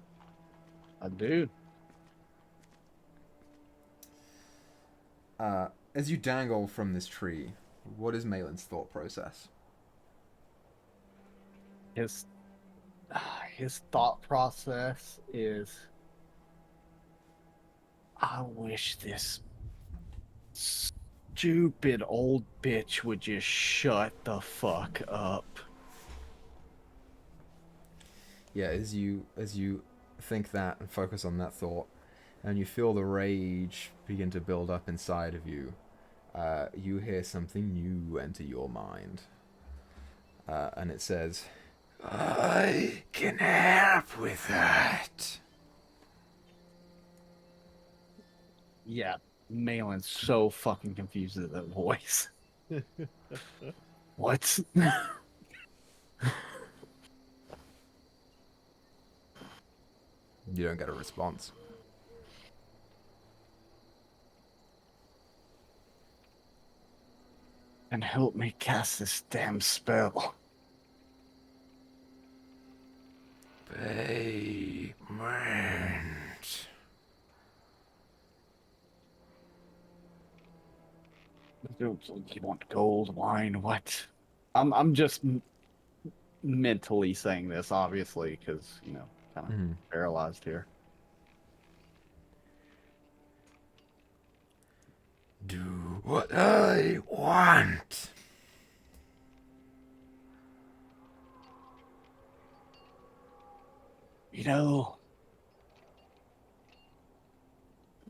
Speaker 6: I do.
Speaker 1: As you dangle from this tree, what is Malin's thought process?
Speaker 6: his thought process is, I wish this stupid old bitch would just shut the fuck up.
Speaker 1: Yeah, as you think that and focus on that thought, and you feel the rage begin to build up inside of you, you hear something new enter your mind. And it says, I can help with that.
Speaker 6: Yeah, Malin's so fucking confused at that voice. What?
Speaker 1: You don't get a response.
Speaker 6: And help me cast this damn spell.
Speaker 8: Payment.
Speaker 6: You want gold, wine, what? I'm just mentally saying this, obviously, because, you know, kind of paralyzed here.
Speaker 8: Do what I want.
Speaker 6: You know,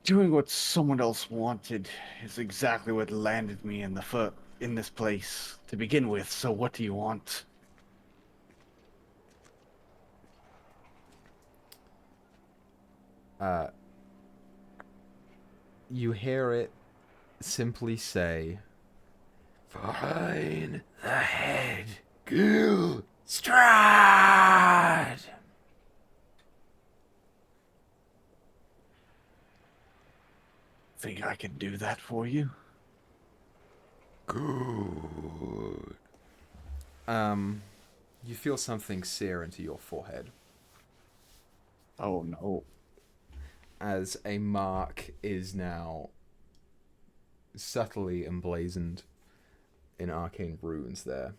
Speaker 6: doing what someone else wanted is exactly what landed me in in this place to begin with. So what do you want?
Speaker 1: You hear it simply say,
Speaker 8: Find the head. Kill Strahd.
Speaker 6: Think I can do that for you?
Speaker 8: Good.
Speaker 1: you feel something sear into your forehead
Speaker 6: Oh no.
Speaker 1: as a mark is now subtly emblazoned in arcane runes there.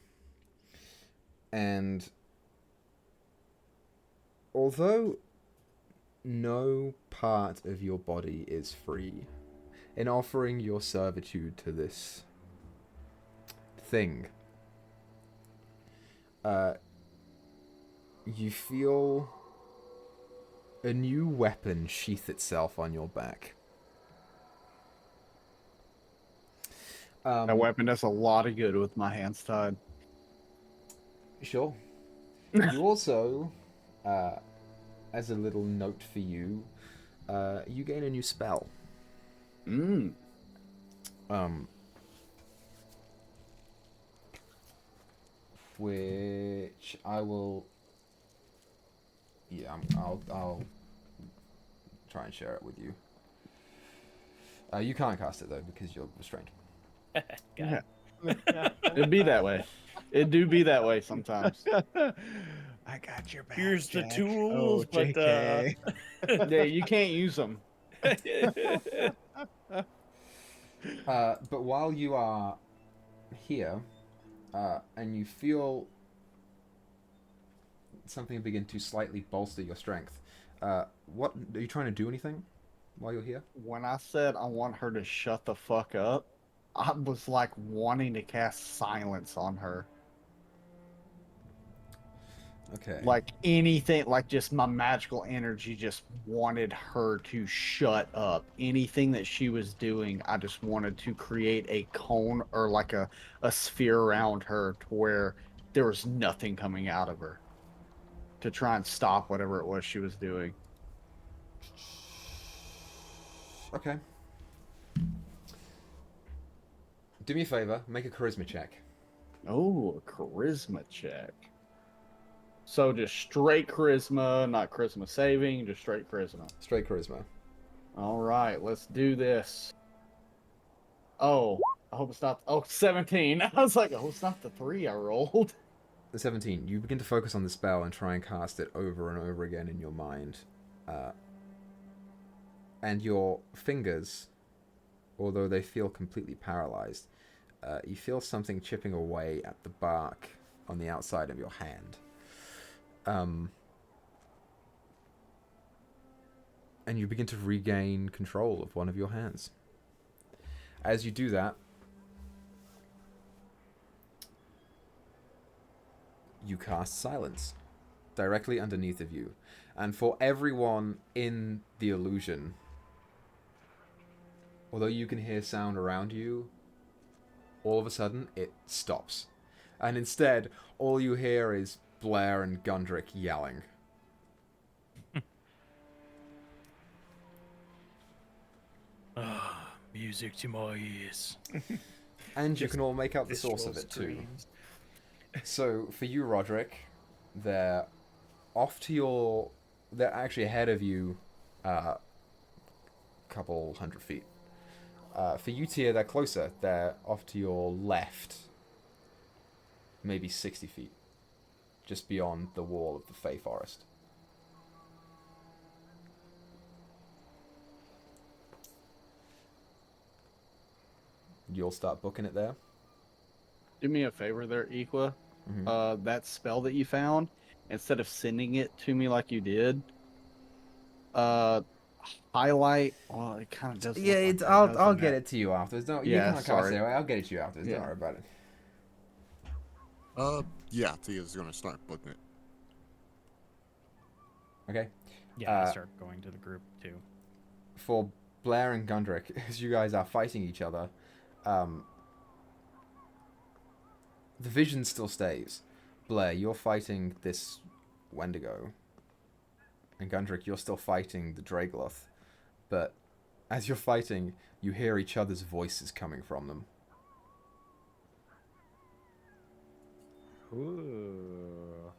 Speaker 1: And although no part of your body is free, in offering your servitude to this thing, you feel a new weapon sheath itself on your back.
Speaker 6: That weapon does a lot of good with my hands tied.
Speaker 1: Sure. You also, as a little note for you, you gain a new spell.
Speaker 6: Mm.
Speaker 1: Which I will. Yeah, I'll try and share it with you. You can't cast it though because you're restrained.
Speaker 6: Yeah. It'd be that way. It do be that way sometimes.
Speaker 3: I got your back.
Speaker 2: Here's the
Speaker 3: Jack.
Speaker 2: tools,
Speaker 3: Oh,
Speaker 2: but
Speaker 3: JK.
Speaker 6: Yeah, you can't use them.
Speaker 1: But while you are here, and you feel something begin to slightly bolster your strength, what are you trying to do? Anything while you're here?
Speaker 6: When I said I want her to shut the fuck up, I was like wanting to cast silence on her.
Speaker 1: Okay.
Speaker 6: Like anything, like just my magical energy just wanted her to shut up. Anything that she was doing, I just wanted to create a cone or like a sphere around her to where there was nothing coming out of her to try and stop whatever it was she was doing.
Speaker 1: Okay. Do me a favor. Make a charisma check.
Speaker 6: Oh, a charisma check. So just straight charisma, not charisma saving, just straight charisma.
Speaker 1: Straight charisma.
Speaker 6: All right, let's do this. Oh, I hope it's not. Oh, 17. I was like, oh, it's not the 3 I rolled.
Speaker 1: The 17. You begin to focus on the spell and try and cast it over and over again in your mind. And your fingers, although they feel completely paralyzed, you feel something chipping away at the bark on the outside of your hand. and you begin to regain control of one of your hands. As you do that, you cast silence directly underneath of you. And for everyone in the illusion, although you can hear sound around you, all of a sudden it stops. And instead, all you hear is Blair and Gundrick yelling.
Speaker 4: Ah, music to my ears.
Speaker 1: And you can all make out the source of it too. So, for you, Roderick, they're off to your... They're actually ahead of you a couple 100 feet. For you, Tia, they're closer. They're off to your left, maybe 60 feet, just beyond the wall of the Fey Forest. You'll start booking it there.
Speaker 6: Do me a favor there, Equa.
Speaker 1: Mhm.
Speaker 6: That spell that you found, instead of sending it to me like you did, highlight. Well, it kind of does.
Speaker 1: Yeah,
Speaker 6: look like
Speaker 1: it's,
Speaker 6: that,
Speaker 1: I'll
Speaker 6: doesn't
Speaker 1: get
Speaker 6: it?
Speaker 1: it to you afterwards. Don't you
Speaker 6: Yeah,
Speaker 1: can't cast
Speaker 6: sorry.
Speaker 1: it. I'll get it to you afterwards. Don't
Speaker 6: Yeah.
Speaker 1: worry about it.
Speaker 5: Yeah, Tia's gonna start booking it.
Speaker 1: Okay.
Speaker 7: Yeah, I start going to the group too.
Speaker 1: For Blair and Gundrick, as you guys are fighting each other, the vision still stays. Blair, you're fighting this Wendigo. And Gundrick, you're still fighting the Dragloth. But as you're fighting, you hear each other's voices coming from them.
Speaker 3: Ooh.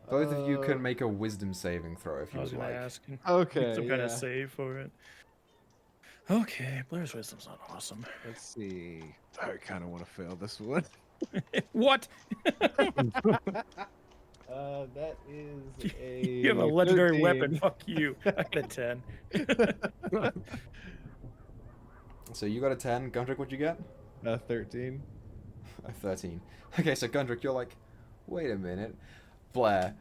Speaker 1: Both of you can make a wisdom saving throw if you
Speaker 2: I was
Speaker 1: would
Speaker 2: gonna
Speaker 1: like.
Speaker 2: ask.
Speaker 3: Okay,
Speaker 2: Some kind
Speaker 3: yeah.
Speaker 2: of save for it. Okay, Blair's wisdom's not awesome.
Speaker 3: Let's see. I kind of want to fail this one.
Speaker 2: What?
Speaker 3: That is a.
Speaker 2: You have a legendary
Speaker 3: 13.
Speaker 2: weapon. Fuck you. I got a 10.
Speaker 1: So you got a 10. Gundrick, what'd you get?
Speaker 3: 13.
Speaker 1: A 13. Okay, so Gundrick, you're like, wait a minute. Blair,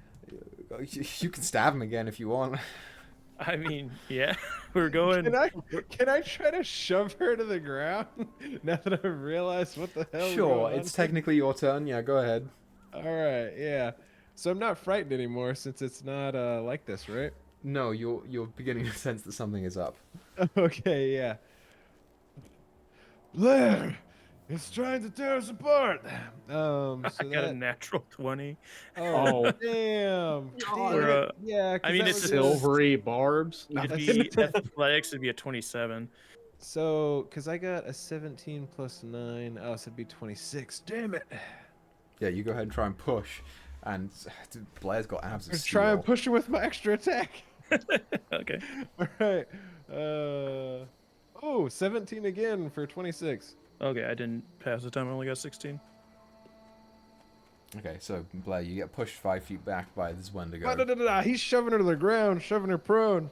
Speaker 1: you can stab him again if you want.
Speaker 2: I mean, yeah, we're going.
Speaker 3: Can I try to shove her to the ground now that I've realized what the hell?
Speaker 1: Sure, it's technically your turn. Yeah, go ahead.
Speaker 3: All right, yeah. So I'm not frightened anymore since it's not like this, right?
Speaker 1: No, you're beginning to sense that something is up.
Speaker 3: Okay, yeah. Blair, it's trying to tear us apart. So
Speaker 2: I got a natural 20.
Speaker 3: Oh, damn.
Speaker 2: We're,
Speaker 3: Yeah,
Speaker 2: I mean, it's
Speaker 6: Silvery barbs. No,
Speaker 2: It'd
Speaker 6: that's-
Speaker 2: be athletics. It'd be a 27.
Speaker 3: so, because I got a 17 plus 9, oh, so it'd be 26. Damn it.
Speaker 1: Yeah, you go ahead and try and push. And Blair's got abs of
Speaker 3: Let's try and
Speaker 1: steel.
Speaker 3: push her with my extra attack.
Speaker 2: Okay.
Speaker 3: All right. Oh, 17 again for 26.
Speaker 2: Okay, I didn't pass the time. I only got 16.
Speaker 1: Okay, so Blair, you get pushed 5 feet back by this Wendigo.
Speaker 3: He's shoving her to the ground, shoving her prone.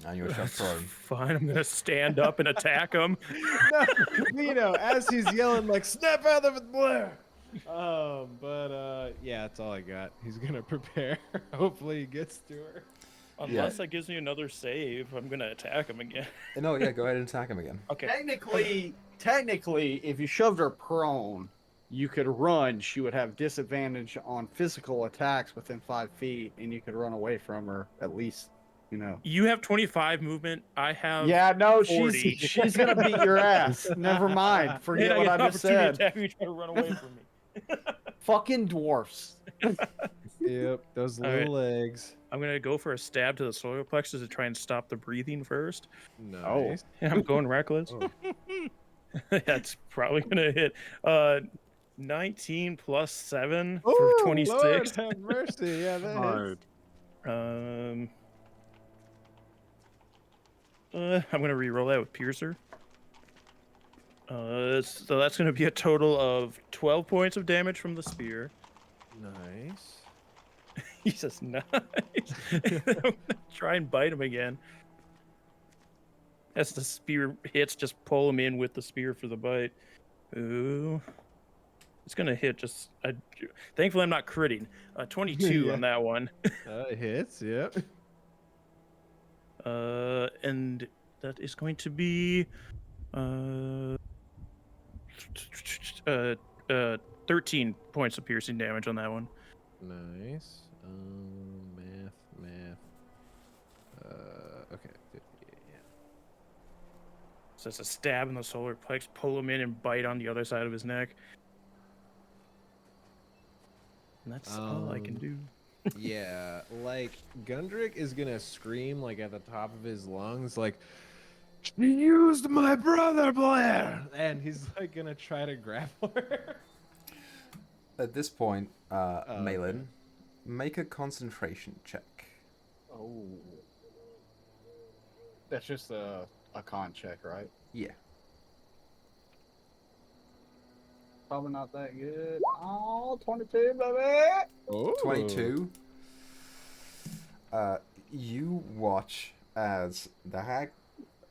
Speaker 1: And you're shoved prone.
Speaker 2: Fine, I'm gonna stand up and attack him.
Speaker 3: No, as he's yelling like, snap out of it, Blair. Yeah, that's all I got. He's gonna prepare. Hopefully he gets to her.
Speaker 2: Unless that gives me another save, I'm gonna attack him again.
Speaker 1: No, yeah, go ahead and attack him again.
Speaker 2: Okay.
Speaker 6: Technically, if you shoved her prone, you could run. She would have disadvantage on physical attacks within 5 feet, and you could run away from her at least. You know.
Speaker 2: You have 25 movement. I have.
Speaker 6: Yeah, no,
Speaker 2: 40.
Speaker 6: she's gonna beat your ass. Never mind. Forget
Speaker 2: And
Speaker 6: what
Speaker 2: I
Speaker 6: I
Speaker 2: get
Speaker 6: just
Speaker 2: opportunity
Speaker 6: said.
Speaker 2: attack me trying to run away from me.
Speaker 6: Fucking dwarfs.
Speaker 3: Yep, those
Speaker 2: All
Speaker 3: little legs.
Speaker 2: I'm gonna go for a stab to the solar plexus to try and stop the breathing first.
Speaker 3: Nice.
Speaker 2: And I'm going reckless.
Speaker 3: Oh.
Speaker 2: That's probably gonna hit. 19 plus 7
Speaker 3: Oh,
Speaker 2: for 26.
Speaker 3: Lord have mercy. Yeah, that
Speaker 5: Alright.
Speaker 3: hits.
Speaker 2: I'm gonna re-roll that with Piercer. So that's gonna be a total of 12 points of damage from the spear.
Speaker 3: Nice.
Speaker 2: He says, "Nice." I'm gonna try and bite him again. As the spear hits, just pull him in with the spear for the bite. Ooh, it's gonna hit. Thankfully, I'm not critting. 22
Speaker 3: Yeah.
Speaker 2: on that one.
Speaker 3: It hits, yep.
Speaker 2: And that is going to be 13 points of piercing damage on that one.
Speaker 3: Nice. Math. Okay. 50, yeah.
Speaker 2: So it's a stab in the solar plex, pull him in and bite on the other side of his neck. And that's all I can do.
Speaker 3: Yeah, like Gundrick is gonna scream like at the top of his lungs, like, "She used my brother, Blair!" And he's like gonna try to grapple her.
Speaker 1: At this point,
Speaker 3: okay.
Speaker 1: Malin, make a concentration check.
Speaker 6: Oh. That's just a con check, right?
Speaker 1: Yeah.
Speaker 6: Probably not that good. Oh, 22, baby!
Speaker 3: Oh.
Speaker 1: 22. You watch as the hag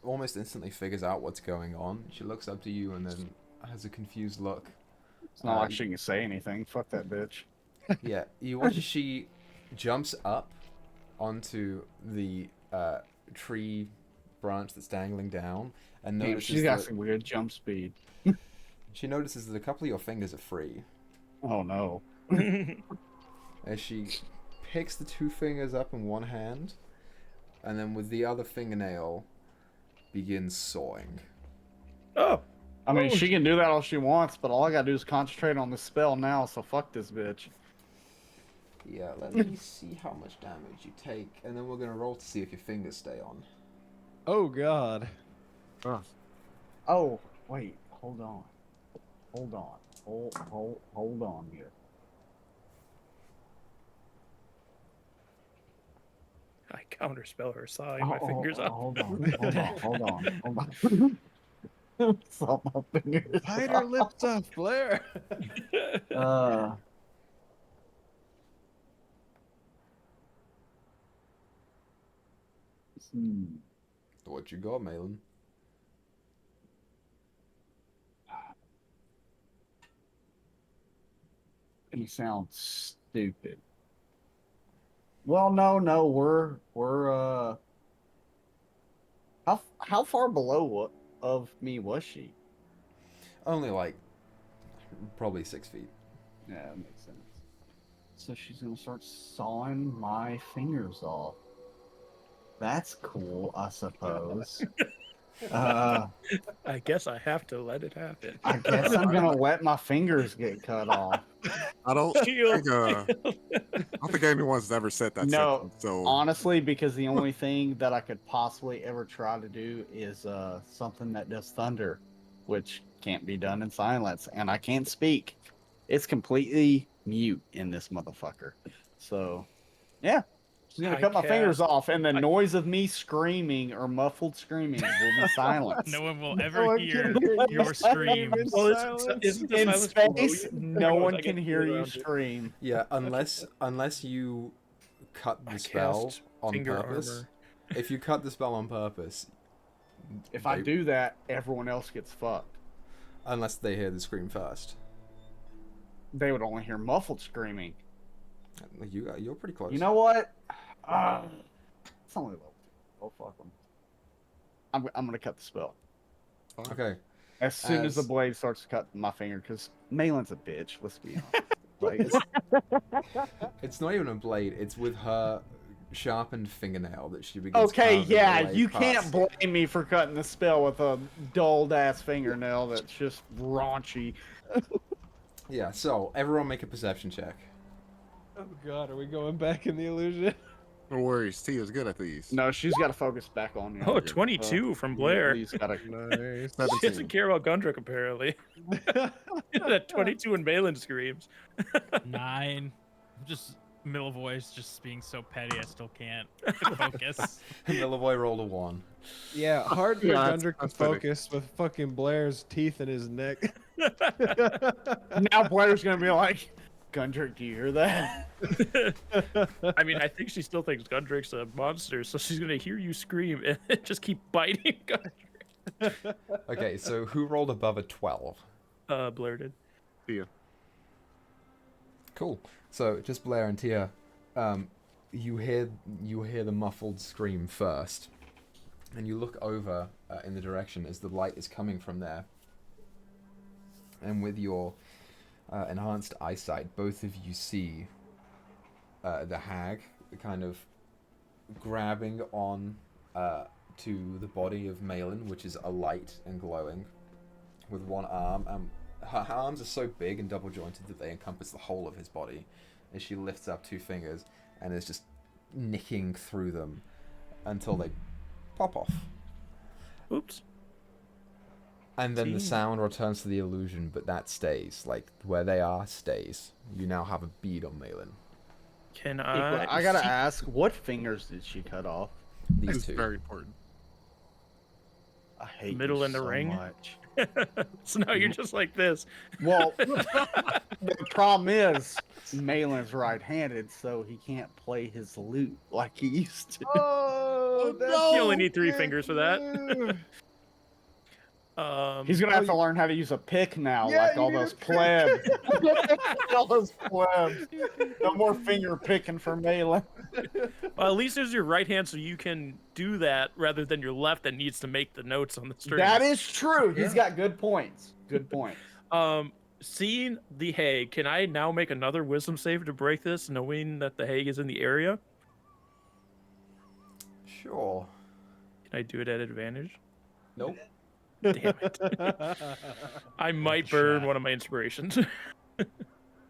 Speaker 1: almost instantly figures out what's going on. She looks up to you and then has a confused look.
Speaker 6: It's not like she can say anything. Fuck that bitch.
Speaker 1: Yeah, you watch as she jumps up onto the tree branch that's dangling down and
Speaker 6: Damn,
Speaker 1: notices
Speaker 6: she's got
Speaker 1: that
Speaker 6: some weird jump speed.
Speaker 1: she notices that a couple of your fingers are free.
Speaker 6: Oh no.
Speaker 1: As she picks the two fingers up in one hand and then with the other fingernail begins sawing.
Speaker 2: Oh,
Speaker 6: I mean, she can do that all she wants, but all I gotta do is concentrate on the spell now, so fuck this bitch.
Speaker 1: Yeah, let me see how much damage you take, and then we're gonna roll to see if your fingers stay on.
Speaker 3: Oh God.
Speaker 6: Oh, wait, hold on. Hold on here.
Speaker 2: I counterspell her sawing my fingers off.
Speaker 6: Hold on. Saw my fingers.
Speaker 3: Bite her lips off, Blair.
Speaker 1: What you got, Malin?
Speaker 6: You sound stupid. Well, no, we're how far below what of me was she?
Speaker 1: Only like probably 6 feet.
Speaker 6: Yeah, that makes sense. So she's gonna start sawing my fingers off. That's cool, I suppose.
Speaker 2: I guess I have to let it happen.
Speaker 6: I guess I'm gonna let my fingers get cut off.
Speaker 5: I don't
Speaker 2: Shield.
Speaker 5: think I don't think anyone's ever said that.
Speaker 6: No,
Speaker 5: sentence, so
Speaker 6: honestly, because the only thing that I could possibly ever try to do is something that does thunder, which can't be done in silence, and I can't speak. It's completely mute in this motherfucker. So, yeah. She's gonna cut my fingers off, and the noise of me screaming or muffled screaming will be silenced.
Speaker 7: No one will
Speaker 3: No
Speaker 7: ever
Speaker 3: one
Speaker 7: hear
Speaker 3: can hear
Speaker 7: your
Speaker 3: you
Speaker 7: screams.
Speaker 2: Well,
Speaker 3: silence.
Speaker 2: isn't the
Speaker 6: In
Speaker 2: silence below
Speaker 6: space,
Speaker 2: you?
Speaker 6: no
Speaker 2: Or
Speaker 6: one
Speaker 2: I
Speaker 6: can
Speaker 2: get
Speaker 6: hear you
Speaker 2: around it?
Speaker 6: scream.
Speaker 1: Yeah, unless you cut the
Speaker 2: I
Speaker 1: spell
Speaker 2: cast
Speaker 1: on
Speaker 2: finger
Speaker 1: purpose.
Speaker 2: armor.
Speaker 1: If you cut the spell on purpose,
Speaker 6: If I do that, everyone else gets fucked.
Speaker 1: unless they hear the scream first.
Speaker 6: They would only hear muffled screaming.
Speaker 1: You're pretty close.
Speaker 6: You know what? It's only level 2. Oh, fuck them. I'm gonna cut the spell.
Speaker 1: Okay.
Speaker 6: As soon as the
Speaker 1: As-
Speaker 6: blade starts to cut my finger, because Malin's a bitch, let's be honest. Like,
Speaker 1: It's not even a blade. It's with her sharpened fingernail that she begins.
Speaker 6: okay,
Speaker 1: carving
Speaker 6: yeah,
Speaker 1: away
Speaker 6: you
Speaker 1: past.
Speaker 6: can't blame me for cutting the spell with a dulled ass fingernail that's just raunchy.
Speaker 1: Yeah. So everyone make a perception check.
Speaker 3: Oh God, are we going back in the illusion?
Speaker 5: no worries. Tia's good at these.
Speaker 6: No, she's got to focus back on you.
Speaker 2: Oh, 22 from Blair.
Speaker 6: Lee's gotta...
Speaker 3: Nice.
Speaker 2: She doesn't care about Gundrick, apparently. That 22 and Balin screams.
Speaker 7: 9. Just middle voice, just being so petty, I still can't focus.
Speaker 1: Millivoy rolled a 1.
Speaker 3: Yeah, hard for
Speaker 5: Yeah,
Speaker 3: Gundrick to
Speaker 5: that's funny.
Speaker 3: focus with fucking Blair's teeth in his neck.
Speaker 6: Now Blair's gonna be like, Gundrick, do you hear that?
Speaker 2: I mean, I think she still thinks Gundrick's a monster, so she's gonna hear you scream and just keep biting Gundrick.
Speaker 1: Okay, so who rolled above a 12?
Speaker 2: Blair did.
Speaker 5: Tia.
Speaker 1: Cool. So just Blair and Tia, you hear the muffled scream first, and you look over in the direction as the light is coming from there. And with your enhanced eyesight, both of you see the hag kind of grabbing on to the body of Malin, which is alight and glowing, with one arm. Her arms are so big and double jointed that they encompass the whole of his body, as she lifts up 2 fingers and is just nicking through them until they pop off.
Speaker 2: Oops.
Speaker 1: And then the
Speaker 2: See?
Speaker 1: sound returns to the illusion, but that stays. Like, where they are stays. You now have a bead on Malin.
Speaker 2: Can
Speaker 6: I gotta ask, what fingers did she cut off?
Speaker 1: These
Speaker 5: It's
Speaker 1: 2.
Speaker 5: very important.
Speaker 6: I hate
Speaker 2: Middle
Speaker 6: you
Speaker 2: and the
Speaker 6: so
Speaker 2: ring?
Speaker 6: much.
Speaker 2: So now you're just like this.
Speaker 6: Well, the problem is Malin's right-handed, so he can't play his lute like he used to.
Speaker 3: Oh,
Speaker 5: no!
Speaker 2: You only need 3 fingers for that.
Speaker 6: He's gonna have to learn how to use a pick now,
Speaker 3: Yeah,
Speaker 6: like
Speaker 3: you
Speaker 6: all
Speaker 3: need a
Speaker 6: those
Speaker 3: pick.
Speaker 6: plebs. All those plebs. No more finger picking for Malin.
Speaker 2: Well, at least there's your right hand, so you can do that rather than your left that needs to make the notes on the string.
Speaker 6: That is true. He's got good points. Good points.
Speaker 2: Seeing the hag, can I now make another wisdom save to break this, knowing that the hag is in the area?
Speaker 1: Sure.
Speaker 2: Can I do it at advantage?
Speaker 1: Nope.
Speaker 2: Damn it. I might burn one of my inspirations.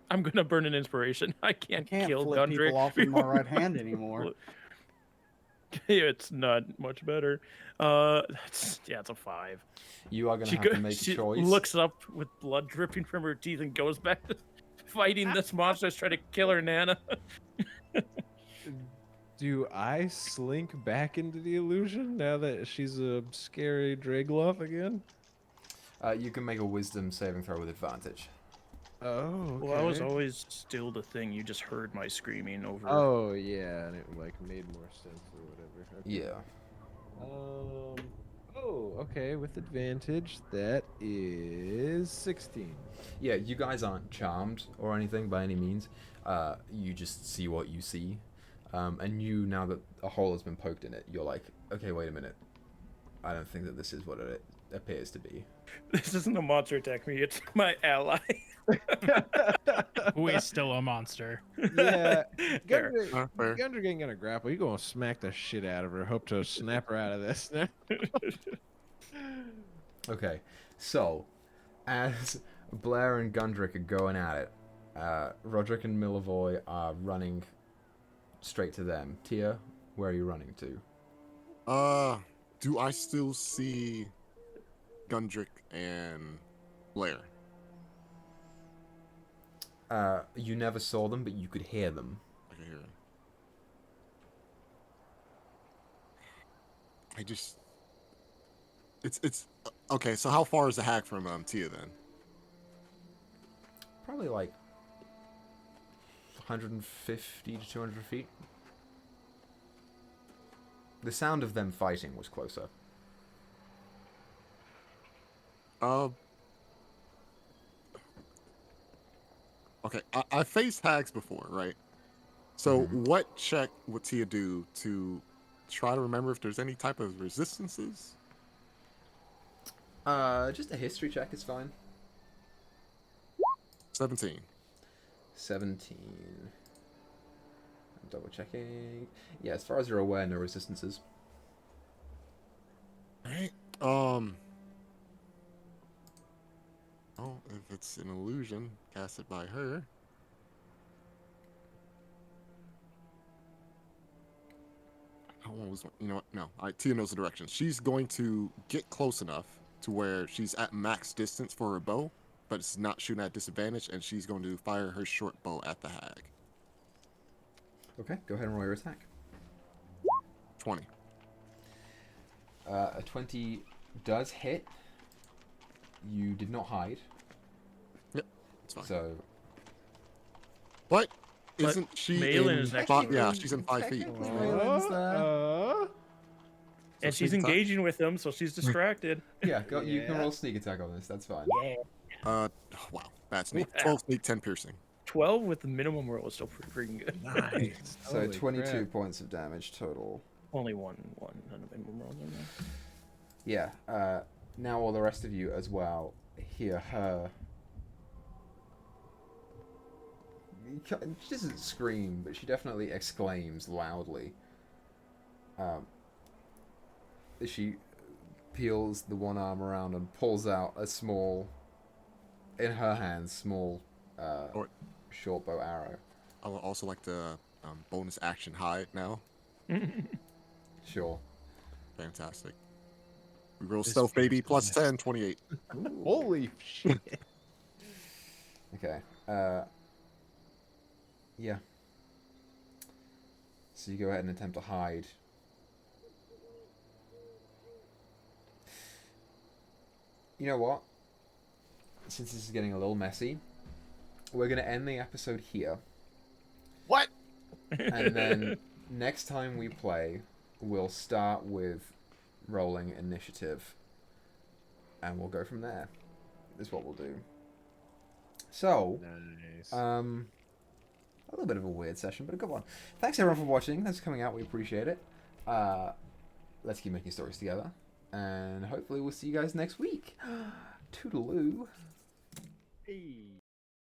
Speaker 2: I'm gonna burn an inspiration. I
Speaker 6: I
Speaker 2: can't
Speaker 6: can't
Speaker 2: kill
Speaker 6: flip
Speaker 2: Gundrick.
Speaker 6: people off with my right hand anymore.
Speaker 2: It's not much better. It's a 5.
Speaker 1: You are going to
Speaker 2: She,
Speaker 1: have to make a
Speaker 2: she
Speaker 1: choice.
Speaker 2: looks up with blood dripping from her teeth and goes back to fighting this monster that's trying to kill her Nana.
Speaker 3: Do I slink back into the illusion now that she's a scary Grizlocke again?
Speaker 1: You can make a wisdom saving throw with advantage.
Speaker 3: Oh, okay.
Speaker 2: Well, I was always still the thing. You just heard my screaming over.
Speaker 3: Oh, yeah, and it like made more sense or whatever. Okay.
Speaker 1: Yeah.
Speaker 3: Oh, okay, with advantage, that is 16.
Speaker 1: Yeah, you guys aren't charmed or anything by any means. You just see what you see. And you, now that a hole has been poked in it, you're like, okay, wait a minute. I don't think that this is what it appears to be.
Speaker 2: This isn't a monster attack me. It's my ally.
Speaker 7: Who is still a monster.
Speaker 3: Yeah,
Speaker 2: Fair.
Speaker 5: Fair.
Speaker 3: Gundrick ain't gonna grapple. You gonna smack the shit out of her. Hope to snap her out of this.
Speaker 1: Okay, so, as Blair and Gundrick are going at it, Roderick and Milivoy are running straight to them. Tia, where are you running to?
Speaker 5: Do I still see Gundrick and Blair?
Speaker 1: You never saw them, but you could hear them.
Speaker 5: I can hear it. I just... It's... Okay, so how far is the hack from Tia then?
Speaker 1: Probably like 150 to 200 feet. The sound of them fighting was closer.
Speaker 5: Okay, I faced hags before, right? So what check would Tia do to try to remember if there's any type of resistances?
Speaker 1: Just a history check is fine.
Speaker 5: 17.
Speaker 1: 17. I'm double checking. Yeah, as far as you're aware, no resistances.
Speaker 5: Alright. Oh, if it's an illusion casted by her. You know what? No. Alright, Tia knows the direction. She's going to get close enough to where she's at max distance for her bow, but it's not shooting at disadvantage, and she's going to fire her short bow at the hag.
Speaker 1: Okay, go ahead and roll your attack.
Speaker 5: 20.
Speaker 1: A 20 does hit. You did not hide,
Speaker 5: It's fine.
Speaker 1: so...
Speaker 5: But
Speaker 2: But
Speaker 5: isn't she
Speaker 2: Malin
Speaker 5: in
Speaker 2: is next
Speaker 5: five,
Speaker 2: to
Speaker 5: yeah,
Speaker 2: her.
Speaker 5: she's in 5 feet.
Speaker 1: Technically, Malin's there.
Speaker 2: And
Speaker 5: So
Speaker 2: she's
Speaker 5: sneak attack?
Speaker 2: engaging with them, so she's distracted.
Speaker 1: Yeah, go, you can
Speaker 3: Yeah.
Speaker 1: roll sneak attack on this, that's fine.
Speaker 5: Wow, bad sneak.
Speaker 2: Wow.
Speaker 5: 12 sneak, 10 piercing.
Speaker 2: 12 with the minimum roll is still pretty freaking good.
Speaker 3: Nice.
Speaker 1: So
Speaker 3: Holy
Speaker 1: 22
Speaker 3: crap.
Speaker 1: points of damage total.
Speaker 2: Only one. None of them were rolls in there.
Speaker 1: Yeah. Now all the rest of you as well hear her. She doesn't scream, but she definitely exclaims loudly. She peels the one arm around and pulls out a small, in her hands, small,
Speaker 5: Or-
Speaker 1: short bow arrow.
Speaker 5: I would also like the bonus action hide now.
Speaker 1: Sure.
Speaker 5: Fantastic. We roll
Speaker 3: This
Speaker 5: stealth, baby,
Speaker 3: feels
Speaker 5: plus
Speaker 3: nice.
Speaker 5: 10, 28.
Speaker 3: Holy shit.
Speaker 1: Okay. Yeah. So you go ahead and attempt to hide. You know what? Since this is getting a little messy, we're going to end the episode here.
Speaker 6: What?
Speaker 1: And then next time we play, we'll start with rolling initiative. And we'll go from there. Is what we'll do. So,
Speaker 3: Nice.
Speaker 1: a little bit of a weird session, but a good one. Thanks everyone for watching. Thanks for coming out. We appreciate it. Let's keep making stories together. And hopefully we'll see you guys next week. Toodaloo.
Speaker 6: Hey.